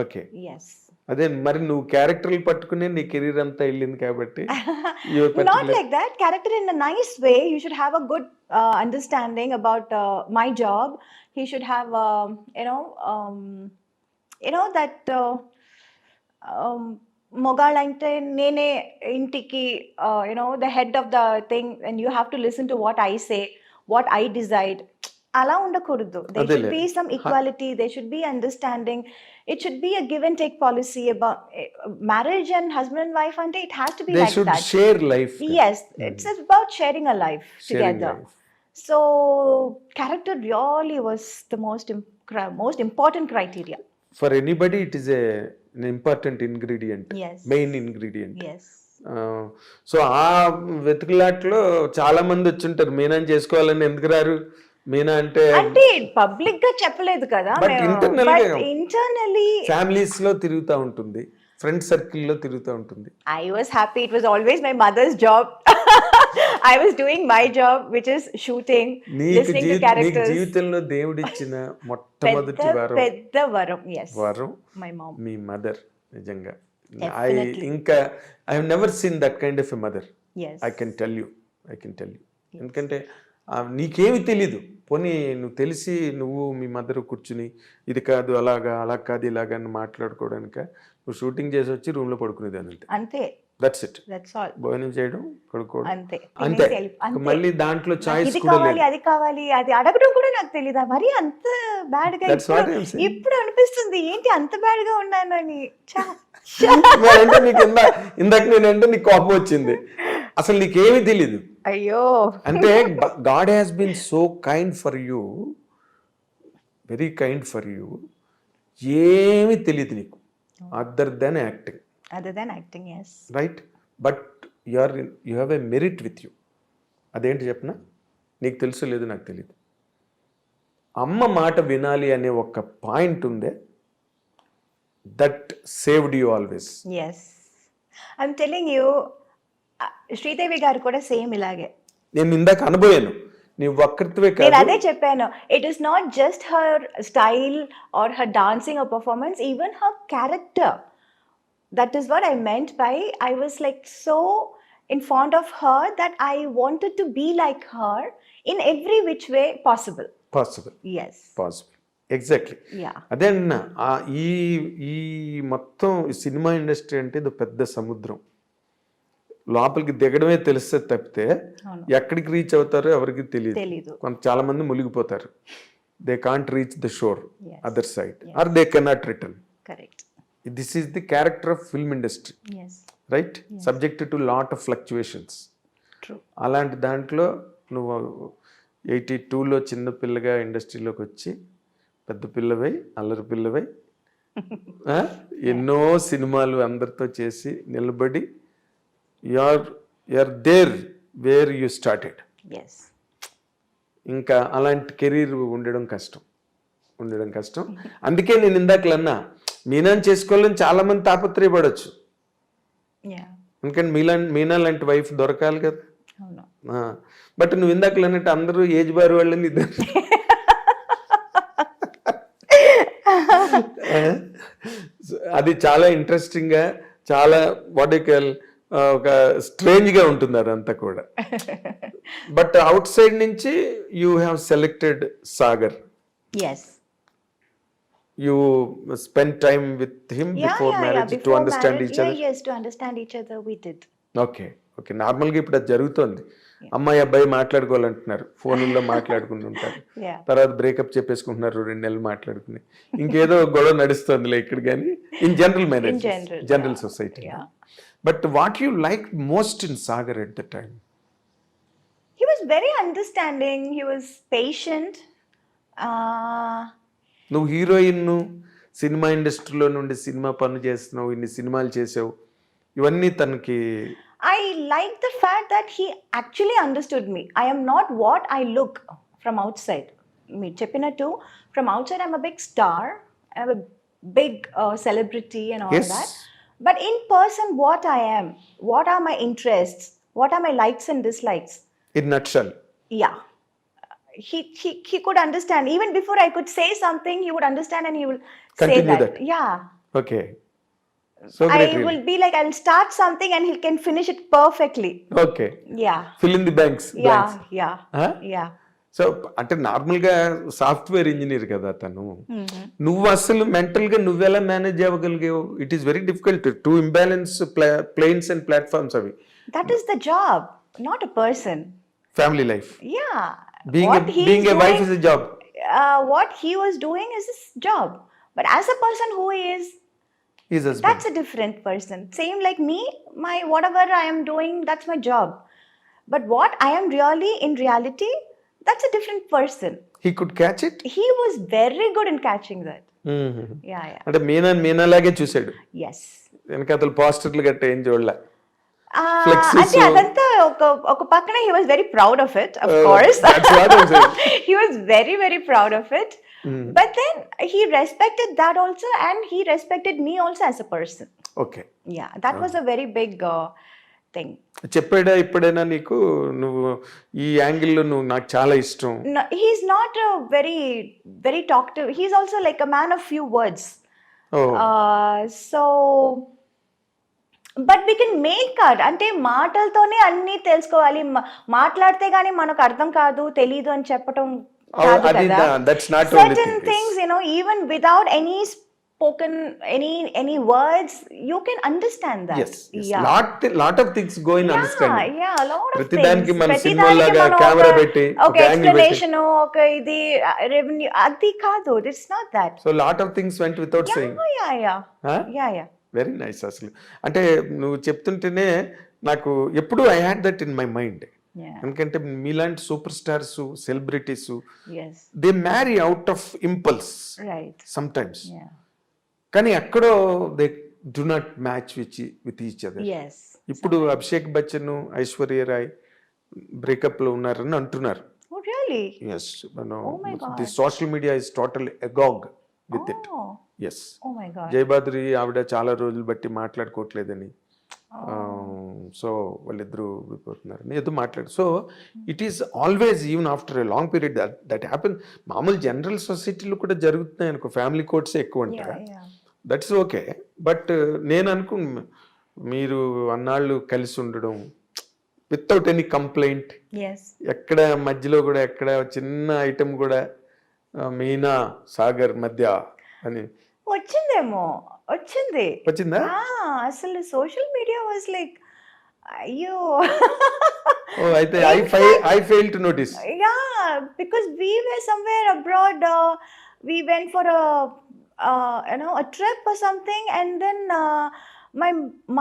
Okay. Yes. అదే మరి నువ్వు క్యారెక్టర్లు పట్టుకునే నీ career అంతా వెళ్ళింది కాబట్టి. Not like that. Character in a nice way. You should have a good understanding about my job. He should have that మొగాళ్ళంటే నేనే ఇంటికి the head of the thing, and you have to listen to what I say, what I decide. అలా ఉండకూడదు. There should అదేలే. be some equality, there should be understanding. It should be a give and take policy about marriage and husband and wife ante it has to be they like should that. Share life. Yes, it's about sharing a life Sharing together. life. So character really was the most important criteria. For anybody it is an important ingredient. Yes. Main ingredient. Yes. So ఆ వెతుకులాట్లో చాలా మంది వచ్చుంటారు మీనాని చేసుకోవాలని. ఎందుకు రారు? మీనా అంటే అంటే public గా చెప్పలేదు కదా, But internally గా. ఇంటర్నల్లీ ఫ్యామిలీస్ లో తిరుగుతూ ఉంటుంది, ఫ్రెండ్ సర్కిల్లో తిరుగుతూ ఉంటుంది. I was happy. It was always my mother's job. I was doing my job, which is shooting, listening to నీకు characters. జీవితంలో దేవుడిచ్చిన మొట్టమొదటి పెద్ద వరం. Yes. వరం My mom. Me mother. నిజంగా Definitely. I have never seen that kind of a mother. Yes. I can tell you. ఎందుకంటే నీకేమి తెలీదు. పోనీ నువ్వు తెలిసి నువ్వు మీ మదర్ కూర్చుని ఇది కాదు అలా కాదు ఇలాగా అని మాట్లాడుకోవడానిక నువ్వు షూటింగ్ చేసి వచ్చి రూమ్లో పడుకునేదాన్ని అంతే. అంతే. That's it. That's all. భోజనం చేయడం, పడుకోవడం అంతే. అంతే. అంతే. మళ్ళీ దాంట్లో చాయిస్ ఇది కూడా కావాలి, లేదు. అది కావాలి, అది అడగడం కూడా నాకు తెలీదా మరి అంత బ్యాడ్ గా. That's what I'm saying. ఇప్పుడు అనిపిస్తుంది ఏంటి అంత బ్యాడ్ గా ఉన్నానని. అంటే నీకు ఇందాక నేనంటే నీకు కోపం వచ్చింది. అసలు నీకేమీ తెలీదు. అయ్యో. అంటే God has been so kind for you, very kind for you. ఏమీ తెలియదు నీకు other than acting. Other than acting, yes. Right. But you have a merit with you. అదేంటి చెప్పనా? నీకు తెలుసు లేదు నాకు తెలియదు. అమ్మ మాట వినాలి అనే ఒక పాయింట్ ఉందే, that saved you always. Yes. I'm telling you, Sridevi గారు కూడా సేమ్ ఇలాగే. నేను ఇందాక అనుభవాను. నీ ఒక్కరితోవే నేను కాదు, అదే చెప్పాను. It is not just her style or her dancing are performance, even her character. That is what I meant by I was like so in fond of her that I wanted to be like her in every which way possible. Possible. Yes. Exactly. Yeah. అదే అన్న. ఈ ఈ మొత్తం cinema industry అంటే ఇది పెద్ద సముద్రం. లోపలికి దిగడమే తెలిస్తే తప్పితే అవును. ఎక్కడికి రీచ్ అవుతారో ఎవరికి తెలియదు. తెలీదు. చాలా మంది మునిగిపోతారు. They can't reach the shore Yes. Other side or they cannot return. Correct. This is the character of film industry. Yes. Right. Subject to lot of fluctuations. True. అలాంటి దాంట్లో నువ్వు 82లో చిన్న పిల్లగా ఇండస్ట్రీలోకి వచ్చి పెద్ద పిల్లవై అల్లరి పిల్లవై ఎన్నో సినిమాలు అందరితో చేసి నిలబడి you're there where you started. Yes. ఇంకా అలాంటి కెరీర్ ఉండడం కష్టం. అందుకే నేను ఇందాకలన్నా మీనాని చేసుకోవాలని చాలా మంది తాపత్రయపడవచ్చు. Yeah. ఎందుకంటే మీనా లాంటి వైఫ్ దొరకాలి కదా. అవును. బట్ నువ్వు ఇందాకలు అన్నట్టు అందరూ ఏజ్ బార్ వాళ్ళని ఇద్దరు. అది చాలా ఇంట్రెస్టింగ్గా, చాలా వాటికల్ ఒక స్ట్రేంజ్గా ఉంటుంది అదంతా కూడా. బట్ అవుట్ సైడ్ నుంచి you have selected Sagar. Yes. You spent time with him before marriage to understand marriage, each other. Yes, to understand each other we did. Okay. నార్మల్గా ఇప్పుడు అది జరుగుతోంది. అమ్మాయి అబ్బాయి మాట్లాడుకోవాలంటున్నారు, ఫోన్లో మాట్లాడుకుంటుంటారు. Yeah. తర్వాత బ్రేకప్ చెప్పేసుకుంటున్నారు, 2 నెలలు మాట్లాడుకుని ఇంకేదో గొడవ నడుస్తుందిలే ఇక్కడ. కానీ in general marriage, general society. But what you like most in Sagar at the time? He was very understanding. He was patient. నువ్వు హీరోయిన్, సినిమా ఇండస్ట్రీలో నుండి సినిమా పనులు చేస్తున్నావు, ఇన్ని సినిమాలు చేసావు, ఇవన్నీ తనకి. I like the fact that he actually understood me. I am not what I look from outside. Me cheppinattu, from outside I'm a big star, I'm a big celebrity and all Yes. that. But in person, what I am, what are my interests, what are my likes and dislikes. In nutshell. Yeah. He could understand. Even before I could say something, he would understand and he will Continue say that. that. Yeah. Okay. So I great. will be like, I'll start something and he can finish it perfectly. Okay. Yeah. Fill in the banks. Yeah. Huh? Yeah. So అంటే నార్మల్గా software engineer కదా తను. నువ్వు అసలు మెంటల్గా నువ్వెలా manage అవ్వగలిగావు? It is very difficult to imbalance planes and platforms అవి. That is the job, not a person. Family life, Yeah. Being What he's being a wife doing- is a job. what he was doing is his job. But as a person who is, is husband. that's a different person. Same like me, my whatever I am doing, that's my job. But what I am really in reality, that's a different person. He could catch it. He was very good in catching that. Yeah, yeah. అంటే మీనాలాగే చూసాడు, Yes. వెనకాతలు పోస్టర్లు గట్ట ఏం చూడలే. అంటే అదంతా ఒక పక్కన he was very proud of it, of course. That's what I'm saying. He was very, very proud of it. But then he respected that also, and he respected me also as a person. Okay. Yeah, that was a very big thing. చెప్పాడా ఇప్పుడైనా నీకు, నువ్వు ఈ యాంగిల్లో నువ్వు నాకు చాలా ఇష్టం? No, he's not a very, very talkative. He's also like a man of few words. Oh. So, but we can make out, అంటే మాటలతోనే అన్నీ తెలుసుకోవాలి, మాట్లాడితే గానీ మనకు అర్థం కాదు, తెలీదు అని చెప్పటం కాదు కదా. Certain things, you know, even without any spoken, any words, you can understand that. Yes. Lot of things go in understanding. Yeah, a lot of things. ప్రతిదానికి మన సినిమా లాగా కెమెరా పెట్టి ఒక explanation, ఒక ఇది రెవెన్యూ, అది కాదు. It's not that. So lot of things went without saying. Yeah. Very nice. అసలు అంటే నువ్వు చెప్తుంటేనే నాకు ఎప్పుడు I had that in my mind. ఎందుకంటే మీలాంటి super stars, celebrities, they marry out of impulse some times, కానీ ఎక్కడో they do not match with each other. ఇప్పుడు అభిషేక్ బచ్చన్, ఐశ్వర్య రాయ్ బ్రేకప్ లో ఉన్నారని అంటున్నారు. Yes, the social media is totally agog with it. Yes. Oh my God. జయబాద్రి ఆవిడ చాలా రోజులు బట్టి మాట్లాడుకోవట్లేదని, సో వాళ్ళిద్దరూ విడిపోతున్నారని ఏదో మాట్లాడు. So it is always, even after a long period that happen. మామూలు జనరల్ సొసైటీలో కూడా జరుగుతున్నాయి అనుకో, ఫ్యామిలీ కోర్ట్స్ ఎక్కువ ఉంటాయి, దట్స్ ఓకే. బట్ నేను అనుకున్నా మీరు అన్నాళ్ళు కలిసి ఉండడం వితౌట్ ఎనీ కంప్లైంట్, ఎక్కడ మధ్యలో కూడా ఎక్కడ చిన్న ఐటమ్ కూడా మీనా సాగర్ మధ్య అని వచ్చిందా? అసలు సోషల్ మీడియా వాజ్ లైక్, అయ్యో. అయితే I failed to notice. Yeah, because we were somewhere abroad, we went for a trip or something, and then my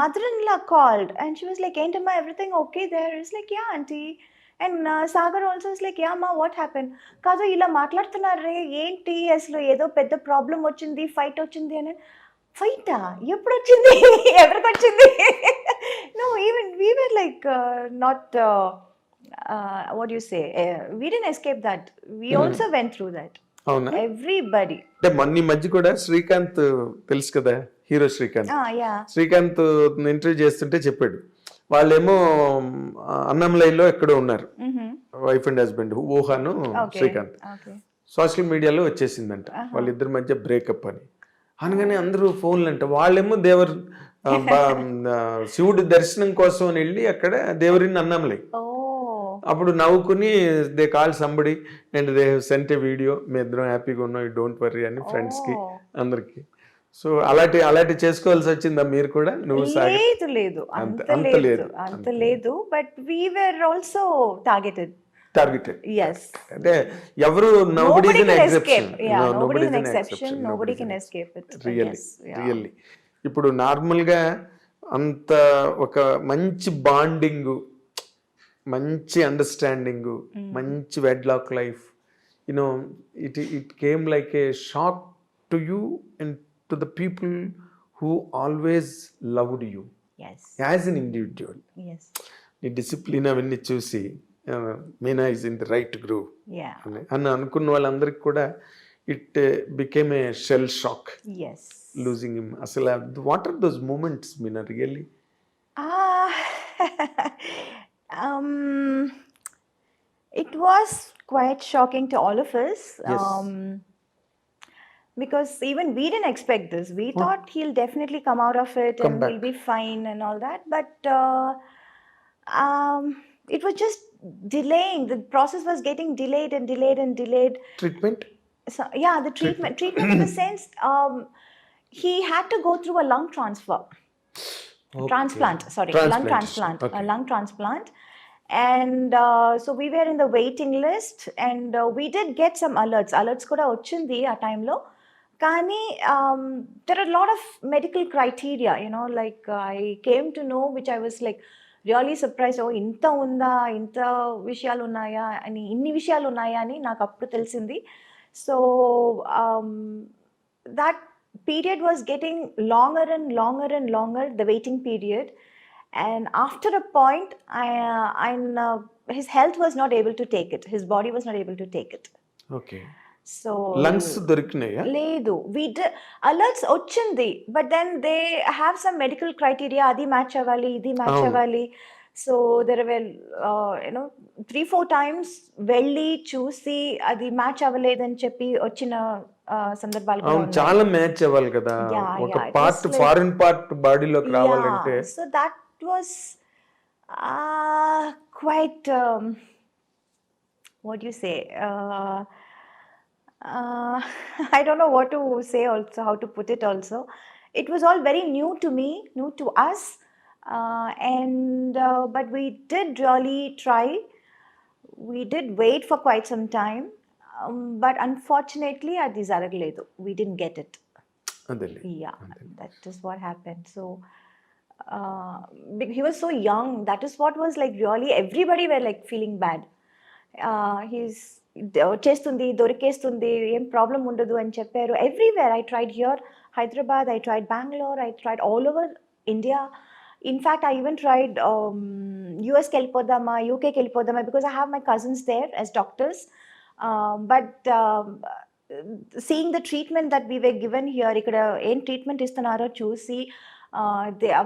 mother-in-law called and she was like, "Ain't everything okay there?" It's like, "Yeah, auntie." And Sagar also is like, "Yeah ma, what happened?" కాదు ఇలా మాట్లాడుతున్నారే ఏంటి, అసలు ఏదో పెద్ద problem వచ్చింది, fight వచ్చింది అని. ఫైటా ఎప్పుడు వచ్చింది, ఎవరికి వచ్చింది? No, even we were like not what do you say, we didn't escape that, we also went through that. అవునా? Everybody. అంటే మొన్న మధ్య కూడా శ్రీకాంత్ తెలుసు కదా, హీరో శ్రీకాంత్. శ్రీకాంత్ ఇంటర్వ్యూ చేస్తుంటే చెప్పాడు, వాళ్ళేమో అన్నంలైలో ఎక్కడో ఉన్నారు, వైఫ్ అండ్ హస్బెండ్, ఊహాను శ్రీకాంత్. సోషల్ మీడియాలో వచ్చేసిందంట వాళ్ళిద్దరి మధ్య బ్రేకప్ అని. అనగానే అందరూ ఫోన్లు అంట, వాళ్ళేమో శివుడి దర్శనం కోసం అని వెళ్ళి అక్కడ దేవరిని అన్నంలై. అప్పుడు నవ్వుకుని they call somebody and they sent a video, మీ ఇద్దరం హ్యాపీగా ఉన్నాం, యూ డోంట్ వర్రీ అని ఫ్రెండ్స్కి అందరికి. సో అలాంటి చేసుకోవాల్సి వచ్చిందా మీరు కూడా? నువ్వు లేదు అంత లేదు, but we were also targeted. Yes. అంటే ఎవరు nobody is an exception. Nobody is an exception. Nobody can escape it. Really. ఇప్పుడు నార్మల్గా అంత ఒక మంచి బాండింగ్, మంచి అండర్స్టాండింగ్, మంచి wedlock life, you know it came like a shock to you and to the people who always loved you as an individual. నీ discipline అవన్నీ చూసి Meena is in the right groove అని అనుకున్న వాళ్ళందరికీ కూడా it became a shell shock losing him. అసలు what are those moments Meena really? It was quite shocking to all of us. Because even we didn't expect this. We thought he'll definitely come out of it and he'll be fine and all that. But it was just delaying. The process was getting delayed. Treatment? So, yeah, the treatment in the sense, he had to go through a lung transplant. A lung transplant. And so we were in the waiting list, and we did get some alerts కూడా వచ్చింది ఆ టైంలో. కానీ there are a lot of medical criteria, like I came to know, which I was like really surprised. Oh, ఇంత ఉందా, ఇంత విషయాలు ఉన్నాయా అని, ఇన్ని విషయాలు ఉన్నాయా అని నాకు అప్పుడు తెలిసింది. So that period was getting longer and longer and longer, the waiting period. And after a point, his health was not able to take it. His body was not able to take it. Okay. So lungs దొరికినాయా? లేదు, alerts వచ్చింది, but then they have some medical criteria, అది match అవ్వాలి, ఇది match అవును. అవ్వాలి. So there well 3-4 times వెళ్ళి చూసి అది మ్యాచ్ అవ్వలేదని చెప్పి వచ్చిన సందర్భాలు కూడా అవును, ఉన్నాయి. చాలా మ్యాచ్ అవ్వాలి కదా. Yeah, ఒక yeah, it part was like- foreign part బాడీలోకి రావాలంటే. Yeah, so that was quite what do you say? I don't know what to say also, how to put it also. It was all very new to me, new to us, and but we did really try. We did wait for quite some time, but unfortunately, అది జరగలేదు. We didn't get it. అదేలే. Yeah, that is what happened. So he was so young. That is what was like really everybody were like feeling bad. He's చేస్తుంది, దొరికేస్తుంది, ఏం problem ఉండదు అని చెప్పారు. Everywhere I tried here, Hyderabad, I tried Bengaluru, I tried all over India. In fact I even tried యూఎస్కి వెళ్ళిపోదామా, యూకేకి వెళ్ళిపోదామా, because I have my cousins there as doctors. But seeing the treatment that we were given here, ఇక్కడ ఏం treatment ఇస్తున్నారో చూసి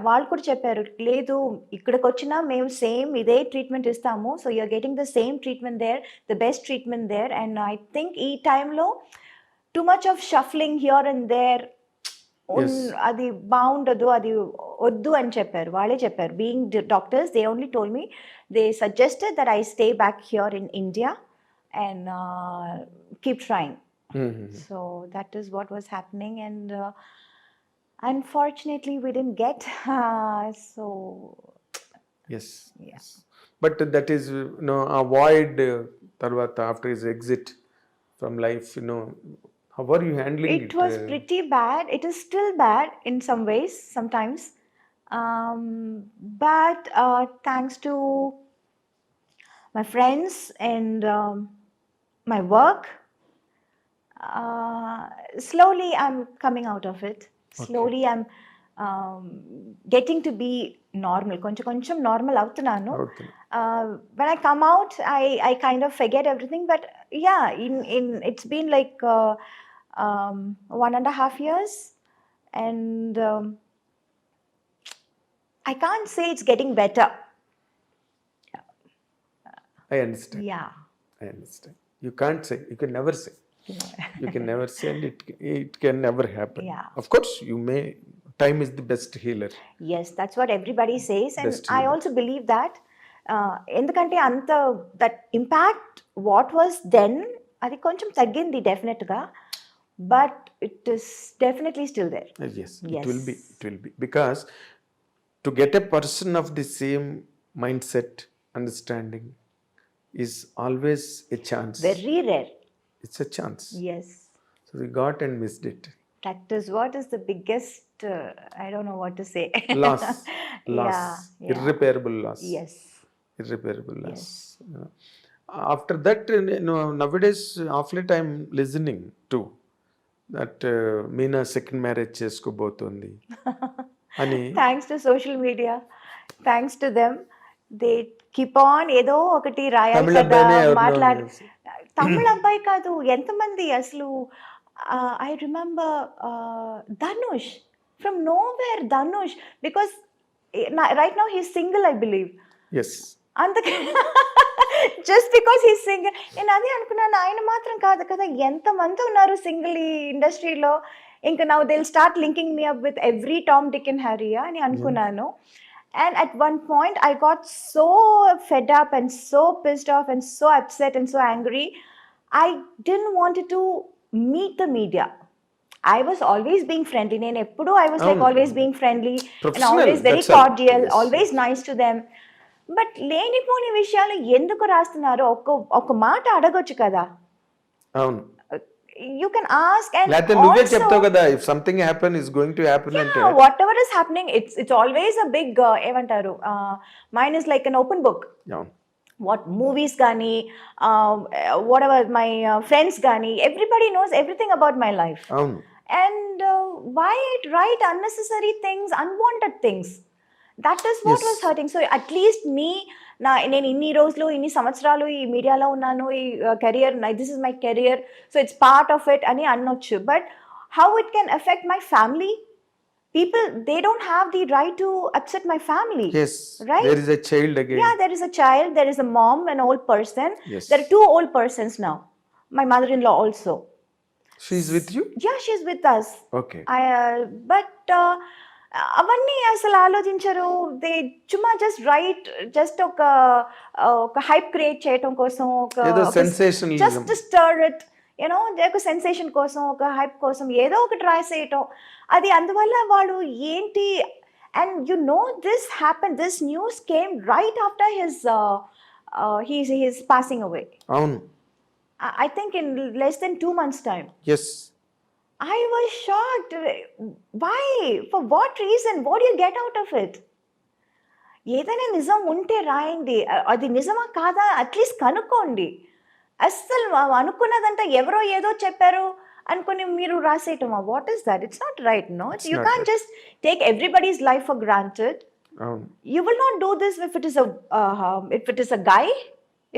వాళ్ళు కూడా చెప్పారు, లేదు ఇక్కడికి వచ్చినా మేము సేమ్ ఇదే ట్రీట్మెంట్ ఇస్తాము. So you're getting the same treatment there, the best treatment there. And I think ఈ టైంలో too much of shuffling here and there అది బాగుండదు, అది వద్దు అని చెప్పారు, వాళ్ళే చెప్పారు. Being doctors, they only told me, they suggested that I stay back here in India and keep trying. So that is what was happening. And unfortunately we didn't get so yes, yeah. yes. But that is avoid tarvata after his exit from life, how are you handling it? It was pretty bad. It is still bad in some ways sometimes, but thanks to my friends and my work, slowly I'm coming out of it. Slowly I'm getting to be normal. కొంచెం normal అవుతున్నాను. When I come out, I kind of forget everything. But yeah, in it's been like 1.5 years, and I can't say it's getting better. I understand. Yeah. I understand. You can't say. You can never say. You can never say, and it can never happen. Yeah. Of course, you may. Time is the best healer. Yes, that's what everybody says, and Best I healer. also believe that. ఎందుకంటే అంత that impact what was then అది కొంచెం తగ్గింది డెఫినెట్గా, but it is definitely still there. Yes, Yes. it will be. It will be, because to get a person of the same mindset, understanding, is always a chance. Very rare. It's a chance. Yes, So we got and missed it. that is what is the biggest I don't know what to say. Loss. Loss. Yeah. Irreparable loss. Yes. Irreparable loss. After that, nowadays, of late I'm listening to that Meena second marriage చేసుకోబోతోంది అని. Thanks to social media, thanks to them, they keep on ఏదో ఒకటి రాయాలి తమిళ కదా, అబ్బాయినే ఎవరినో మాట్లాడి. అనేసి. తమిళ అబ్బాయి కాదు, ఎంతమంది అసలు. I remember Dhanush, from nowhere Dhanush, because right now he's single I believe. Yes. అందుకే జస్ట్ బికాస్ హీ సింగిల్, నేను అదే అనుకున్నాను, ఆయన మాత్రం కాదు కదా, ఎంతమంది ఉన్నారు సింగిల్ ఈ ఇండస్ట్రీలో. ఇంకా now they will start linking me up with every Tom Dick and Harry అని అనుకున్నాను. And at one point I got so fed up and so pissed off and so upset and so angry. I didn't want to meet the media. I was always being friendly. నేను ఎప్పుడు I was like always being friendly and Professional, always very that's all. cordial, Yes. always nice to them. But లేనిపోని విషయాలు ఎందుకు రాస్తున్నారు? ఒక మాట అడగొచ్చు కదా. అవును. యూ కెన్ ఆస్క్ అండ్ లేకపోతే నువ్వే చెప్తావు కదా, if something happen is going to happen అంటే. Whatever is happening, it's always a big ఏమంటారు, mind is like an open book. అవును. What movies gani, whatever my friends gani, everybody knows everything about my life. అవును. And why write unnecessary things, unwanted things? That is what Yes. was hurting. So at least me, నేను ఇన్ని రోజులు ఇన్ని సంవత్సరాలు ఈ మీడియాలో ఉన్నాను, ఈ career, this is my career, so it's part of it అని అనొచ్చు. But how it can affect my family? People, they don't have the right to upset my family. Yes. Right? There is a child again. Yeah, there is a child, there is a mom, an old person. Yes. There are 2 old persons now. My mother-in-law also. She is with you? Yeah, she's with us. Okay. But అవన్నీ అసలు ఆలోచించరు. They చుమ్మా just right, just ఒక hype create చేయటం కోసం, ఏదో sensationalism. Just stir it, you know, ఒక sensation కోసం, ఒక హైప్ కోసం ఏదో ఒకటి రాసేయటం. అది అందువల్ల వాడు ఏంటి, and you know this happen, this news came right after his passing away. అవును. I think in less than 2 months' time. Yes. I was shocked. Why? For what reason? What do you get out of it? ఏదైనా నిజం ఉంటే రాయండి, అది నిజమా కాదా at least కనుక్కోండి. అస్సలు అనుకున్నదంతా ఎవరో ఏదో చెప్పారు అనుకుని మీరు రాసేయటమా? What is that? It's not right. No, you can't just take everybody's life for granted. అవును. You will not do this if it is a guy,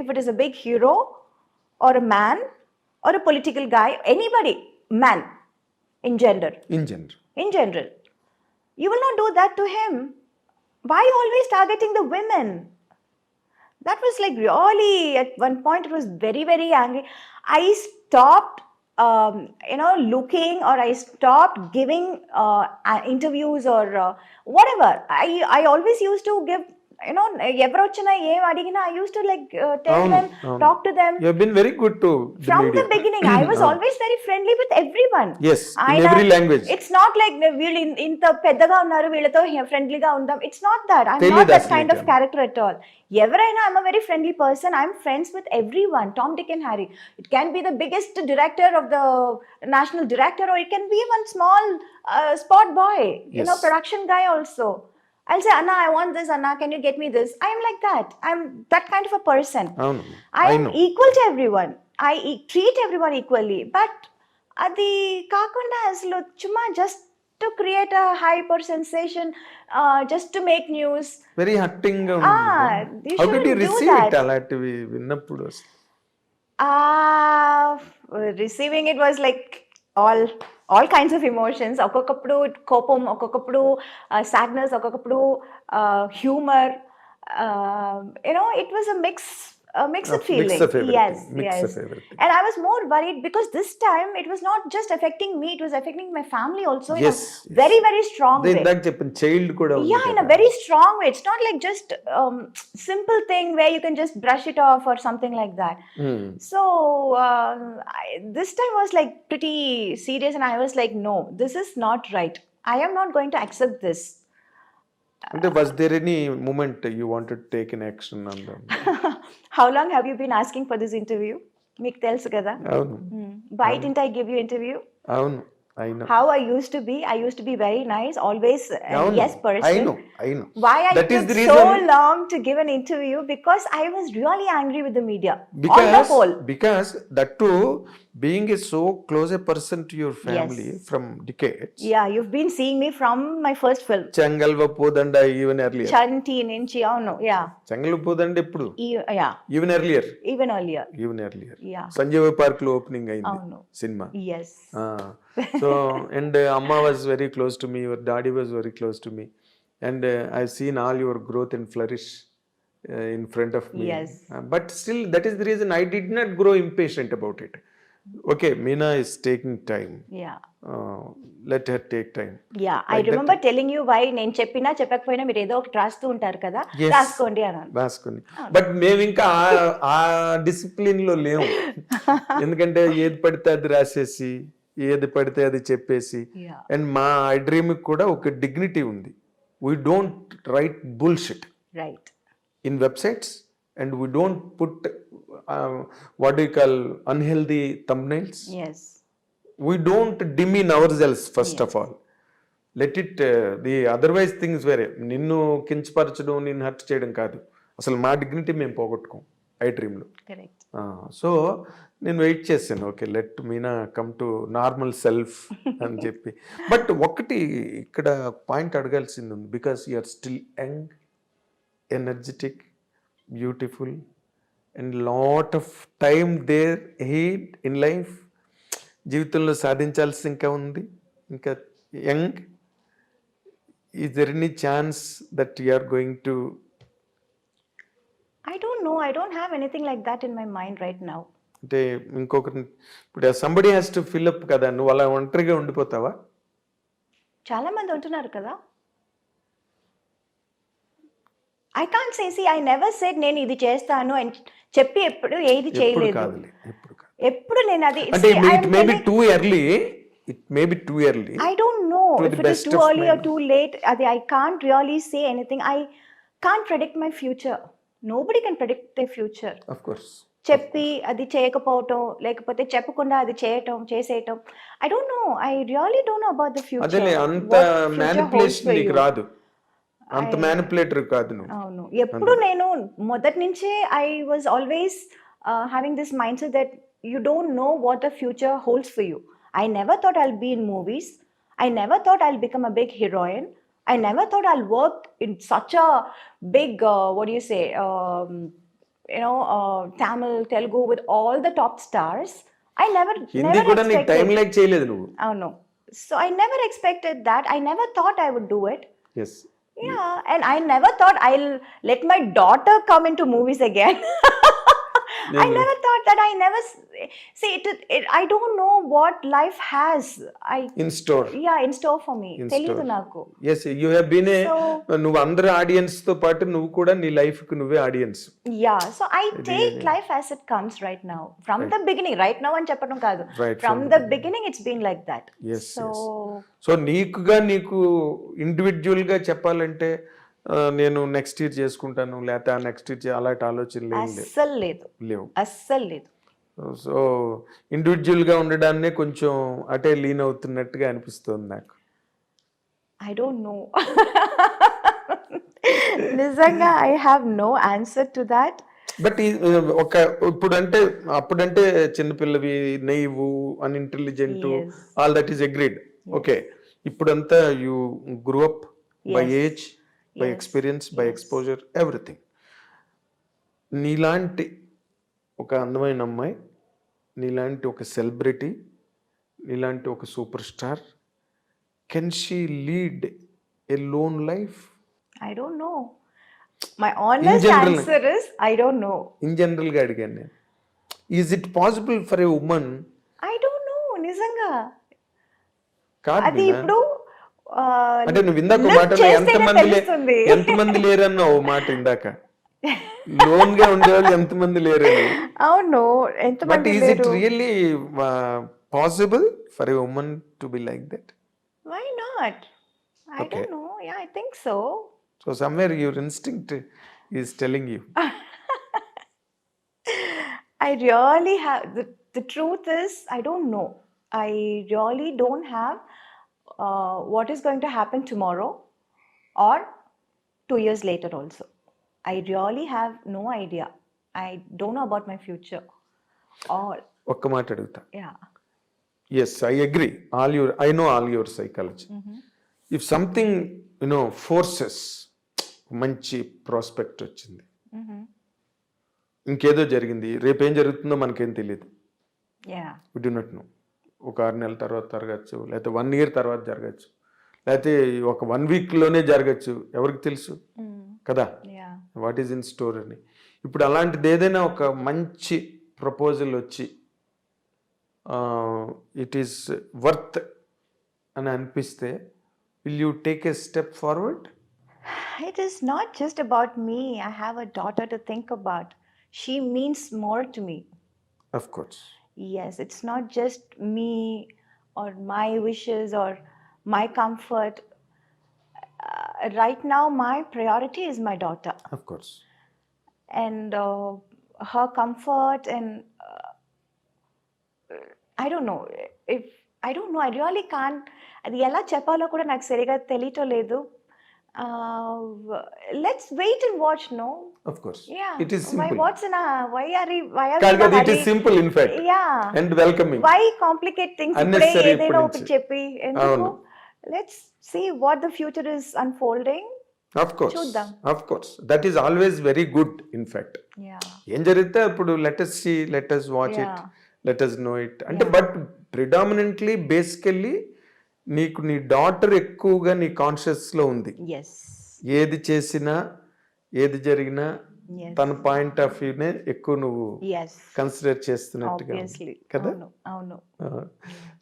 if it is a big hero or a man or a political guy, anybody, man, in general. In general, you will not do that to him. Why always targeting the women? That was like really, at one point it was very, very angry. I stopped looking, or I stopped giving interviews or whatever. I always used to give, ఎవరు వచ్చినా ఏం అడిగినా I used to like tell them, talk to them. You have been very good to the From media. the beginning, I was always very friendly with everyone. Yes, in every language. It's not like వీళ్ళు ఇంత పెద్దగా ఉన్నారు వీళ్ళతో ఫ్రెండ్లీగా ఉందాం. It's not that. I'm Tell not you that that kind of later. character at all. ఎవరైనా, I'm a very friendly person. I'm friends with everyone. Tom, Dick and Harry. It can be the biggest director of the national director, or it can be one small spot boy, Yes. production guy also. I'll say, Anna, I want this. Anna, can you get me this? I am like that. I'm that kind of a person. అవును. I am know. equal to everyone. I treat everyone equally. But అది కాకుండా అసలు చుమ్మా just to create a hype or sensation, just to make news. Very hurting గా ఉంది. You How did you shouldn't do receive that. it అలాంటివి విన్నప్పుడు? Receiving it was like all kinds of emotions. ఒక్కొక్కప్పుడు కోపం, ఒక్కొక్కప్పుడు sadness, ఒక్కొక్కప్పుడు humor. It was a mixed feeling. Mix of everything. Yes, Mix yes. of everything. And I was more worried because this time it was not just affecting me, it was affecting my family also in Yes, a yes. very, very strong అదే way. ఇందాక చెప్పిన child కూడా ఉంది Yeah, in a కదా. very strong way. It's not like just simple thing where you can just brush it off or something like that. So this time was like pretty serious, and I was like, no, this is not right. I am not going to accept this. అంటే was there any moment you wanted to take an action on them? How long have you been asking for this interview? మీకు తెలుసు కదా. అవును. Why didn't I give you interview? అవును. I know. How I used to be very nice, always a అవును. yes person. I know. Why I That is took the so reason. long to give an interview? Because I was really angry with the media. On the whole. Because that too, being a so close a person to your family from decades. Yeah, you've been seeing me from my first film. చెంగల్వ పోదండ even earlier. Chanti నుంచి అవును. Yeah. చెంగల్వ పోదండ ఎప్పుడు? Yeah. Even earlier. Even earlier. Yeah. Sanjeeva park లో opening అయింది అవును. Cinema. Yes. So and Amma was very close to me, your daddy was very close to me, and I've seen all your growth and flourish in front of me. Yes. But still, that is the reason I did not grow impatient about it. Okay, Meena is taking time. Yeah. Let her take time. Yeah, I remember telling you why నేను చెప్పినా చెప్పకపోయినా మీరు ఏదో ఒకటి రాస్తూ ఉంటారు కదా, Yes. రాసుకోండి అన్నాను. రాసుకుని బట్ మేము ఇంకా ఆ డిసిప్లిన్ లో లేము. ఎందుకంటే ఏది పడితే అది రాసేసి ఏది పడితే అది చెప్పేసి. Yeah. అండ్ మా ఐ డ్రీమ్ కూడా ఒక డిగ్నిటీ ఉంది. We don't write bullshit. Right. in websites, and we don't put what do you call unhealthy thumbnails. Yes. We don't demean ourselves first of Yes. all. Let it the otherwise things వేరే, నిన్ను కించపరచడం, నిన్ను hurt చేయడం కాదు. అసలు మా dignity మేము పోగొట్టుకోం I డ్రీమ్లో. Correct. సో నేను వెయిట్ చేశాను, okay let Meena come to normal self అని చెప్పి. బట్ ఒకటి ఇక్కడ పాయింట్ అడగాల్సింది ఉంది, because you're still young, energetic, beautiful, and lot of time there ahead in life. జీవితంలో సాధించాల్సి ఇంకా ఉంది, ఇంకా young. Is there any chance that you are going to? I don't know. I don't have anything like that in my mind right now. అంటే ఇంకొకరిని ఇప్పుడు somebody has to fill up కదా, నువ్వు అలా ఒంటరిగా ఉండిపోతావా? చాలా మంది ఉంటున్నారు కదా. I can't say, I never said నేను ఇది చేస్తాను అని చెప్పి ఎప్పుడు ఏది ఎప్పుడు చేయలేదు. కాదులే, ఎప్పుడు కాదు. ఎప్పుడు నేను అది అంటే it may be too early, it may be too early. I don't know To if the it is best too of early or my- too late. I can't really say anything. I can't predict my future. Nobody can predict their future. Of course. చెప్పి అది చేయకపోవటం, లేకపోతే చెప్పకుండా అది చేసేయటం. I don't know. I really don't know about the future. అదేలే, అంత What future holds manipulation for నీకు you. రాదు, అంత మ్యానిపులేటర్ కాదు నువ్వు. అవును. ఎప్పుడు నేను మొదటి నుంచే I was always having this mindset that you don't know what the future holds for you. I never thought I'll be in movies. I never thought I'll become a big heroine. I never thought I'll work in such a big, what do you say, Tamil, Telugu with all the top stars. I never Hindi కూడా నీకు time expected. Like చేయలేదు నువ్వు. Oh no. So I never expected that. I never thought I would do it. Yes. Yeah, and I never thought I'll let my daughter come into movies again. I never thought that. I never see it. I don't know what life has. In store. In store for me. In తెలీదు store. నాకు. Yes, you have been a, So- నువ్వు అందరు audience తో పాటు నువ్వు కూడా నీ life కు నువ్వే audience. Yeah, so I take life as it comes right now. From the beginning, right now అని చెప్పడం కాదు. Right, From the beginning, it's been like that. Yes, So so నీకు ఇండివిజువల్ గా చెప్పాలంటే నేను నెక్స్ట్ ఇయర్ చేసుకుంటాను, లేకపోతే ఆ నెక్స్ట్ ఇయర్ అలాంటి ఆలోచనలు ఏం అస్సలు లేదు. లేవు. అస్సలు లేదు. సో ఇండివిజువల్ గా ఉండడాన్నే కొంచెం అటే లీన్ అవుతున్నట్టుగా అనిపిస్తుంది నాకు. I don't know. నిజంగా I have no answer to that. But ఒక ఇప్పుడంటే అప్పుడంటే చిన్నపిల్లవి, naive, unintelligent, Yes. All that is agreed. Okay, ఇప్పుడంతా you grew up by Yes. Age, by Yes. Experience, by exposure, everything. నీలాంటి ఒక అందమైన అమ్మాయి, నీలాంటి ఒక సెలబ్రిటీ, నీలాంటి ఒక super star, can she lead a lone life? I don't know. My honest general. answer is I don't know. In జనరల్గా అడిగాను నేను. Is it possible for a women? I don't know. నిజంగా కాదు అది మీనా. ఇప్పుడు అంటే నువ్వు ఇందాక look మాటలో చేస్తేనే తెలుస్తుంది. ఎంతమంది లేరన్నా ఓ మాట ఇందాక, లోన్ గా ఉండేవాళ్ళు ఎంతమంది లేరని. అవును, బట్ ఎంతమంది ఈజ్ ఇట్ లేరు. Really possible for a women to be like that? Why not? I Okay. don't know. Yeah, I think so. So somewhere your instinct is telling you. I really have the truth is I don't know. I really don't have what is going to happen tomorrow or 2 years later also. I really have no idea. I don't know about my future. Or ఒక్క మాట అడుగుతా. yeah. Yes, I agree. I know all your psychology. If something forces, మంచి prospect వచ్చింది, ఇంకేదో జరిగింది, రేపేం జరుగుతుందో మనకేం తెలియదు. Yeah. We do not know. ఒక 6 నెలల తర్వాత జరగచ్చు, లేకపోతే 1 year తర్వాత జరగచ్చు, లేకపోతే ఒక 1 weekలోనే జరగచ్చు, ఎవరికి తెలుసు కదా Yeah. What is in store అని. ఇప్పుడు అలాంటిది ఏదైనా ఒక మంచి ప్రపోజల్ వచ్చి ఇట్ ఈస్ వర్త్ అని అనిపిస్తే, will you take a step forward? It is not just about me. I have a daughter to think about. She means more to me. Of course. Yes, it's not just me or my wishes or my comfort. Right now, my priority is my daughter. Of course. and her comfort, and I don't know if I really can't. అది ఎలా చెప్పాలో కూడా నాకు సరిగా తెలియటం లేదు. Let's wait and watch, no? Of course. Yeah. It is Why simple. why are we కాదు in a కాదు, it is hurry? simple in fact. Yeah. And welcoming. Why complicate things? ఇప్పుడే Unnecessary ఏదైనా ఇప్పటి ఒకటి నుంచి. చెప్పి ఎందుకు? అవును. Let's see what the future is unfolding. Of course. చూద్దాం. Of course. That is always very good in fact. Yeah. ఏం జరిగితే అప్పుడు let us see, let us watch it, Yeah. let us know it. అంటే but predominantly basically నీకు నీ daughter ఎక్కువగా నీ కాన్షియస్లో ఉంది. Yes. ఏది చేసినా ఏది జరిగినా Yes. తన పాయింట్ ఆఫ్ వ్యూనే ఎక్కువ నువ్వు Yes. కన్సిడర్ చేస్తున్నట్టుగా ఉంది. Obviously. కదా? అవును.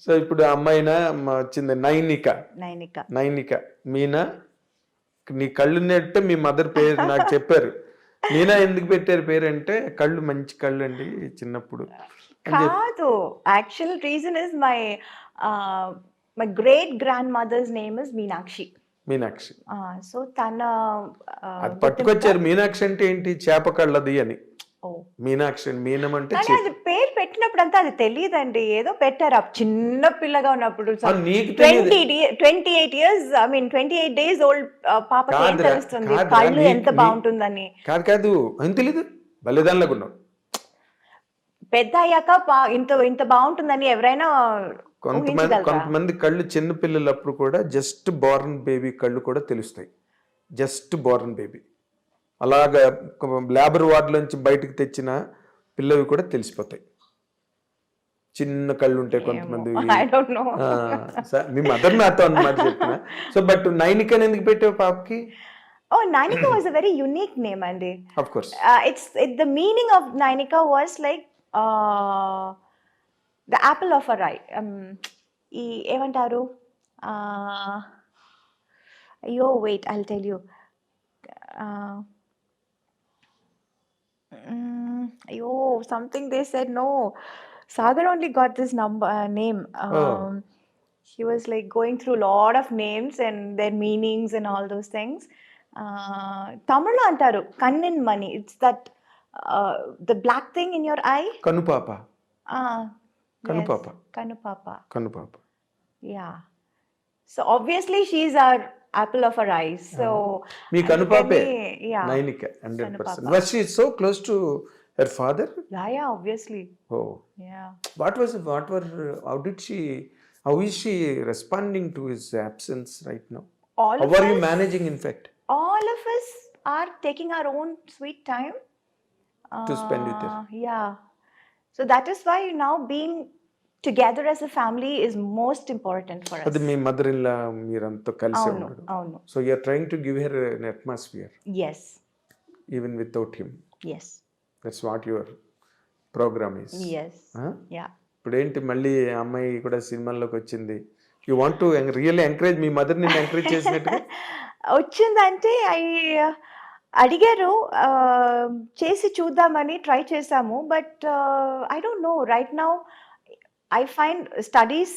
సో ఇప్పుడు అమ్మాయినా వచ్చింది నైనిక. నైనిక. మీనా నీ కళ్ళు నెట్టే మీ మదర్ పేరు నాకు చెప్పారు. మీనా ఎందుకు పెట్టారు పేరు అంటే కళ్ళు మంచి కళ్ళు అండి చిన్నప్పుడు. కాదు, actual reason is my great grand mother's name is Meenakshi. Meenakshi. So తన అది పట్టుకొచ్చారు. మీనాక్షి అంటే ఏంటి? చేప కళ్ళది అని. ఓ, మీనాక్షి మీనం అంటే కానీ అది పేరు పెట్టినప్పుడు అంతా అది తెలియదండి, ఏదో పెట్టారు చిన్న పిల్లగా ఉన్నప్పుడు. నీకు తెలియదు. 28 years, I mean 28 days old పాపకి ఏం కాదురా, తెలుస్తుంది కాదురా, కళ్ళు ఎంత బాగుంటుందని? కాదు అని తెలీదు. బలిదానిలాగా ఉన్నావు. పెద్ద అయ్యాక ఇంత బాగుంటుందని ఎవరైనా కొంతమంది కళ్ళు చిన్న పిల్లలప్పుడు కూడా జస్ట్ బోర్న్ బేబీ కళ్ళు కూడా తెలుస్తాయి. జస్ట్ బోర్న్ బేబీ అలాగా లేబర్ వార్డులోంచి బయటకు తెచ్చిన పిల్లవి కూడా తెలిసిపోతాయి. చిన్న కళ్ళు ఉంటాయి కొంతమంది. మీ మదర్ నాతో అన్నమాట చెప్పిన. సో బట్ నైనిక ఎందుకు పెట్టావు పాపకి? Oh, Nainika was a very unique name, Andy. Of course. The meaning of Nainika was like the apple of her eye. ఏమంటారు? అయ్యో wait, I'll tell you. అయ్యో, something they said, no. Sagar only got this name. He was like going through a lot of names and their meanings and all those things. Tamil antaru kannin mani. It's that the black thing in your eye. Kanupapa. Kanupapa. Yes. Kanupapa. Yeah. So obviously she's our apple of her eyes. So me Kanupape. Yeah. Nainika 100%. Was she so close to her father? Yeah, obviously. Oh. Yeah. How is she responding to his absence right now? How are you managing in fact? All of us are taking our own sweet time to spend with her. Yeah. So that is why now being together as a family is most important for us. Adi mee mother-in-law meeranto kalisi unnaru. Avunu. So you are trying to give her an atmosphere. Yes. Even without him. Yes. That's what your program is. Yes. Huh? Yeah. ఇప్పుడు ఏంటి మళ్ళీ అమ్మాయి కూడా సినిమాల్లోకి వచ్చింది. You want to really encourage me mother ని encourage చేసినట్టుగా వచ్చిందంటే అడిగారు, చేసి చూద్దామని ట్రై చేసాము. But I don't no, right now I find studies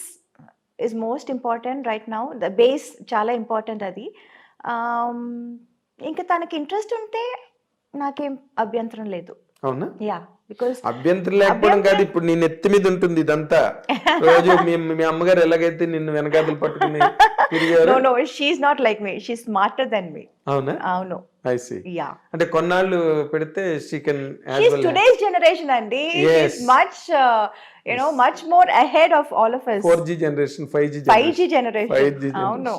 is most important right now. The base చాలా ఇంపార్టెంట్ అది. ఇంకా తనకి ఇంట్రెస్ట్ ఉంటే నాకేం అభ్యంతరం లేదు. అవునా? యా, బికాజ్ అభ్యంతరం లేకపోవడం కాదు, ఇప్పుడు నీ నెత్తి మీద ఉంటుంది ఇదంతా. రోజు మీ అమ్మగారు ఎలాగైతే నిన్ను వెనకాతలు పట్టుకుని తిరిగారు. No, she is not like me, she smarter than me. అవునా? అవును. I see. యా, అంటే కొన్నాళ్ళు పెడితే she can she is today's generation అండి. She is much much more ahead of all of us. 4G generation, 5G generation. అవును.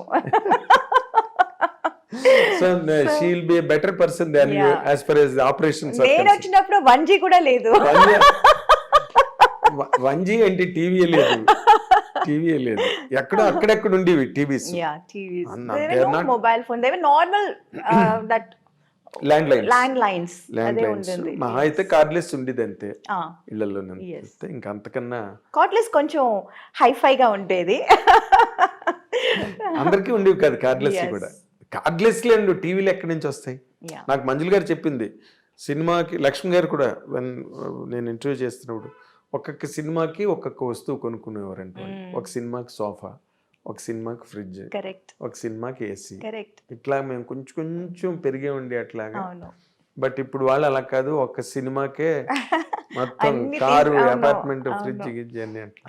So she will be a better person than you as far as the operations are concerned. నేను వచ్చినప్పుడు 1G కూడా లేదు. 1G అంటే TV లేదు. అక్కడెక్కడ ఉండేవి TVs. Mobile phone, they normal that land lines. మహా అయితే కార్డ్లెస్ ఉండేది అంతే ఇళ్లలో. ఇంకా అంతకన్నా కార్డ్లెస్ కొంచెం హైఫైగా ఉండేది. అందరికీ ఉండేవి కాదు కార్డ్లెస్ కూడా. కార్డ్లెస్ లేండు టీవీలు ఎక్కడి నుంచి వస్తాయి? నాకు మంజుల గారు చెప్పింది. సినిమాకి లక్ష్మి గారు కూడా నేను ఇంటర్వ్యూ చేస్తున్నప్పుడు ఒక్కొక్క సినిమాకి ఒక్కొక్క వస్తువు కొనుక్కునేవారంట. ఒక సినిమాకి సోఫా, ఒక సినిమాకి ఫ్రిడ్జ్, ఒక సినిమాకి ఏసీ. ఇట్లా మేము కొంచెం పెరిగే ఉండి అట్లాగా బట్ ఇప్పుడు వాళ్ళు అలా కాదు, ఒక సినిమాకే మొత్తం అన్ని కారు, అవును, అపార్ట్మెంట్, అవును. ఫ్రిడ్జ్ గిడ్జ్ అన్ని అట్లా.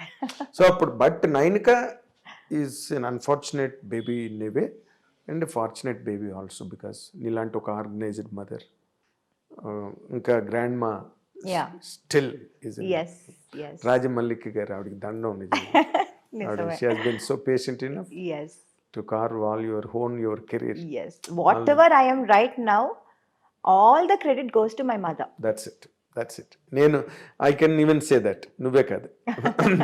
సో అప్పుడు but Nainika is an unfortunate baby in a way and fortunate baby also because నీలాంటి ఒక ఆర్గనైజ్డ్ మదర్, ఇంకా grandma Yeah. Still is Yes, yes. Rajamallika గారు, ఆవిడకి దండం నిజంగా. ఆవిడ నిజమే. She has been so patient enough Yes, to carve all your own your career. yes. Whatever I am right now, all the credit goes to my mother. That's it. నేను I can even say that, నువ్వే కాదు,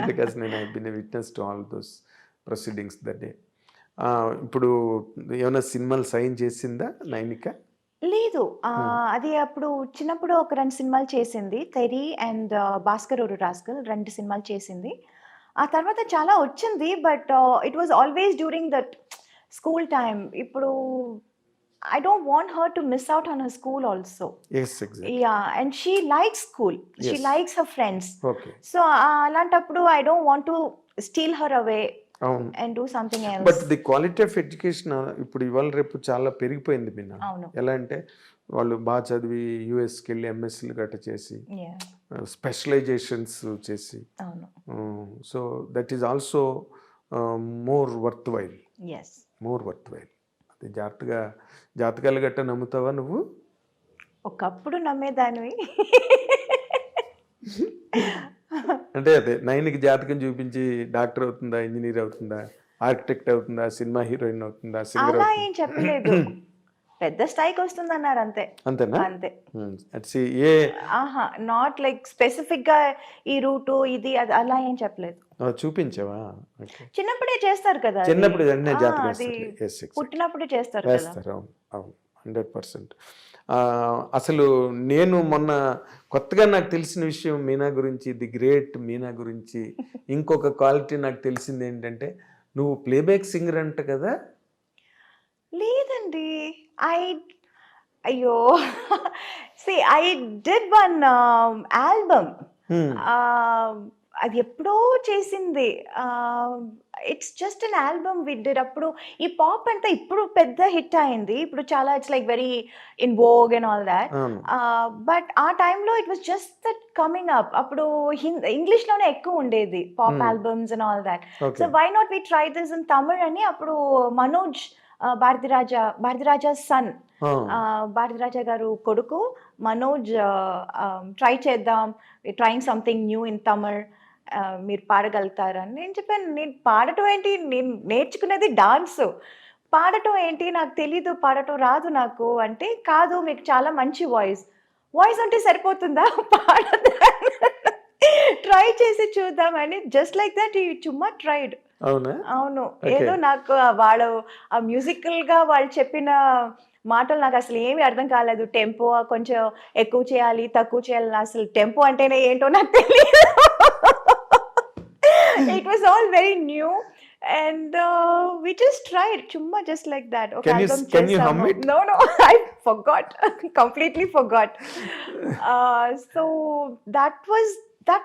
because నేను I been a witness to all those proceedings that day. ఇప్పుడు ఏమైనా సినిమాలు sign చేసిందా నైనిక? లేదు, అది అప్పుడు చిన్నప్పుడు ఒక 2 సినిమాలు చేసింది, తెరి అండ్ భాస్కర్ ఒక రాస్కల్, 2 సినిమాలు చేసింది. ఆ తర్వాత చాలా వచ్చింది, but it was always during that school time. ఇప్పుడు I don't want her to miss out on her school also. Yes, exactly. Yeah, and she likes school, she Yes. Likes her friends. Okay, so అలాంటప్పుడు I don't want to steal her away అవును. And do something but else. The quality of education ఇప్పుడు ఇవాళ రేపు చాలా పెరిగిపోయింది మీనా. అవును. ఎలా అంటే వాళ్ళు బాగా చదివి యూఎస్కి వెళ్ళి ఎంఎస్సీలు గట్ట చేసి Yeah, స్పెషలైజేషన్స్ చేసి, అవును. So that is also more worth while, Yes. అది జాతకాలు గట్ట నమ్ముతావా నువ్వు? ఒకప్పుడు నమ్మేదానివి. అంటే అదే నైన్కి జాతకం చూపించి డాక్టర్ అవుతుందా, ఇంజనీర్ అవుతుందా, ఆర్కిటెక్ట్ అవుతుందా, సినిమా హీరోయిన్ అవుతుందా, సింగర్ అలా అవుతుందా? ఏం చెప్పలేదు. పెద్ద స్థాయికి వస్తుందన్నారు అంతే. అంతేనా? అంతే. అట్స్ ఏ ఆహా, నాట్ లైక్ స్పెసిఫిక్ గా ఈ రూటు ఇది అది అలా ఏం చెప్పలేదు. చూపించావా? ఓకే, చిన్నప్పుడే చేస్తారు కదా అది. చిన్నప్పుడు వెంటనే జాతకం అది వేస్తారు. Yes, exactly. పుట్టినప్పుడే చేస్తారు కదా. వేస్తారు, అవును అవును, 100%. అసలు నేను మొన్న కొత్తగా నాకు తెలిసిన విషయం మీనా గురించి, ది గ్రేట్ మీనా గురించి ఇంకొక క్వాలిటీ నాకు తెలిసింది ఏంటంటే, నువ్వు ప్లేబ్యాక్ సింగర్ అంట కదా? లేదండి, అయ్యో, see I did one album. అది ఎప్పుడో చేసింది. It's just an album we did. అప్పుడు ఈ పాప్ అంతా ఇప్పుడు పెద్ద హిట్ అయింది, ఇప్పుడు చాలా it's like very in vogue and all that. అవును. బట్ ఆ టైంలో it was just that coming up. అప్పుడు ఇంగ్లీష్లోనే ఎక్కువ ఉండేది pop albums and all that. Okay. So why not we try this in Tamil అని అప్పుడు మనోజ్ భారతిరాజా సన్, భారతిరాజా గారు కొడుకు మనోజ్ ట్రై చేద్దాం, trying something new in Tamil, మీరు పాడగలుగుతారని నేను చెప్పాను. నేను పాడటం ఏంటి, నేను నేర్చుకునేది డాన్స్, పాడటం ఏంటి నాకు తెలీదు, పాడటం రాదు నాకు అంటే, కాదు మీకు చాలా మంచి వాయిస్ అంటే సరిపోతుందా, పాడదా, ట్రై చేసి చూద్దామని జస్ట్ లైక్ దట్ ఈ చుమ్మా ట్రైడ్. అవునా? అవును. Okay. ఏదో నాకు వాళ్ళు ఆ మ్యూజికల్ గా వాళ్ళు చెప్పిన మాటలు నాకు అసలు ఏమీ అర్థం కాలేదు. టెంపో కొంచెం ఎక్కువ చేయాలి, తక్కువ చేయాలి, అసలు టెంపో అంటేనే ఏంటో నాకు తెలియదు. It was all very new and we just tried చుమ్మా just like that. ఒక Can you- album can you hum చేసాము. it? No, I forgot. Completely forgot. So that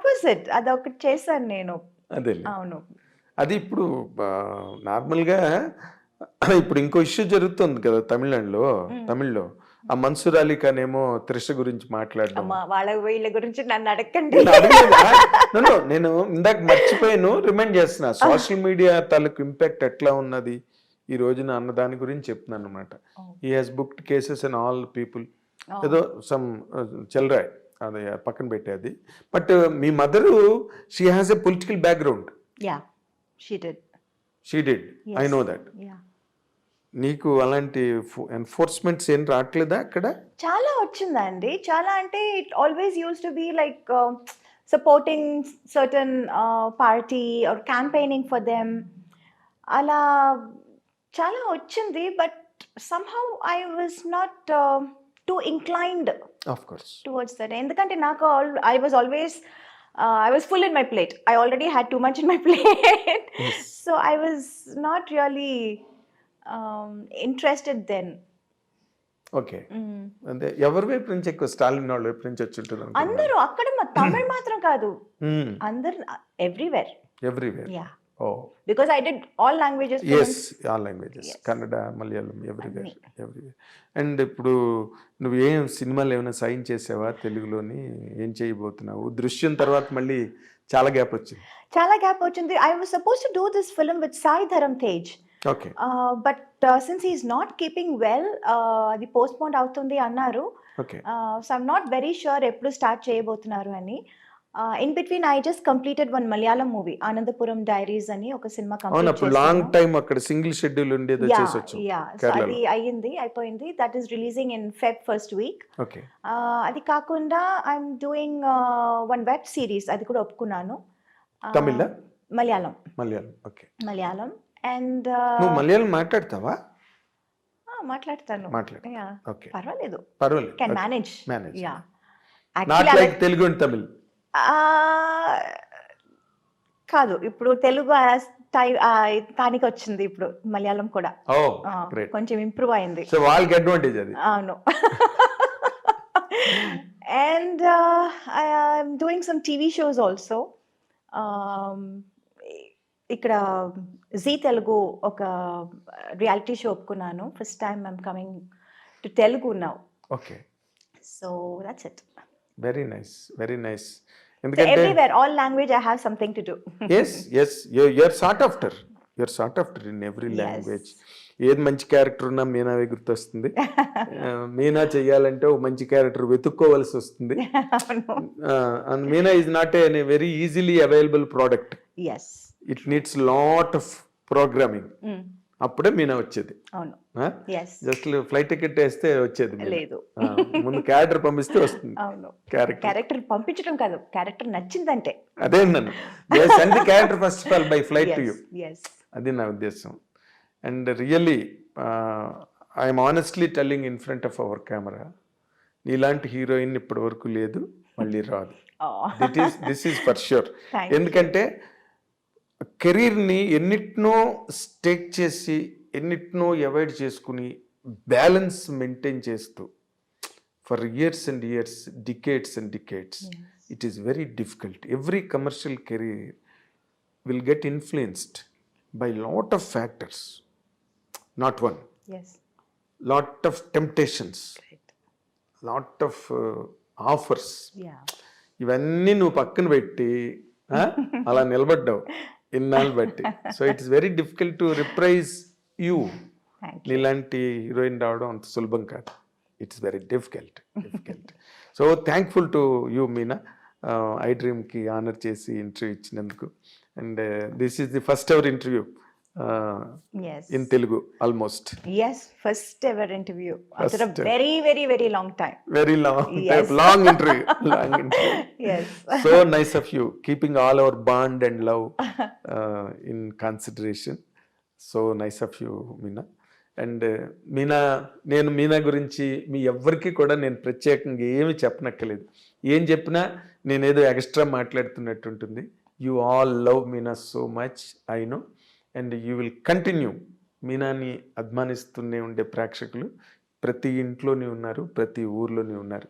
was it. అదొకటి చేశాను నేను. అదే, అవును. అది ఇప్పుడు నార్మల్గా ఇప్పుడు ఇంకో ఇష్యూ జరుగుతుంది కదా తమిళ్లో ఆ మన్సూర్ అలీ ఖాన్ ఏమో త్రిష గురించి మాట్లాడడం. అమ్మా, వాళ్ళ వీళ్ళ గురించి నన్ను అడగండి. నేను అడగలేదా? No, నేను ఇందాక మర్చిపోయాను, రిమైండ్ చేస్తున్నా. సోషల్ మీడియా తాలూకు ఇంపాక్ట్ ఎట్లా ఉన్నది ఈ రోజున అన్న దాని గురించి చెప్తున్నాను అనమాట. ఈ has booked cases and all people, ఏదో సమ్ చెల్రాయ్, అది పక్కన పెట్టేది. But me mother she has a political background. Yeah, she did. She did, I Yes. Know that. Yeah. నీకు అలాంటి ఎన్ఫోర్స్మెంట్స్ ఏం రావట్లేదా అక్కడ? చాలా వచ్చిందండి. చాలా అంటే it always use to be like supporting certain party or campaigning for them, అలా చాలా వచ్చింది. But somehow I was not too inclined of course. towards that. ఎందుకంటే నాకు I was always I was full in my plate. I already had too much in my plate. Yes. So I was not really interested then. Okay, అంటే ఎవరి వైపు నుంచి ఎక్కువ, స్టాలిన్ వాళ్ళ వైపు నుంచి వచ్చి ఉంటుంది అందరూ అక్కడ తమిళ్ మాత్రం కాదు, అందరు everywhere. Everywhere. Yeah. Oh because I did all languages yes films. All languages, Yes. Kannada, Malayalam, everywhere అన్ని. ఎవ్రీవేర్. అండ్ ఇప్పుడు నువ్వు ఏం సినిమాలు ఏమైనా సైన్ చేసావా తెలుగులోని? ఏం చేయబోతున్నావు? దృశ్యం తర్వాత మళ్ళీ చాలా గ్యాప్ వచ్చింది. Chala gap ochindi. I was supposed to do this film with Sai Dharam Tej. Okay But since he's not keeping well, అది postponed అవుతుంది అన్నారు. Okay So I'm not very sure ఎప్పుడు స్టార్ట్ చేయబోతున్నారు అని. In between I just completed one Malayalam movie, Anandapuram Diaries అని ఒక cinema అవును, complete అప్పుడు లాంగ్ టైం అక్కడ సింగిల్ షెడ్యూల్ ఉండేది వచ్చేసి వచ్చు సో కేరళలో. అది అయిపోయింది. That is releasing in Feb first week. Okay అది కాకుండా I'm doing one web series, అది కూడా ఒప్పుకున్నాను. తమిళ? మలయాళం. ఓకే. మలయాళం అండ్ నువ్వు మలయాళం మాట్లాడతావా? మాట్లాడతాను. మాట్లాడు. Yeah, ఓకే, పర్వాలేదు. పర్వాలేదు. Can manage. Manage. Yeah not like Telugu and Tamil. కాదు, ఇప్పుడు తెలుగు తానికి వచ్చింది, ఇప్పుడు మలయాళం కూడా ఓ గ్రేట్. కొంచెం ఇంప్రూవ్ అయింది. సో వాళ్ళకి అడ్వాంటేజ్ అది. అవును. And I'm doing some TV shows also. ఇక్కడ జీ తెలుగు ఒక రియాలిటీ షో ఒప్పుకున్నాను. First time I'm coming to Telugu now. Okay, so that's it. Very nice, very nice. So ఎందుకంటే everywhere, all language, I have something to do. Yes you're sought after in every Yes. Language. ఏది మంచి character ఉన్నా మీనావే గుర్తొస్తుంది. మీనా చెయ్యాలంటే ఒక మంచి character వెతుక్కోవలసి వస్తుంది. అవును. And Meena is not a very easily available product. Yes. It needs lot of programming. Mm. అప్పుడే మీనా వచ్చేది. అవును. Yes. జస్ట్ ఫ్లైట్ టికెట్ వేస్తే వచ్చేది మీనా. లేదు. ముందు క్యారెక్టర్ పంపిస్తే వస్తుంది అవును. క్యారెక్టర్. క్యారెక్టర్ పంపించడం కాదు, క్యారెక్టర్ నచ్చిందంటే. అదే నన్ను send the character first of all by flight to you. Yes. అది నా ఉద్దేశం. And really I'm honestly telling in front of our camera, నీలాంటి హీరోయిన్ ఇప్పటి వరకు లేదు, మళ్ళీ రాదు. Oh. This is for sure. Thank you. ఎందుకంటే కెరీర్ని ఎన్నిటినో స్టేక్ చేసి ఎన్నిటినో అవాయిడ్ చేసుకుని బ్యాలెన్స్ మెయింటైన్ చేస్తూ for years and years, decades and decades, it is very difficult. Every commercial career will get influenced by lot of factors, not one, Yes. Lot of temptations, Great. Lot of offers. Yeah. ఇవన్నీ నువ్వు పక్కన పెట్టి అలా నిలబడ్డావు ఇన్నాళ్ళు బట్టి. So it's very difficult to reprise you. Thank you. నీలాంటి heroine రావడం అంత సులభం కాదు. It's very difficult. So thankful to you Meena, I డ్రీమ్కి ఆనర్ చేసి ఇంటర్వ్యూ ఇచ్చినందుకు. And this is the first ever interview Yes. In Telugu almost. Yes, first ever interview after a First. very, very, very long time. Very long Yes. Long interview. Yes. So nice of you, keeping all our bond and love in consideration. So nice of you, Meena. And నేను మీనా గురించి మీ ఎవ్వరికి కూడా నేను ప్రత్యేకంగా ఏమి చెప్పనక్కర్లేదు. ఏం చెప్పినా నేనేదో ఎక్స్ట్రా మాట్లాడుతున్నట్టు ఉంటుంది. You all love Meena so much, I know. And you will continue. మీనాని అభిమానిస్తూనే ఉండే ప్రేక్షకులు ప్రతి ఇంట్లోనే ఉన్నారు, ప్రతి ఊర్లోనే ఉన్నారు.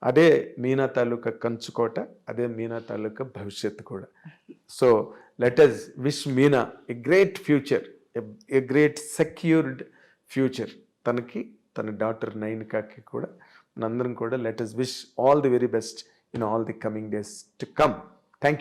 అదే మీనా తాలూకా కంచుకోట, అదే మీనా తాలూకా భవిష్యత్తు కూడా. So let us wish Meena a great future, a great secured future. తనకి, తన డాటర్ నైనికాకి కూడా, మనందరం కూడా let us wish all the very best in all the coming days to come.